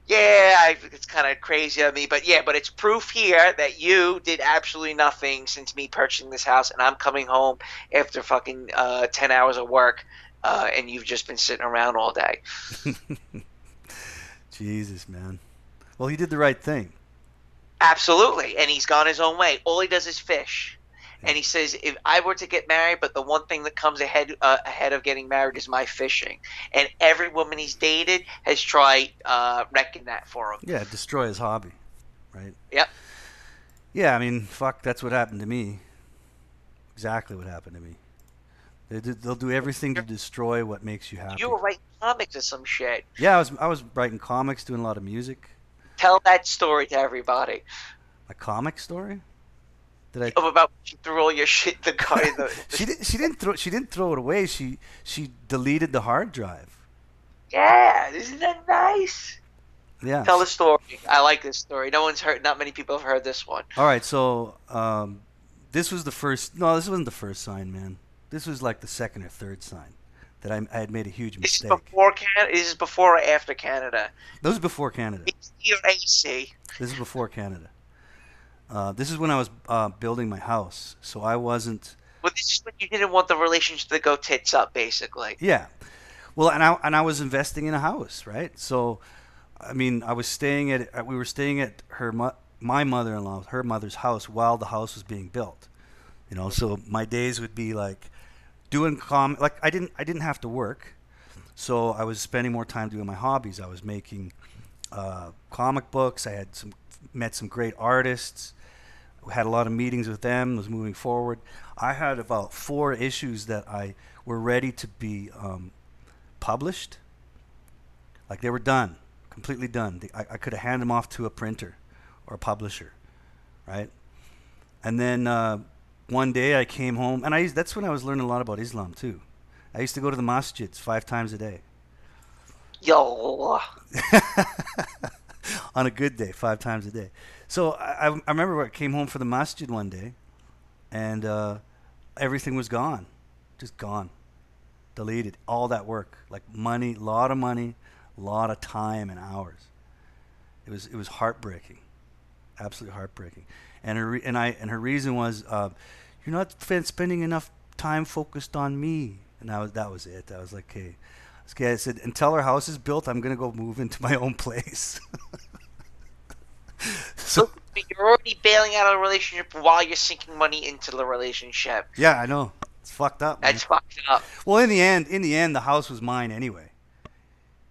yeah, it's kind of crazy of me, but it's proof here that you did absolutely nothing since me purchasing this house, and I'm coming home after fucking 10 hours of work, and you've just been sitting around all day. Jesus, man. Well, he did the right thing. Absolutely, and he's gone his own way. All he does is fish. And he says, if I were to get married, but the one thing that comes ahead of getting married is my fishing. And every woman he's dated has tried wrecking that for him. Yeah, destroy his hobby, right? Yep. Yeah, I mean, fuck, that's what happened to me. Exactly what happened to me. They'll do everything to destroy what makes you happy. You were writing comics or some shit. Yeah, I was writing comics, doing a lot of music. Tell that story to everybody. A comic story? About she threw all your shit in the car. She didn't throw it away. She deleted the hard drive. Yeah, isn't that nice? Yeah. Tell the story. I like this story. Not many people have heard this one. All right, so this was the first. No, this wasn't the first sign, man. This was like the second or third sign that I had made a huge mistake. This is before or after Canada? This was before Canada. It's AC. This is before Canada. This is when I was building my house, so I wasn't. Well, this is when you didn't want the relationship to go tits up, basically. Yeah, well, and I was investing in a house, right? So, I mean, we were staying at my mother-in-law, her mother's house while the house was being built. So my days would be like doing like I didn't have to work, so I was spending more time doing my hobbies. I was making comic books. I had met some great artists. Had a lot of meetings with them, was moving forward. I had about 4 issues that I were ready to be published. Like they were done, completely done. I could have handed them off to a printer or a publisher, right? And then one day I came home, and that's when I was learning a lot about Islam too. I used to go to the masjids 5 times a day. Yo. On a good day, 5 times a day. So I remember I came home for the masjid one day, and everything was gone, just gone, deleted. All that work, like money, a lot of time and hours. It was heartbreaking, absolutely heartbreaking. And her reason was, you're not spending enough time focused on me. And that was it. I was like, okay. I said, until our house is built, I'm gonna go move into my own place. So you're already bailing out of a relationship while you're sinking money into the relationship. Yeah, I know. It's fucked up. Man. That's fucked up. Well, in the end, the house was mine anyway.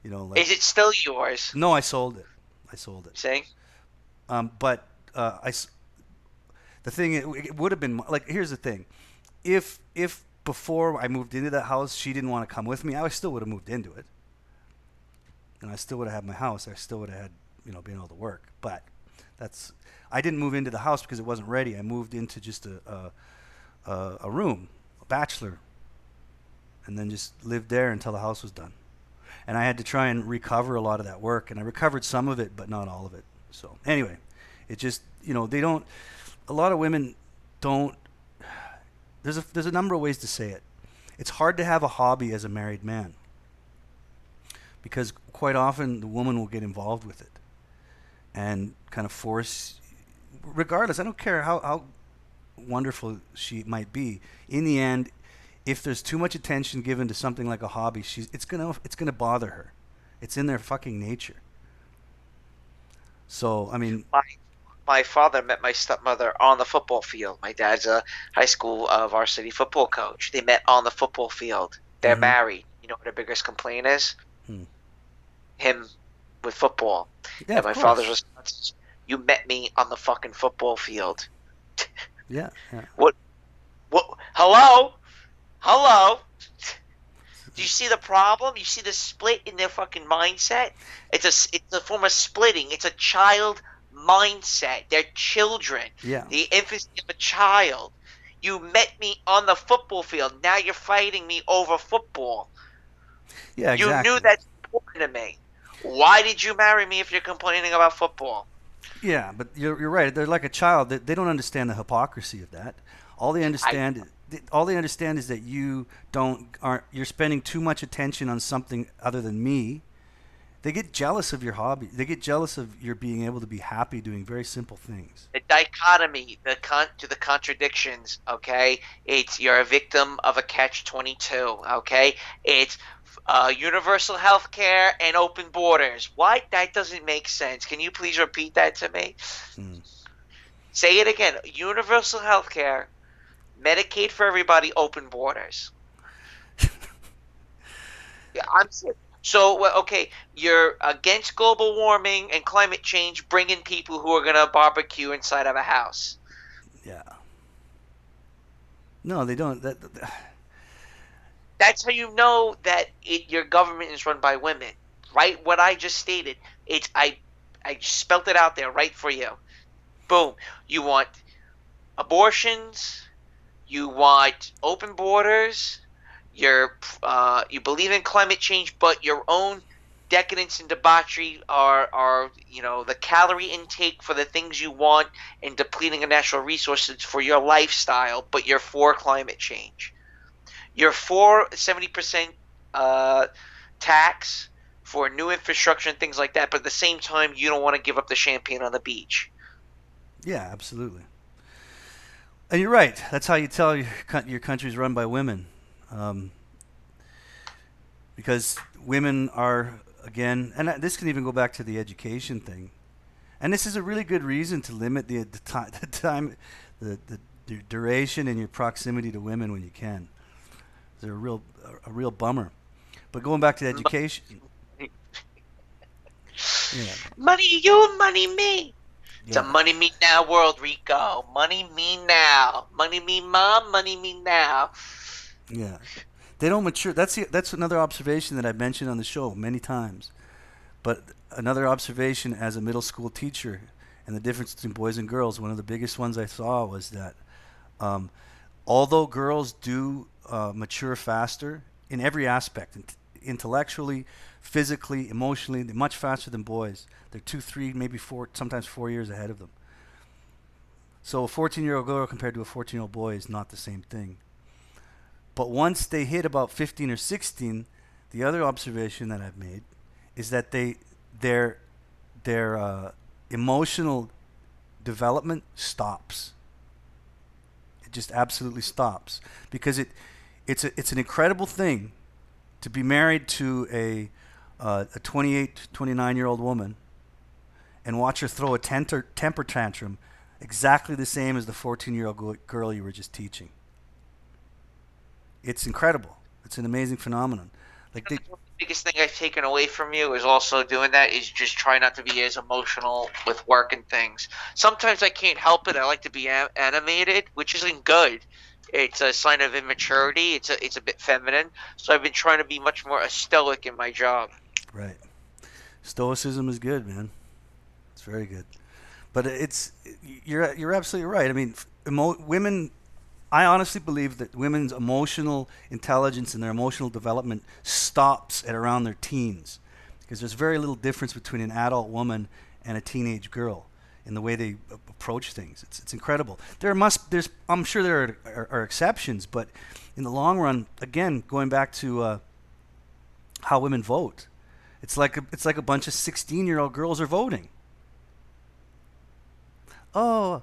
Is it still yours? No, I sold it. See? But the thing, it would have been like. Here's the thing, if before I moved into that house, she didn't want to come with me, I still would have moved into it, and I still would have had my house. I still would have had being able to work. But I didn't move into the house because it wasn't ready. I moved into just a room, a bachelor, and then just lived there until the house was done. And I had to try and recover a lot of that work, and I recovered some of it, but not all of it. So anyway, it just they don't. a lot of women don't. There's a number of ways to say it. It's hard to have a hobby as a married man because quite often the woman will get involved with it and kind of force, regardless, I don't care how wonderful she might be, in the end, if there's too much attention given to something like a hobby, it's gonna bother her. It's in their fucking nature. So, I mean, My father met my stepmother on the football field. My dad's a high school varsity football coach. They met on the football field. They're married. You know what their biggest complaint is? Him with football. yeah, And of my course. father's response is, "You met me on the fucking football field." Yeah. What? Hello? Hello? Do you see the problem? You see the split in their fucking mindset? It's a form of splitting. It's a child mindset. They're children. Yeah. The infancy of a child. You met me on the football field. Now you're fighting me over football. Yeah, exactly. You knew that's important to me. Why did you marry me if you're complaining about football? Yeah, but you're right. They're like a child. They don't understand the hypocrisy of that. All they understand is that you're spending too much attention on something other than me. They get jealous of your hobby. They get jealous of your being able to be happy doing very simple things. The dichotomy, the contradictions, okay? It's you're a victim of a catch-22, okay? It's universal health care and open borders. Why? That doesn't make sense. Can you please repeat that to me? Say it again. Universal health care, Medicaid for everybody, open borders. Yeah, I'm serious. So, okay, you're against global warming and climate change, bringing people who are going to barbecue inside of a house. Yeah. No, they don't. That's how you know that your government is run by women, right? What I just stated. I spelt it out there right for you. Boom. You want abortions. You want open borders. You believe in climate change, but your own decadence and debauchery are the calorie intake for the things you want and depleting of natural resources for your lifestyle, but you're for climate change. You're for 70% tax for new infrastructure and things like that, but at the same time, you don't want to give up the champagne on the beach. Yeah, absolutely. And you're right. That's how you tell your country's run by women. Because women are, again, and this can even go back to the education thing. And this is a really good reason to limit the time, the duration and your proximity to women when you can. They're a real bummer. But going back to education. Yeah. Money you, money me. It's a Yeah. money me now world, Rico. Money me now. Money me mom, money me now. Yeah. They don't mature. That's another observation that I've mentioned on the show many times. But another observation as a middle school teacher and the difference between boys and girls, one of the biggest ones I saw was that although girls do mature faster in every aspect, intellectually, physically, emotionally, they're much faster than boys. They're 2, 3, maybe 4, sometimes 4 years ahead of them. So a 14-year-old girl compared to a 14-year-old boy is not the same thing. But once they hit about 15 or 16, the other observation that I've made is that their emotional development stops. It just absolutely stops because it's an incredible thing to be married to a 28, 29-year-old woman and watch her throw a temper tantrum exactly the same as the 14-year-old girl you were just teaching. It's incredible. It's an amazing phenomenon. Like The biggest thing I've taken away from you is also doing that is just try not to be as emotional with work and things. Sometimes I can't help it. I like to be animated, which isn't good. It's a sign of immaturity. It's a bit feminine. So I've been trying to be much more stoic in my job. Right. Stoicism is good, man. It's very good. But you're absolutely right. I mean, women. I honestly believe that women's emotional intelligence and their emotional development stops at around their teens, because there's very little difference between an adult woman and a teenage girl. in the way they approach things. It's incredible. I'm sure there are exceptions, but in the long run, again, going back to how women vote, it's like a bunch of 16-year-old girls are voting. Oh,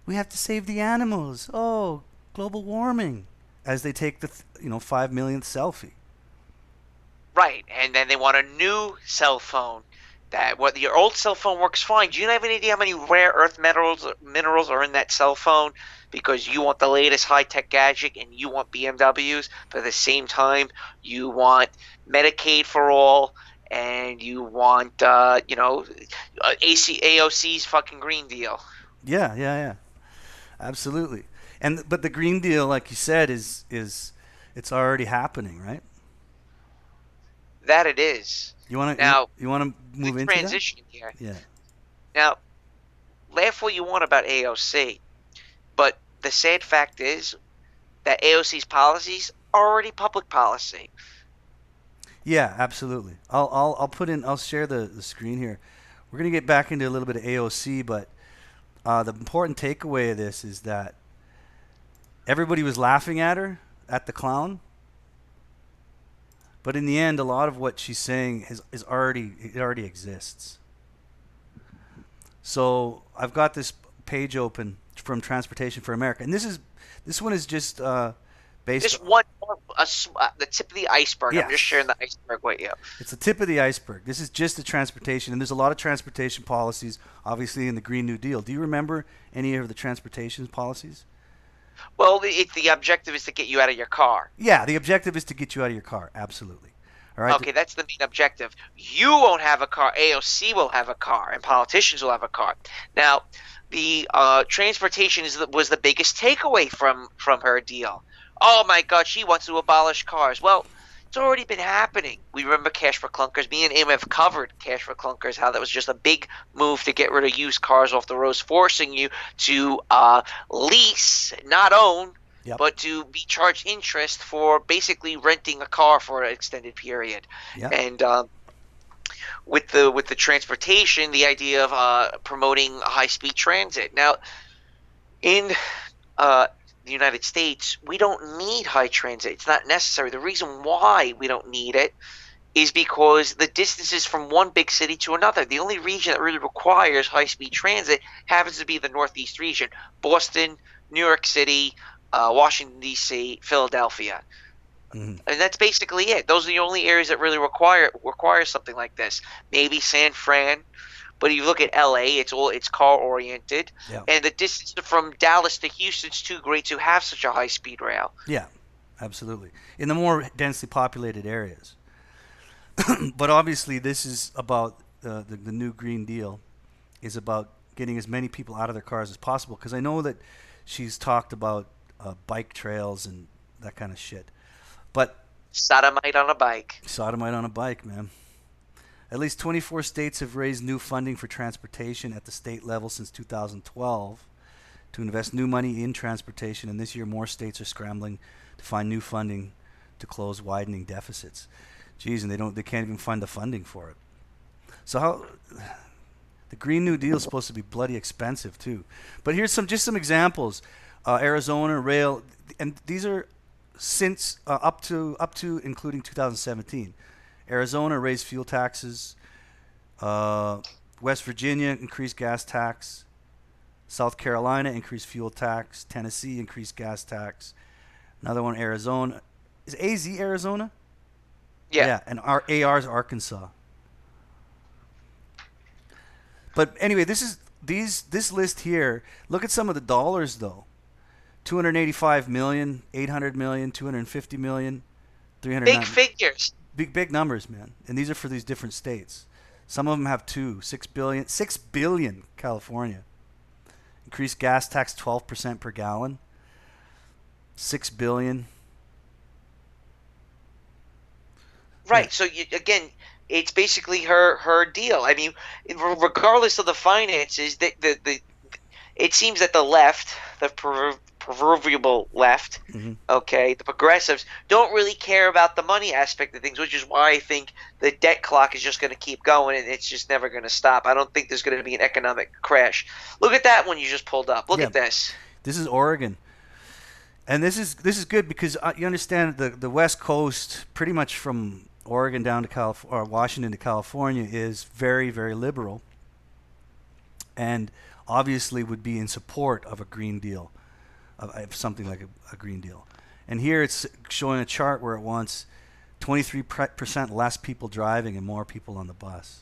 we have to save the animals. Oh, global warming, as they take the 5 millionth selfie. Right, and then they want a new cell phone. Your old cell phone works fine. Do you have any idea how many rare earth minerals are in that cell phone? Because you want the latest high-tech gadget and you want BMWs, but at the same time you want Medicaid for all and you want AOC's fucking Green Deal. Yeah, absolutely. But the Green Deal, like you said, is it's already happening, right? That it is. You want to move into transition that? here. Yeah. Now, laugh what you want about AOC, but the sad fact is that AOC's policies are already public policy. Yeah, absolutely. I'll share the screen here. We're gonna get back into a little bit of AOC, but the important takeaway of this is that everybody was laughing at her, at the clown. But in the end, a lot of what she's saying already exists. So I've got this page open from Transportation for America, and this one is just based. Just the tip of the iceberg. Yes. I'm just sharing the iceberg with you. It's the tip of the iceberg. This is just the transportation, and there's a lot of transportation policies, obviously, in the Green New Deal. Do you remember any of the transportation policies? Well, the objective is to get you out of your car. Yeah, the objective is to get you out of your car. Absolutely. All right. Okay, that's the main objective. You won't have a car. AOC will have a car, and politicians will have a car. Now, the transportation was the biggest takeaway from her deal. Oh my God, she wants to abolish cars. Well, it's already been happening. We remember cash for clunkers. Me and Ayam have covered cash for clunkers, how that was just a big move to get rid of used cars off the roads, forcing you to lease, not own, Yep. but to be charged interest for basically renting a car for an extended period. Yep. And with the transportation, the idea of promoting high-speed transit. Now, in the United States, we don't need high transit. It's not necessary. The reason why we don't need it is because the distances from one big city to another. The only region that really requires high-speed transit happens to be the Northeast region: Boston, New York City, Washington, D.C., Philadelphia. Mm-hmm. And that's basically it. Those are the only areas that really require something like this. Maybe San Fran. But if you look at LA, it's car oriented, yeah. And the distance from Dallas to Houston's too great to have such a high speed rail. Yeah, absolutely. In the more densely populated areas. But obviously, this is about the new Green Deal, is about getting as many people out of their cars as possible. Because I know that she's talked about bike trails and that kind of shit. But sodomite on a bike. Sodomite on a bike, man. At least 24 states have raised new funding for transportation at the state level since 2012 to invest new money in transportation, and this year more states are scrambling to find new funding to close widening deficits. Geez, and they can't even find the funding for it. So how the Green New Deal is supposed to be bloody expensive too. But here's some examples. Arizona rail, and these are since up to including 2017. Arizona raised fuel taxes. West Virginia increased gas tax. South Carolina increased fuel tax. Tennessee increased gas tax. Another one, Arizona. Is AZ Arizona? Yeah. And AR's Arkansas. But anyway, this list here. Look at some of the dollars though. 285 million, 800 million, 250 million, 300. Big figures. Big numbers, man. And these are for these different states. Some of them have 6 billion, California. Increased gas tax 12% per gallon. 6 billion. Right. Yeah. So again, it's basically her deal. I mean, regardless of the finances, it seems that the left, the proverbial left, okay, the progressives don't really care about the money aspect of things, which is why I think the debt clock is just going to keep going and it's just never going to stop. I don't think there's going to be an economic crash. Look at that one you just pulled up. Look Yeah. at this. This is Oregon. And this is good because you understand the West Coast, pretty much from Oregon down to or Washington to California, is very, very liberal, and obviously would be in support of a Green Deal, of something like a Green Deal. And here it's showing a chart where it wants 23% less people driving and more people on the bus.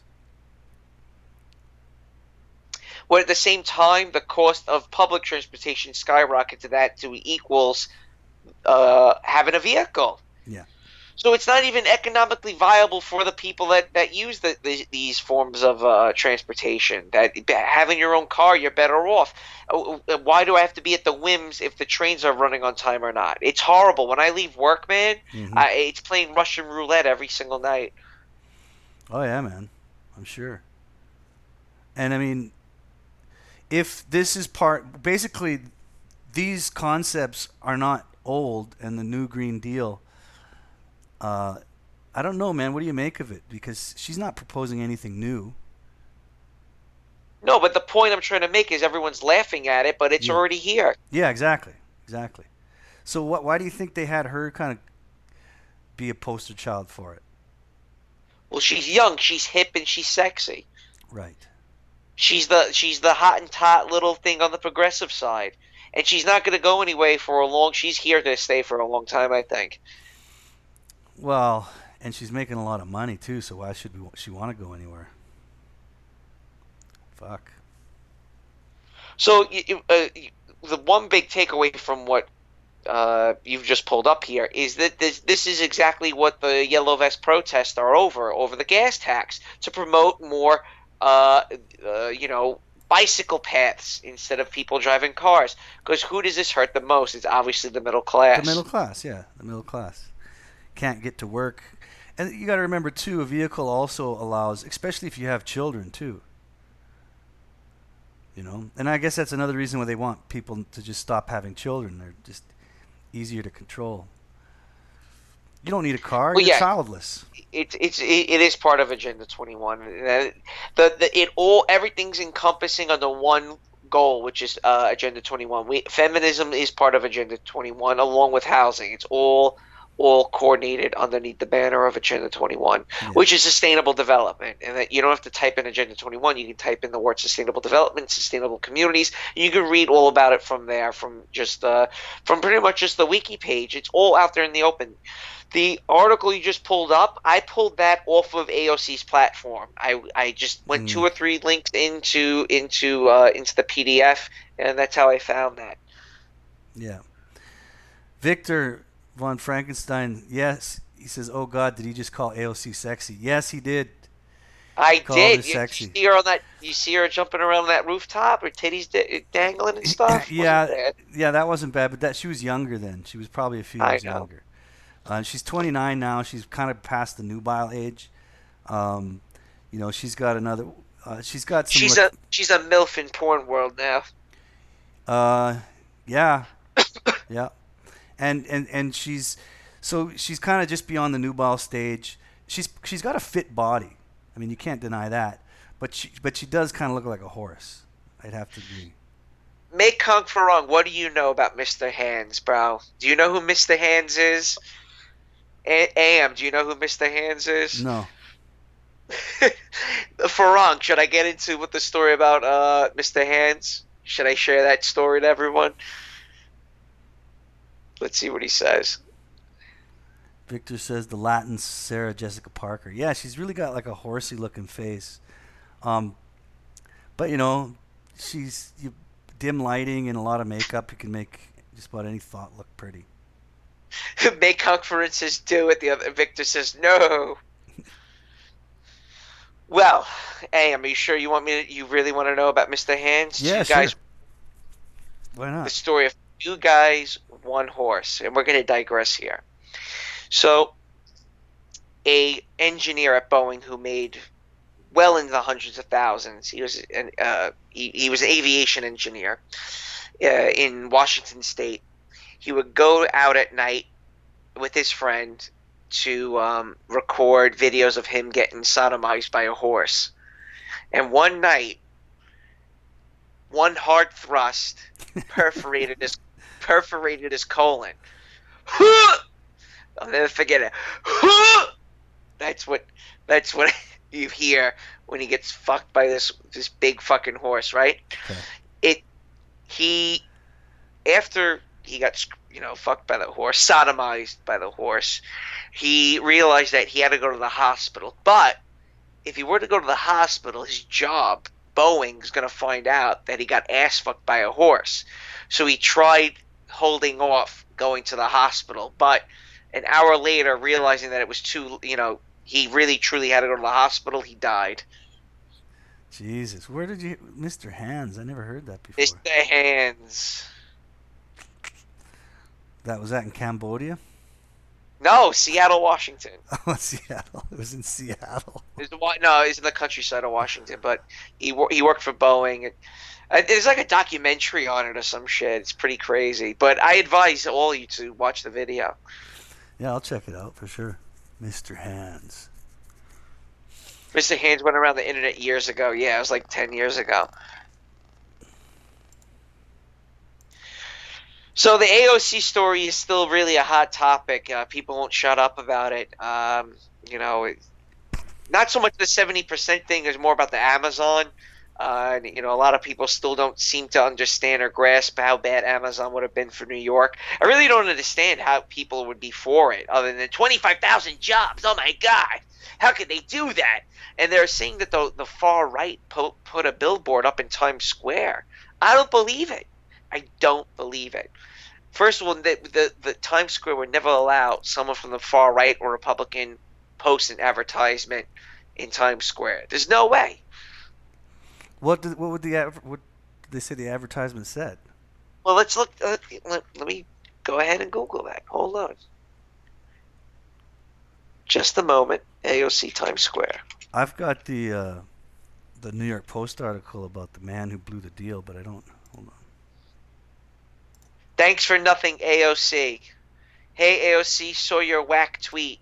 Well, at the same time, the cost of public transportation skyrockets to that to equals having a vehicle. Yeah. So it's not even economically viable for the people that use these forms of transportation. That having your own car, you're better off. Why do I have to be at the whims if the trains are running on time or not? It's horrible. When I leave work, man, it's playing Russian roulette every single night. Oh yeah, man, I'm sure. And I mean, if this is basically, these concepts are not old, and the new Green Deal. I don't know, man. What do you make of it? Because she's not proposing anything new. No, but the point I'm trying to make is everyone's laughing at it, but it's already here. Yeah, exactly. So why do you think they had her kind of be a poster child for it? Well, she's young, she's hip, and she's sexy. Right. She's the hot and tot little thing on the progressive side, and she's not going to go anyway for a long. She's here to stay for a long time, I think. Well, and she's making a lot of money too, so why should she want to go anywhere? Fuck. So the one big takeaway from what you've just pulled up here is that this is exactly what the Yellow Vest protests are over the gas tax, to promote more, bicycle paths instead of people driving cars. Because who does this hurt the most? It's obviously the middle class. The middle class, yeah, the middle class. Can't get to work. And you got to remember too, a vehicle also allows, especially if you have children too. And I guess that's another reason why they want people to just stop having children. They're just easier to control. You don't need a car. Well, you're yeah. childless. It is part of Agenda 21. Everything's encompassing under one goal, which is Agenda 21. Feminism is part of Agenda 21, along with housing. It's all coordinated underneath the banner of Agenda 21, which is sustainable development. And that you don't have to type in Agenda 21. You can type in the word sustainable development, sustainable communities. You can read all about it from there, from pretty much just the wiki page. It's all out there in the open. The article you just pulled up, I pulled that off of AOC's platform. I just went 2 or 3 links into the PDF, and that's how I found that. Yeah. Victor von Frankenstein, yes, he says, "Oh God, did he just call AOC sexy?" Yes, he did. I did. Sexy. You see her on that? You see her jumping around on that rooftop, her titties dangling and stuff. Yeah, that wasn't bad. But she was younger then. She was probably a few years younger. She's 29 now. She's kind of past the nubile age. She's got another. She's got some. She's a MILF in porn world now. Yeah, yeah, and she's kind of just beyond the nubile stage. She's got a fit body. I mean, you can't deny that. But she does kind of look like a horse. I'd have to agree. Make Kung for wrong. What do you know about Mr. Hands, bro? Do you know who Mr. Hands is? Ayam, do you know who Mr. Hands is? No. Farang, should I get into what the story about Mr. Hands? Should I share that story to everyone? Let's see what he says. Victor says the Latin Sarah Jessica Parker. Yeah, she's really got like a horsey looking face. But she's dim lighting and a lot of makeup. You can make just about any thought look pretty. Make conference says do it. The other Victor says no. Well, Ayam, are you sure you really want to know about Mr. Hands? Yeah, sure. Why not? The story of 2 guys, 1 horse, and we're going to digress here. So, a engineer at Boeing who made well into the hundreds of thousands. He was an aviation engineer, in Washington State. He would go out at night with his friend to record videos of him getting sodomized by a horse. And one night, one hard thrust perforated his colon. I'll never forget it. That's what you hear when he gets fucked by this big fucking horse, right? Okay. He after he got fucked by the horse, sodomized by the horse, he realized that he had to go to the hospital. But if he were to go to the hospital, his job, Boeing's going to find out that he got ass fucked by a horse. So he tried holding off going to the hospital, but an hour later, realizing that it was too, he really truly had to go to the hospital, he died. Jesus, where did you, Mr. Hands? I never heard that before. Mr. Hands. That was that in Cambodia? No, Seattle, Washington. Oh, Seattle. It was in Seattle. No, it's in the countryside of Washington, but he worked for Boeing. There's like a documentary on it or some shit. It's pretty crazy. But I advise all you to watch the video. Yeah, I'll check it out for sure. Mr. Hands. Mr. Hands went around the internet years ago. Yeah, it was like 10 years ago. So the AOC story is still really a hot topic. People won't shut up about it. Not so much the 70% thing. It's more about the Amazon. A lot of people still don't seem to understand or grasp how bad Amazon would have been for New York. I really don't understand how people would be for it, other than 25,000 jobs. Oh my God, how could they do that? And they're saying that the far right put a billboard up in Times Square. I don't believe it. I don't believe it. First of all, the Times Square would never allow someone from the far right or Republican post an advertisement in Times Square. There's no way. What did they say the advertisement said? Well, let's look. Let me go ahead and Google that. Hold on. Just a moment. AOC Times Square. I've got the New York Post article about the man who blew the deal, but I don't. Hold on. Thanks for nothing, AOC. Hey, AOC, saw your whack tweet.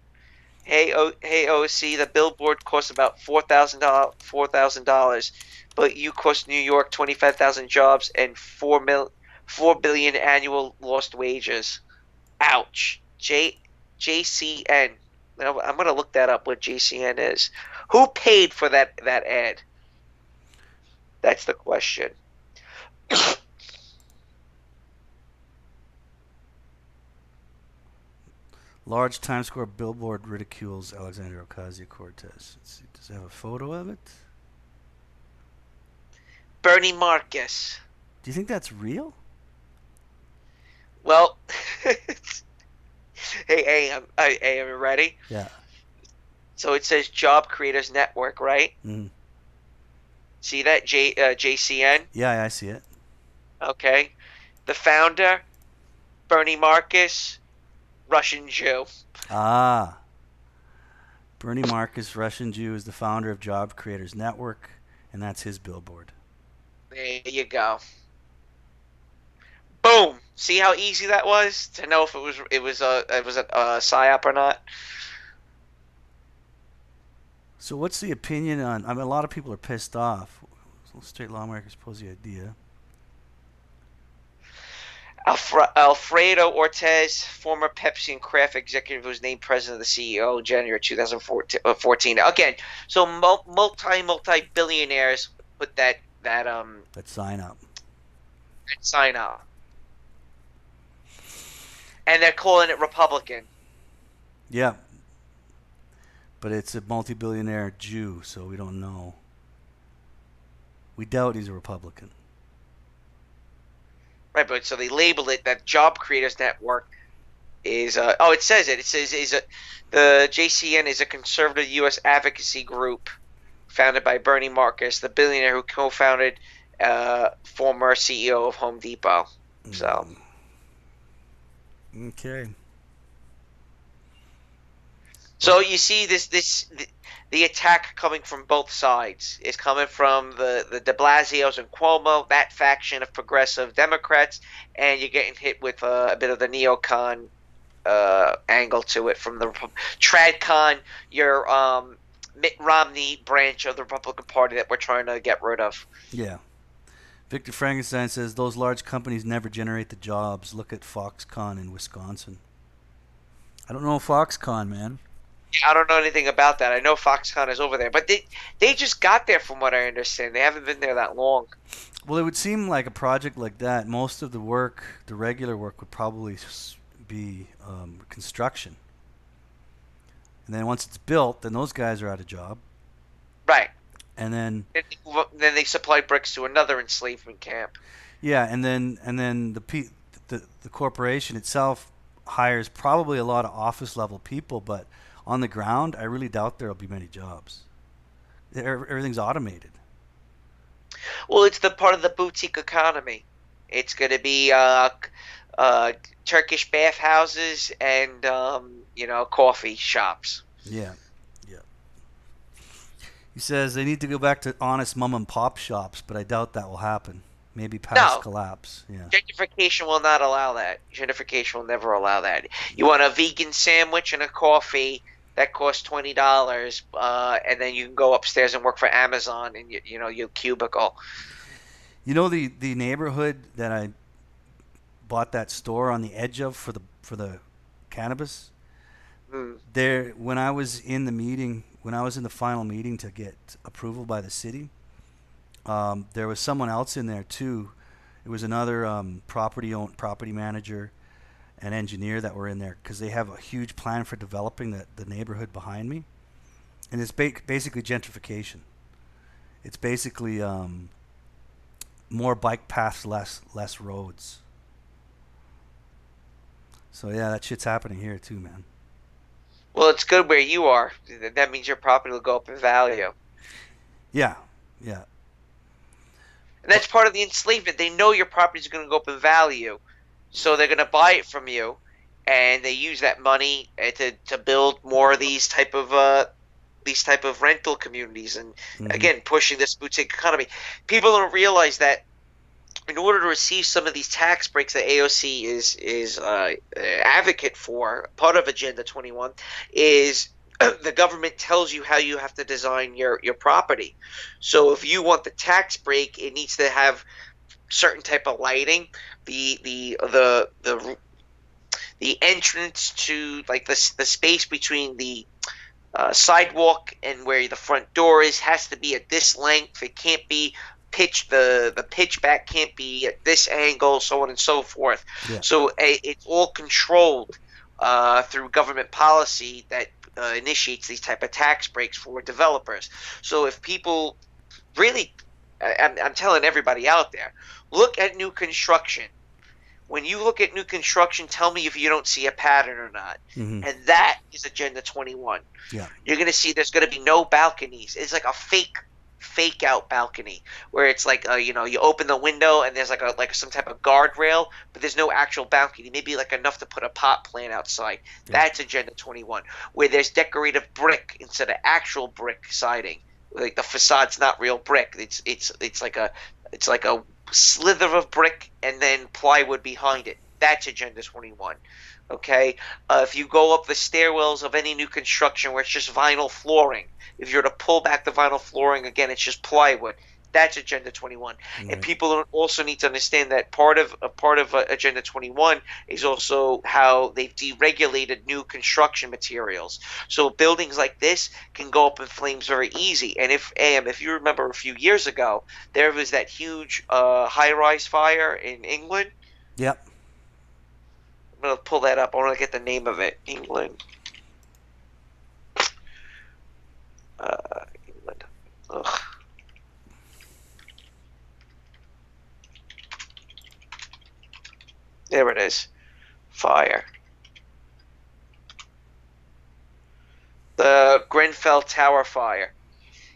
Hey, AOC, the billboard costs about $4,000, but you cost New York 25,000 jobs and $4 billion annual lost wages. Ouch. JCN. I'm gonna look that up. What JCN is? Who paid for that ad? That's the question. Large Times Square billboard ridicules Alexandria Ocasio-Cortez. Let's see, does it have a photo of it? Bernie Marcus. Do you think that's real? Well, hey, Ayam, you ready? Yeah. So it says Job Creators Network, right? Mm. See that? JCN? Yeah, I see it. Okay. The founder, Bernie Marcus, Russian Jew. Ah. Bernie Marcus, Russian Jew, is the founder of Job Creators Network, and that's his billboard. There you go. Boom. See how easy that was to know if it was a psyop or not. So what's the opinion on? I mean, a lot of people are pissed off. Straight lawmakers pose the idea. Alfredo Ortiz, former Pepsi and Kraft executive, who was named president of the CEO in January 2014. Again, so multi-billionaires put that sign up. That sign up, and they're calling it Republican. Yeah, but it's a multi-billionaire Jew, so we don't know. We doubt he's a Republican. Right, but so they labeled it that Job Creators Network is it says it. It says the JCN is a conservative U.S. advocacy group founded by Bernie Marcus, the billionaire who co-founded former CEO of Home Depot. So okay. So you see this the attack coming from both sides. It's coming from the de Blasios and Cuomo, that faction of progressive Democrats, and you're getting hit with a bit of the neocon angle to it from the TradCon, your Mitt Romney branch of the Republican Party that we're trying to get rid of. Yeah. Victor Frankenstein says those large companies never generate the jobs. Look at Foxconn in Wisconsin. I don't know Foxconn, man. I don't know anything about that. I know Foxconn is over there, but they just got there from what I understand. They haven't been there that long. Well, it would seem like a project like that, most of the work, the regular work, would probably be construction. And then once it's built, then those guys are out of job. Right. And then they supply bricks to another enslavement camp. Yeah, and then the corporation itself hires probably a lot of office level people, but on the ground, I really doubt there'll be many jobs. Everything's automated. Well, it's the part of the boutique economy. It's going to be Turkish bathhouses and coffee shops. Yeah. He says they need to go back to honest mom and pop shops, but I doubt that will happen. Maybe past collapse. Yeah. Gentrification will not allow that. Gentrification will never allow that. You want a vegan sandwich and a coffee that costs $20, and then you can go upstairs and work for Amazon in your cubicle. You know the neighborhood that I bought that store on the edge of for the cannabis? There, when I was in the final meeting to get approval by the city, there was someone else in there too. It was another property manager and engineer that were in there because they have a huge plan for developing the neighborhood behind me, and it's basically gentrification. It's basically more bike paths, less roads. So yeah, that shit's happening here too, man. Well, it's good where you are. That means your property will go up in value. Yeah. And that's part of the enslavement. They know your property is going to go up in value, so they're going to buy it from you, and they use that money to build more of these type of rental communities, and again, pushing this boutique economy. People don't realize that in order to receive some of these tax breaks that AOC is advocate for, part of Agenda 21, is the government tells you how you have to design your property. So if you want the tax break, it needs to have certain type of lighting. The entrance to, like, the space between the sidewalk and where the front door is has to be at this length. It can't be pitch, the pitch back can't be at this angle, so on and so forth. Yeah. So it's all controlled through government policy that initiates these type of tax breaks for developers. So if people really, I'm telling everybody out there, look at new construction. When you look at new construction, tell me if you don't see a pattern or not. And that is Agenda 21. Yeah. You're going to see there's going to be no balconies. It's like a fake out balcony where it's like you open the window and there's like some type of guardrail, but there's no actual balcony, maybe like enough to put a pot plant outside. That's Agenda 21, where there's decorative brick instead of actual brick siding. Like the facade's not real brick, it's like a slither of brick and then plywood behind it. That's Agenda 21. Okay, if you go up the stairwells of any new construction where it's just vinyl flooring, if you're to pull back the vinyl flooring, again, it's just plywood. That's Agenda 21. And people also need to understand that part of Agenda 21 is also how they've deregulated new construction materials. So buildings like this can go up in flames very easy. And if you remember a few years ago, there was that huge high-rise fire in England. Yep. I'm going to pull that up. I want to get the name of it. England. England. Ugh. There it is. Fire. The Grenfell Tower fire.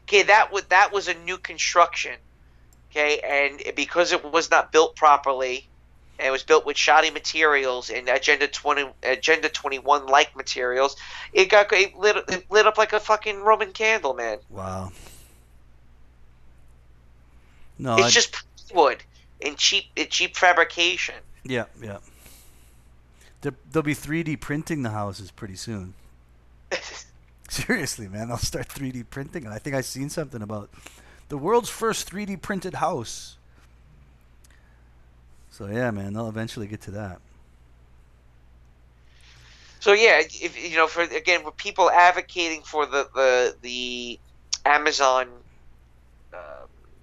Okay, that was a new construction. Okay, and because it was not built properly, and it was built with shoddy materials and Agenda 21 like materials. It lit up like a fucking Roman candle, man. Wow. No, It's just wood and cheap fabrication. Yeah, yeah. They'll be 3D printing the houses pretty soon. Seriously, man, they'll start 3D printing. I think I've seen something about the world's first 3D printed house. So yeah, man, they'll eventually get to that. So yeah, if you know, for people advocating for the Amazon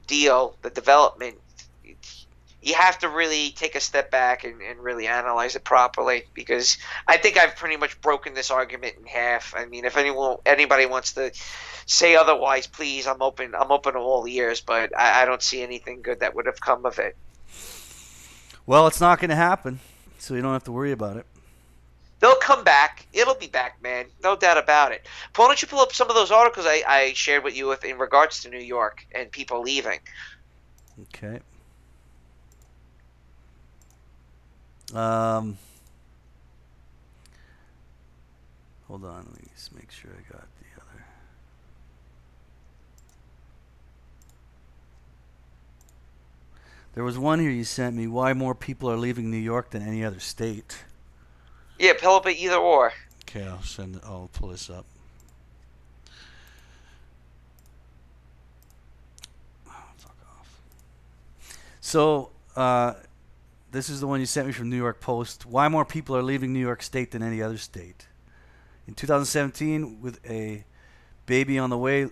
deal, the development, you have to really take a step back and really analyze it properly, because I think I've pretty much broken this argument in half. I mean, if anybody wants to say otherwise, please, I'm open to all ears, but I don't see anything good that would have come of it. Well, it's not going to happen, so you don't have to worry about it. They'll come back. It'll be back, man. No doubt about it. Paul, why don't you pull up some of those articles I shared with you in regards to New York and people leaving? Okay. Hold on. Let me just make sure I got the other. There was one here you sent me. Why more people are leaving New York than any other state? Yeah, pull up either or. Okay, I'll pull this up. Oh, fuck off. So, this is the one you sent me from New York Post. Why more people are leaving New York State than any other state? In 2017, with a baby on the way,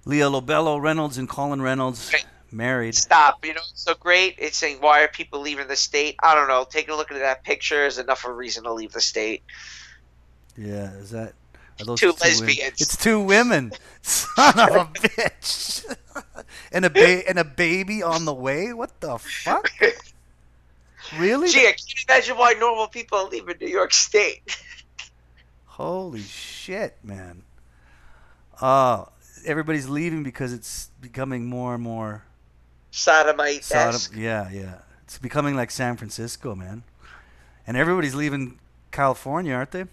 Leah Lobello Reynolds and Colin Reynolds married. Stop. You know, it's so great. It's saying, why are people leaving the state? I don't know. Taking a look at that picture is enough of a reason to leave the state. Yeah, are those Two women? lesbians. It's two women. Son of a bitch. and a baby on the way? What the fuck? Really? Gee, I can't imagine why normal people are leaving New York State. Holy shit, man. Everybody's leaving because it's becoming more and more Sodomite-esque. Yeah. It's becoming like San Francisco, man. And everybody's leaving California, aren't they?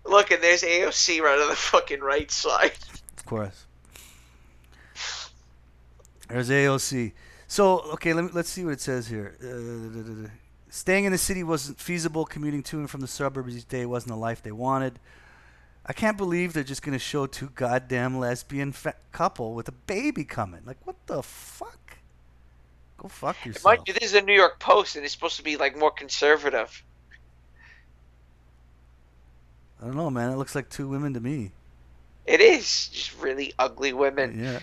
Look, and there's AOC right on the fucking right side. Of course. There's AOC. So, okay, let's see what it says here. Staying in the city wasn't feasible. Commuting to and from the suburbs each day wasn't the life they wanted. I can't believe they're just going to show two goddamn lesbian couple with a baby coming. Like, what the fuck? Go fuck yourself. Mind you, this is a New York Post, and it's supposed to be, like, more conservative. I don't know, man. It looks like two women to me. It is. Just really ugly women. Yeah.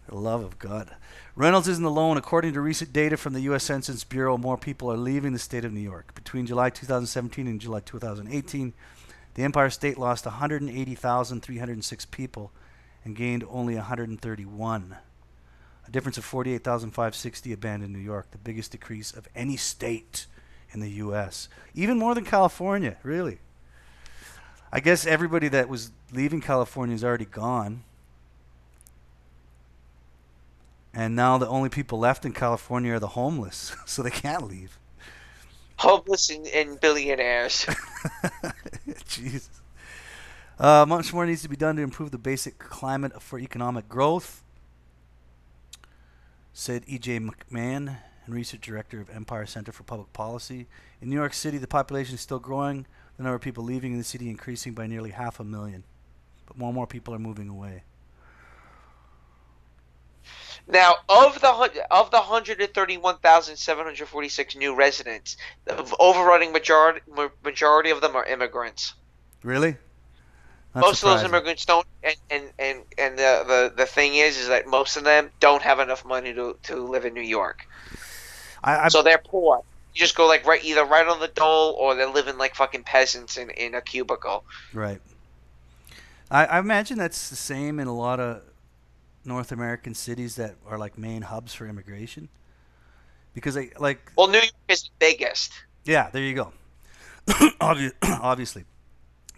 For the love of God. Reynolds isn't alone. According to recent data from the U.S. Census Bureau, more people are leaving the state of New York. Between July 2017 and July 2018, the Empire State lost 180,306 people and gained only 131. A difference of 48,560 abandoned New York, the biggest decrease of any state in the U.S. Even more than California, really. I guess everybody that was leaving California is already gone. And now the only people left in California are the homeless, so they can't leave. Homeless and billionaires. Jesus. Much more needs to be done to improve the basic climate for economic growth, said E.J. McMahon, research director of Empire Center for Public Policy. In New York City, the population is still growing, the number of people leaving the city increasing by nearly 500,000. But more and more people are moving away. Now, of the 131,746 new residents, the overrunning majority of them are immigrants. Really? Not Most surprising. of those immigrants don't, and the thing is that most of them don't have enough money to live in New York. So they're poor. You just go like either right on the dole, or they're living like fucking peasants in a cubicle. Right. I imagine that's the same in a lot of North American cities that are like main hubs for immigration, because New York is the biggest. Yeah, there you go. Obviously,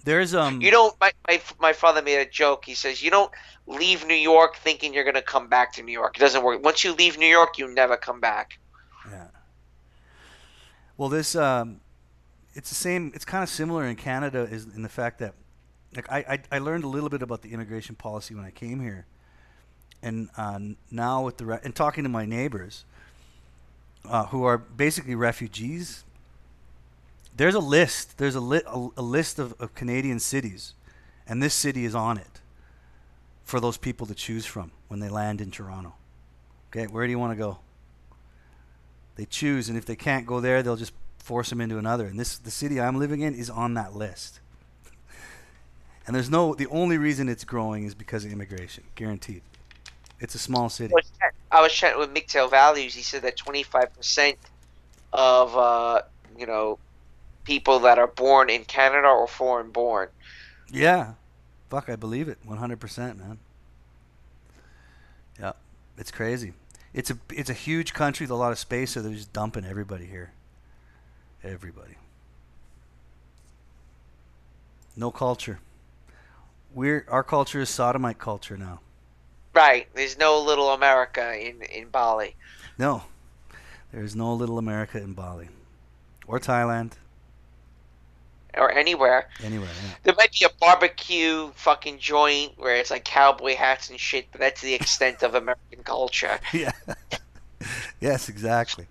there's You don't. My father made a joke. He says you don't leave New York thinking you're gonna come back to New York. It doesn't work. Once you leave New York, you never come back. Yeah. Well, this it's the same. It's kind of similar in Canada, is in the fact that like I learned a little bit about the immigration policy when I came here, and now with and talking to my neighbors who are basically refugees. There's a list. There's a list of Canadian cities, and this city is on it for those people to choose from when they land in Toronto. Okay, where do you want to go? They choose, and if they can't go there, they'll just force them into another. And the city I'm living in is on that list. And the only reason it's growing is because of immigration, guaranteed. It's a small city. I was chatting with MGTOW Values. He said that 25% of people that are born in Canada are foreign born. Yeah, fuck, I believe it, 100%, man. Yeah, it's crazy. It's a huge country with a lot of space, so they're just dumping everybody here. Everybody. No culture. Our culture is sodomite culture now. Right. There's no little America in Bali. No, there is no little America in Bali or Thailand. Or anywhere. Anywhere, yeah. There might be a barbecue fucking joint where it's like cowboy hats and shit, but that's the extent of American culture. Yeah. Yes, exactly.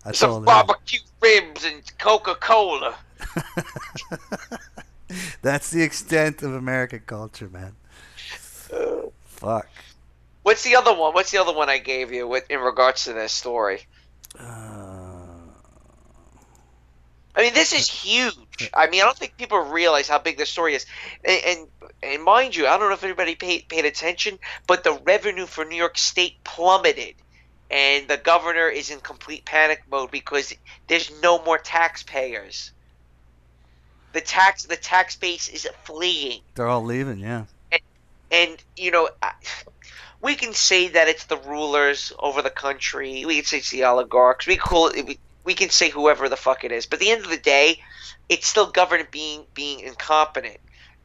That's Some barbecue ribs and Coca-Cola. That's the extent of American culture, man. Fuck. What's the other one? What's the other one I gave you in regards to this story? I mean, this is huge. I mean, I don't think people realize how big this story is. And mind you, I don't know if anybody paid attention, but the revenue for New York State plummeted. And the governor is in complete panic mode because there's no more taxpayers. The tax base is fleeing. They're all leaving, yeah. And we can say that it's the rulers over the country. We can say it's the oligarchs. We can say whoever the fuck it is. But at the end of the day, it's still government being incompetent.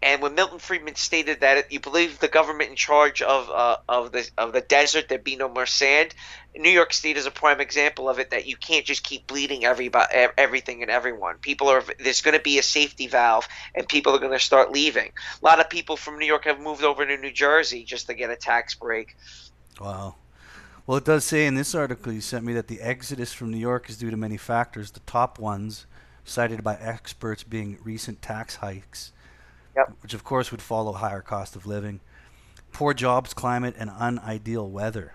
And when Milton Friedman stated that you believe the government in charge of the desert, there'd be no more sand. New York State is a prime example of it. That you can't just keep bleeding everything and everyone. There's going to be a safety valve, and people are going to start leaving. A lot of people from New York have moved over to New Jersey just to get a tax break. Wow. Well, it does say in this article you sent me that the exodus from New York is due to many factors. The top ones cited by experts being recent tax hikes. Yep. Which, of course, would follow higher cost of living, poor jobs, climate, and unideal weather.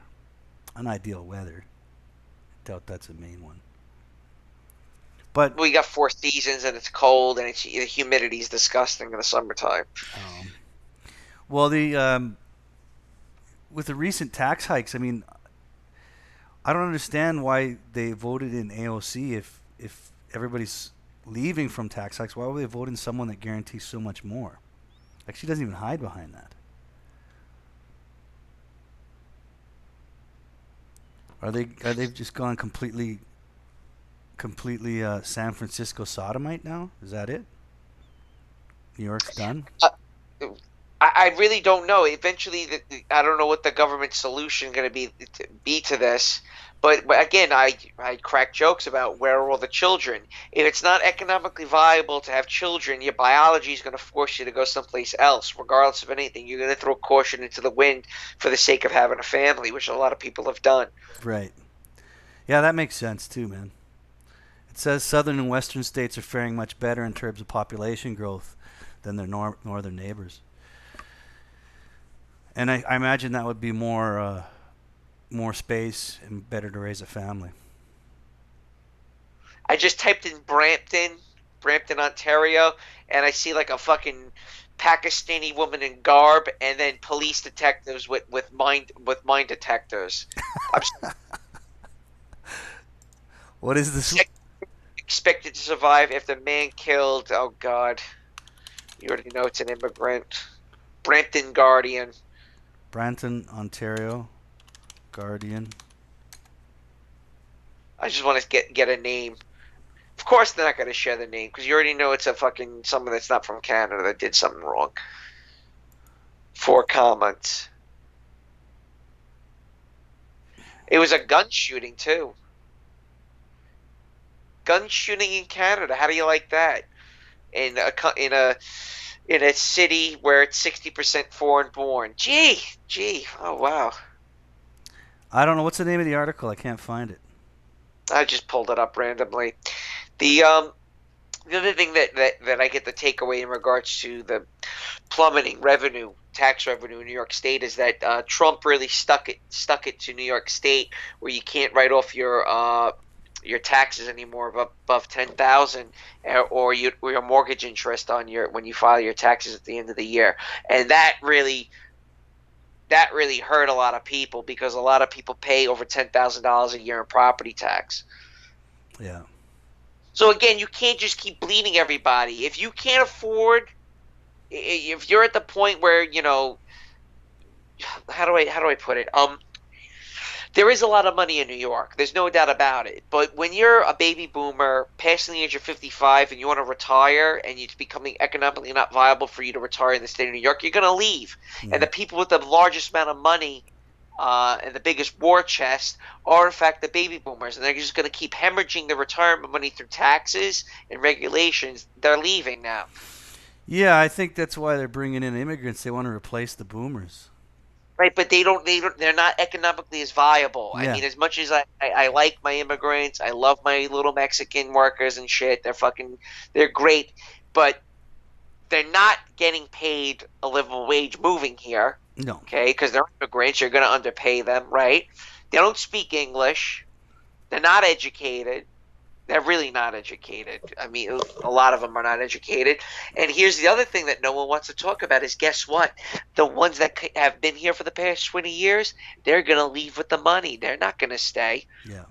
Unideal weather. I doubt that's a main one. But we got 4 seasons, and it's cold, and the humidity is disgusting in the summertime. Well, with the recent tax hikes, I mean, I don't understand why they voted in AOC if everybody's leaving from tax hikes. Why would they vote in someone that guarantees so much more? Like, she doesn't even hide behind that. Are they just gone completely San Francisco sodomite now? Is that it? New York's done? I really don't know. Eventually, I don't know what the government solution going to be to this. But again, I crack jokes about where are all the children. If it's not economically viable to have children, your biology is going to force you to go someplace else. Regardless of anything, you're going to throw caution into the wind for the sake of having a family, which a lot of people have done. Right. Yeah, that makes sense too, man. It says southern and western states are faring much better in terms of population growth than their northern neighbors. And I imagine that would be more space and better to raise a family. I just typed in Brampton, Ontario, and I see like a fucking Pakistani woman in garb, and then police detectives with mine detectors. What is this? Expected to survive if the man killed. Oh God, you already know it's an immigrant. Brampton Guardian. Brampton, Ontario. Guardian. I just want to get a name. Of course they're not going to share the name because you already know it's a fucking someone that's not from Canada that did something wrong. 4 comments. It was a gun shooting too. gun shooting in Canada. How do you like that? In a city where it's 60% foreign born. Gee. Oh wow. I don't know. What's the name of the article? I can't find it. I just pulled it up randomly. The other thing that I get the takeaway in regards to the plummeting tax revenue in New York State is that Trump really stuck it to New York State, where you can't write off your taxes anymore above 10,000, or your mortgage interest on when you file your taxes at the end of the year, and that really hurt a lot of people, because a lot of people pay over $10,000 a year in property tax. Yeah. So again, you can't just keep bleeding everybody. If you can't afford, if you're at the point where, how do I put it? There is a lot of money in New York. There's no doubt about it. But when you're a baby boomer, passing the age of 55, and you want to retire, and it's becoming economically not viable for you to retire in the state of New York, you're going to leave. Mm. And the people with the largest amount of money and the biggest war chest are, in fact, the baby boomers. And they're just going to keep hemorrhaging the retirement money through taxes and regulations. They're leaving now. Yeah, I think that's why they're bringing in immigrants. They want to replace the boomers. Right, but they're not economically as viable. Yeah. I mean, as much as I like my immigrants, I love my little Mexican workers and shit. They're great, but they're not getting paid a livable wage moving here. No. Okay, because they're immigrants. You're going to underpay them, right? They don't speak English. They're not educated. They're really not educated. I mean, a lot of them are not educated. And here's the other thing that no one wants to talk about is, guess what? The ones that have been here for the past 20 years, they're going to leave with the money. They're not going to stay. Yeah.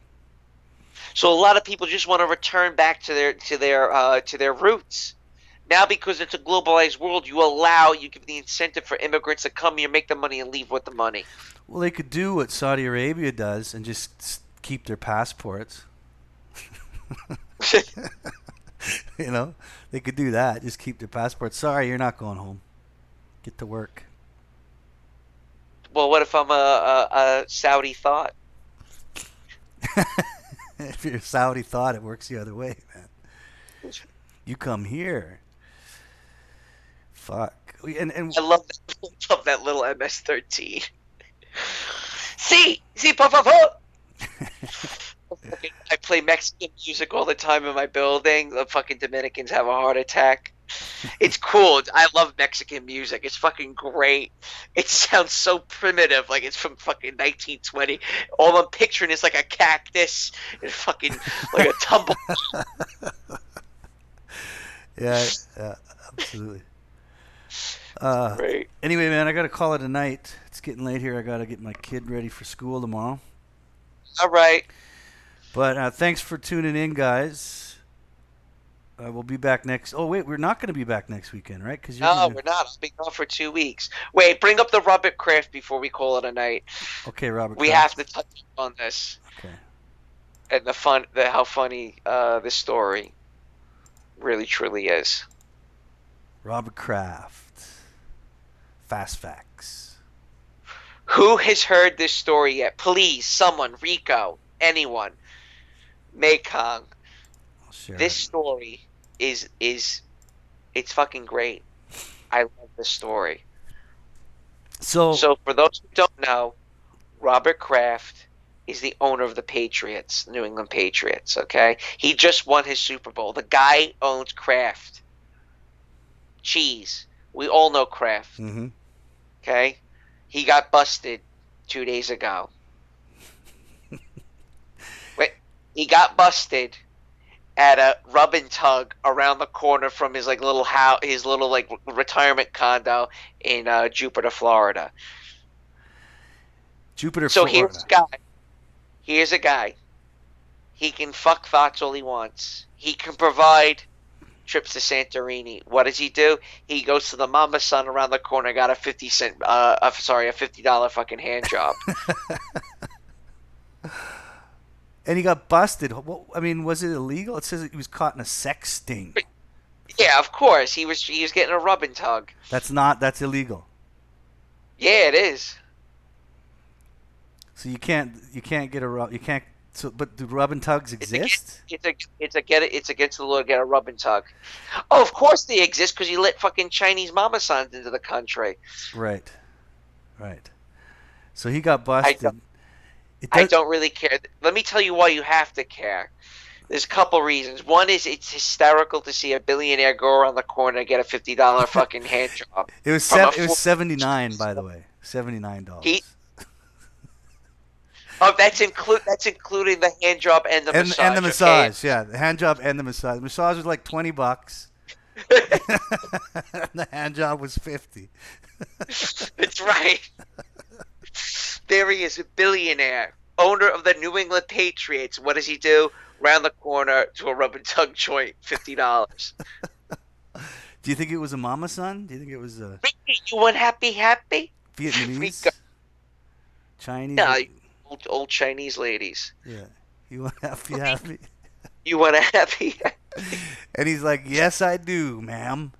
So a lot of people just want to return back to their roots. Now, because it's a globalized world, you give the incentive for immigrants to come here, make the money, and leave with the money. Well, they could do what Saudi Arabia does and just keep their passports. They could do that. Just keep their passports. Sorry, you're not going home. Get to work. Well, what if I'm a Saudi thought? If you're a Saudi thought, it works the other way, man. You come here. Fuck. And I love that little MS-13. See, por favor. I play Mexican music all the time in my building. The fucking Dominicans have a heart attack. It's cool. I love Mexican music. It's fucking great. It sounds so primitive, like it's from fucking 1920. All I'm picturing is like a cactus and fucking like a tumble. Yeah, absolutely. Great. Anyway, man, I got to call it a night. It's getting late here. I got to get my kid ready for school tomorrow. All right. But thanks for tuning in, guys. We'll be back next. Oh, wait, we're not going to be back next weekend, right? We're not. I'll be gone for 2 weeks. Wait, bring up the Robert Kraft before we call it a night. Okay, Robert. We have to touch on this. Okay. And how funny this story really truly is. Robert Kraft. Fast facts. Who has heard this story yet? Please, someone, Rico, anyone, Mekong. This story is it's fucking great. I love this story. So for those who don't know, Robert Kraft is the owner of the Patriots, New England Patriots, okay? He just won his Super Bowl. The guy owns Kraft cheese. We all know Kraft. Mm-hmm. Okay? He got busted 2 days ago. Wait, he got busted at a rub and tug around the corner from his little house, his little retirement condo in Jupiter, Florida. So here's a guy. He can fuck thoughts all he wants. He can provide trips to Santorini. What does he do? He goes to the Mama Son around the corner. Got a $50 fucking hand job. And he got busted. I mean, was it illegal? It says he was caught in a sex sting. Yeah, of course. He was getting a rub and tug. That's illegal. Yeah, it is. So you can't get a rub. You can't So, but do rub and tugs exist? It's against the law to get a rub and tug. Oh, of course they exist because you let fucking Chinese mama sons into the country. Right. So he got busted. I don't really care. Let me tell you why you have to care. There's a couple reasons. One is it's hysterical to see a billionaire go around the corner and get a $50 fucking hand job. It was $79, by the way. $79. That's including the hand job and the massage. And the massage, okay? yeah, the hand job and the massage. The massage was like $20. The hand job was $50. That's right. There he is, a billionaire, owner of the New England Patriots. What does he do? Round the corner to a rub and tug joint, $50. Do you think it was a mama son? Do you think it was a You want happy? Vietnamese? Chinese? No, old Chinese ladies. Yeah. You want happy? You want a happy? And he's like, yes, I do, ma'am.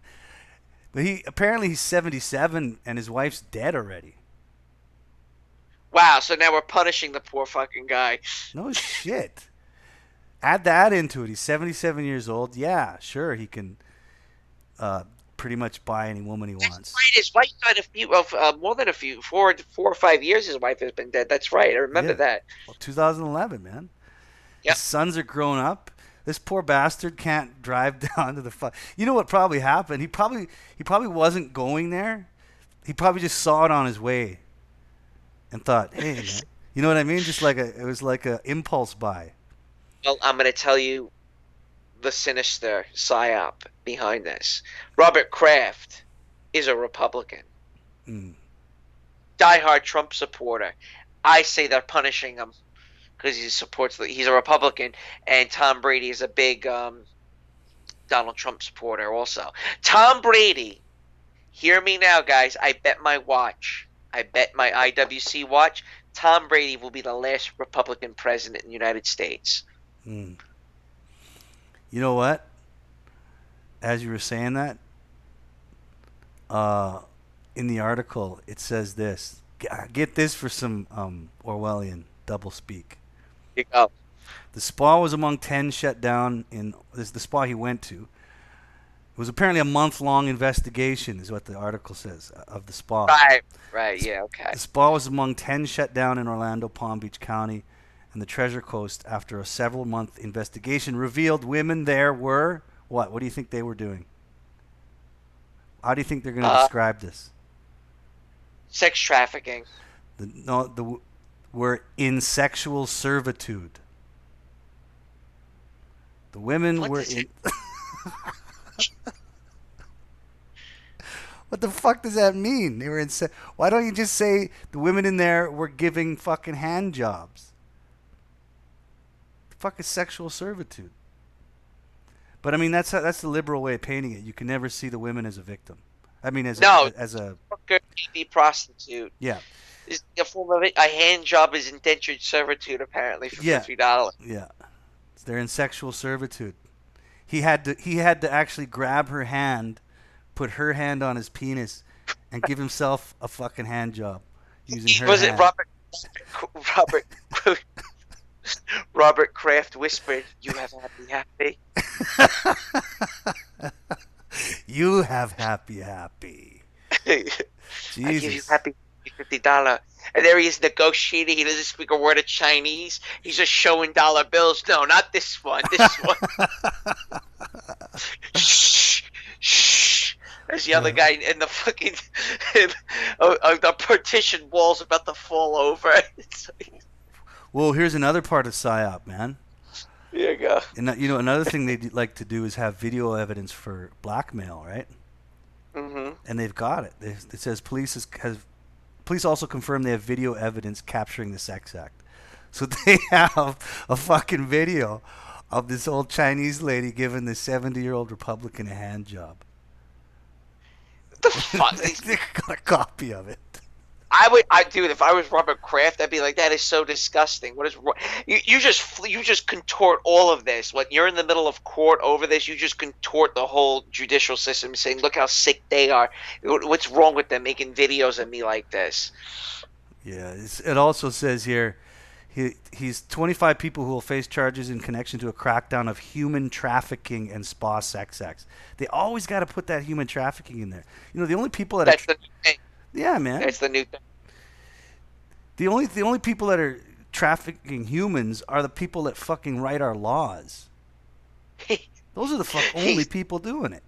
But he's 77 and his wife's dead already. Wow, so now we're punishing the poor fucking guy. No shit. Add that into it. He's 77 years old. Yeah, sure, he can pretty much buy any woman he wants. Right, his wife died more than 4 or 5 years. His wife has been dead. That's right. I remember that. Well, 2011, man. Yep. His sons are grown up. This poor bastard can't drive down to the. You know what probably happened? He probably wasn't going there. He probably just saw it on his way, and thought, "Hey, man." You know what I mean? Just like it was like a impulse buy. Well, I'm going to tell you the sinister psyop behind this. Robert Kraft is a Republican. Diehard Trump supporter. I say they're punishing him because he's a Republican, and Tom Brady is a big Donald Trump supporter also. Tom Brady, hear me now, guys. I bet my IWC watch, Tom Brady will be the last Republican president in the United States. You know what? As you were saying that, in the article, it says this. Get this for some Orwellian doublespeak. Here you go. The spa was among 10 shut down in the spa he went to. It was apparently a month-long investigation, is what the article says, of the spa. Right, yeah, okay. The spa was among 10 shut down in Orlando, Palm Beach County, and the Treasure Coast after a several-month investigation revealed women there were what? What do you think they were doing? How do you think they're going to describe this? Sex trafficking. Were in sexual servitude. The women were in. What the fuck does that mean? They were in. Why don't you just say the women in there were giving fucking hand jobs? The fuck is sexual servitude? But I mean, that's the liberal way of painting it. You can never see the women as a victim. I mean, as a prostitute. Yeah. Is a form of it. A hand job is indentured servitude, apparently, for $50. Yeah, they're in sexual servitude. He had to actually grab her hand, put her hand on his penis, and give himself a fucking hand job using her hand. Robert Kraft whispered, "You have happy." You have happy. Jesus. I give you happy $50. And there he is negotiating. He doesn't speak a word of Chinese. He's just showing dollar bills. No, not this one. This one. Shh. There's the other guy in the fucking the partition wall's about to fall over. Well, here's another part of PSYOP, man. There you go. And another thing they'd like to do is have video evidence for blackmail, right? Mm-hmm. And they've got it. It says police also confirm they have video evidence capturing the sex act. So they have a fucking video of this old Chinese lady giving this 70-year-old Republican a hand job. What the fuck? They got a copy of it. Dude, if I was Robert Kraft, I'd be like, that is so disgusting. What is wrong? You just contort all of this. When you're in the middle of court over this, you just contort the whole judicial system, saying, look how sick they are. What's wrong with them making videos of me like this? Yeah, it also says here, He's 25 people who will face charges in connection to a crackdown of human trafficking and spa sex acts. They always got to put that human trafficking in there. You know, the only people that That's the new thing. yeah, man. That's the new thing. The only people that are trafficking humans are the people that fucking write our laws. Those are the only people doing it.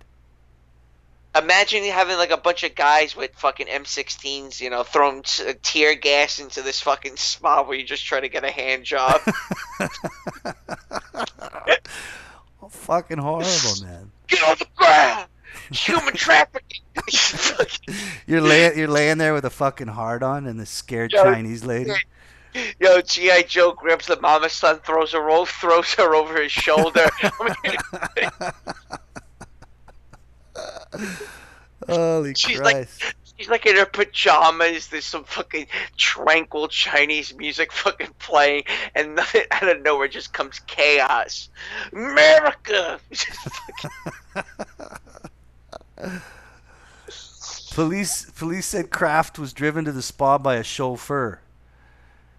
Imagine having like a bunch of guys with fucking M16s, you know, throwing tear gas into this fucking spa where you're just trying to get a hand job. Fucking horrible, man. Get on the ground! Human trafficking! You're laying there with a fucking hard on and the scared Chinese lady. Yo, G.I. Joe grabs the mama's son, throws her over his shoulder. Holy Christ. She's like in her pajamas. There's some fucking tranquil Chinese music fucking playing, and nothing out of nowhere just comes chaos. America! Police said Kraft was driven to the spa by a chauffeur.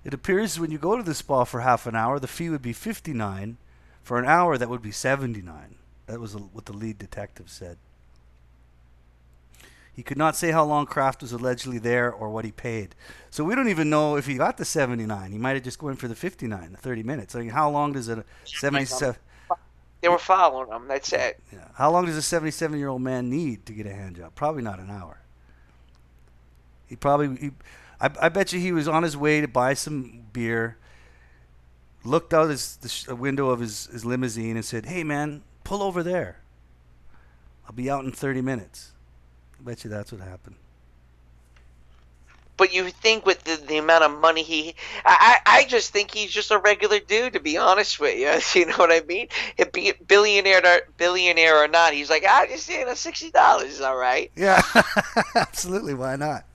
It appears when you go to the spa for half an hour, the fee would be $59. For an hour, that would be $79. That was what the lead detective said. He could not say how long Kraft was allegedly there or what he paid. So we don't even know if he got the $79. He might have just gone for the $59, the 30 minutes. I mean, how long does a 77... They were following him. That's it. Yeah. How long does a 77-year-old man need to get a hand job? Probably not an hour. I bet you he was on his way to buy some beer, looked out the window of his limousine and said, "Hey, man, pull over there. I'll be out in 30 minutes." I bet you that's what happened. But you think with the amount of money I just think he's just a regular dude, to be honest with you. You know what I mean? He'd be billionaire or not. He's like, just $60 is all right. Yeah, absolutely. Why not?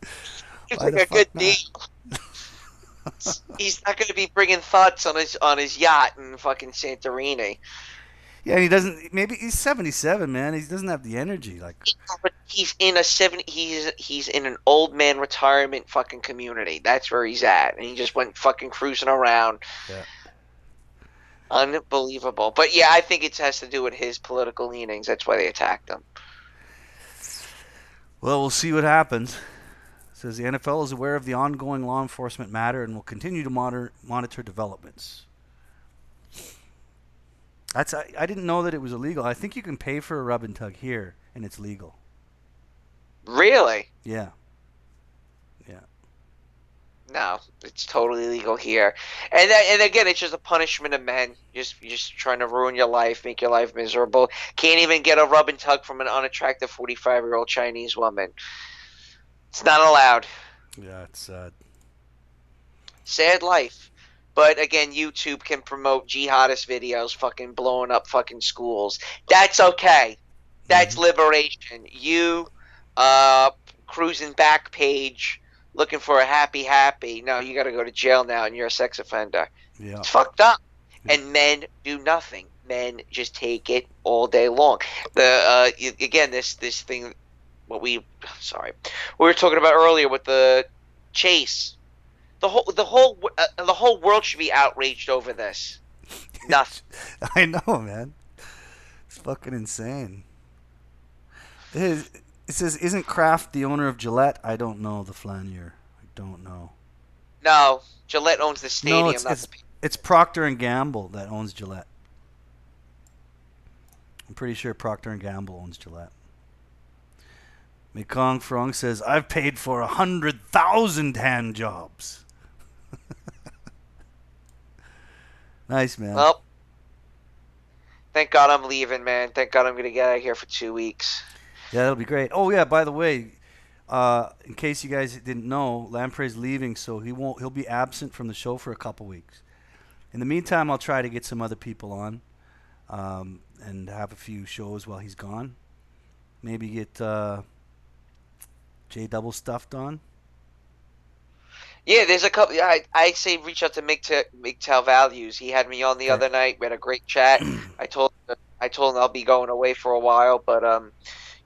He's like a good deal. He's not going to be bringing thoughts on his yacht in fucking Santorini. Yeah, and he doesn't. Maybe he's 77, man. He doesn't have the energy. Like he's in He's in an old man retirement fucking community. That's where he's at, and he just went fucking cruising around. Yeah. Unbelievable. But yeah, I think it has to do with his political leanings. That's why they attacked him. Well, we'll see what happens. It says the NFL is aware of the ongoing law enforcement matter and will continue to monitor developments. I didn't know that it was illegal. I think you can pay for a rub and tug here, and it's legal. Really? Yeah. No, it's totally legal here. And again, it's just a punishment of men. You're just trying to ruin your life, make your life miserable. Can't even get a rub and tug from an unattractive 45-year-old Chinese woman. It's not allowed. Yeah, it's sad. Sad life. But again, YouTube can promote jihadist videos fucking blowing up fucking schools. That's okay. That's liberation. You cruising back page looking for a happy. No, you got to go to jail now and you're a sex offender. Yeah. It's fucked up. And men do nothing. Men just take it all day long. Again, this thing we were talking about earlier with the chase. The whole world should be outraged over this. Nothing. I know, man. It's fucking insane. It says, isn't Kraft the owner of Gillette? I don't know, the Flanier. I don't know. No, Gillette owns the stadium. No, it's Procter and Gamble that owns Gillette. I'm pretty sure Procter and Gamble owns Gillette. Mekong Frong says, I've paid for 100,000 hand jobs. Nice, man. Well, thank God I'm leaving, man. Thank God I'm going to get out of here for 2 weeks. Yeah, that'll be great. Oh, yeah, by the way, in case you guys didn't know, Lamprey's leaving, so he'll be absent from the show for a couple weeks. In the meantime, I'll try to get some other people on and have a few shows while he's gone. Maybe get J Double Stuffed on. Yeah, there's a couple. I say reach out to MGTOW Values. He had me on the other night. We had a great chat. I told him I'll be going away for a while, but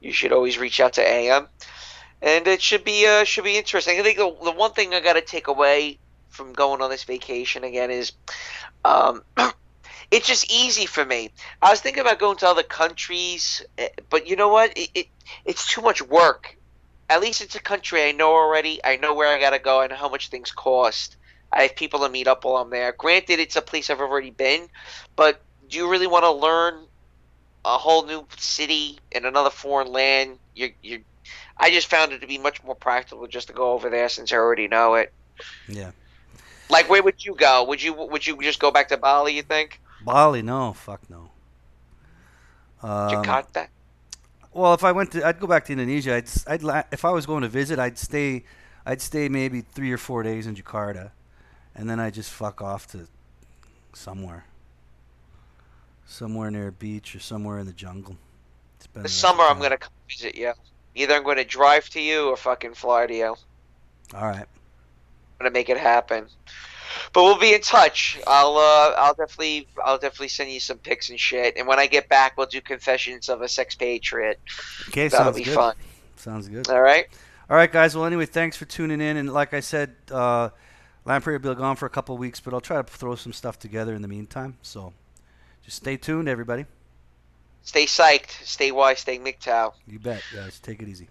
you should always reach out to Ayam, and it should be interesting. I think the one thing I got to take away from going on this vacation again is, um, it's just easy for me. I was thinking about going to other countries, but you know what? It's too much work. At least it's a country I know already. I know where I gotta go. I know how much things cost. I have people to meet up while I'm there. Granted, it's a place I've already been, but do you really want to learn a whole new city in another foreign land? I just found it to be much more practical just to go over there since I already know it. Yeah. Like, where would you go? Would you just go back to Bali? You think? Bali, no, fuck no. Jakarta. Well, if I went to, I'd go back to Indonesia. If I was going to visit, I'd stay maybe 3 or 4 days in Jakarta, and then I'd just fuck off to somewhere near a beach or somewhere in the jungle. Spend the This rest of summer the I'm time. gonna come visit you. Either I'm gonna drive to you or fucking fly to you. All right. I'm gonna make it happen. But we'll be in touch. I'll definitely send you some pics and shit. And when I get back, we'll do confessions of a sex patriot. Okay, That'll sounds be good. fun. Sounds good. All right. All right, guys. Well, anyway, thanks for tuning in. And like I said, Lamprey will be gone for a couple of weeks, but I'll try to throw some stuff together in the meantime. So just stay tuned, everybody. Stay psyched. Stay wise. Stay MGTOW. You bet, guys. Take it easy.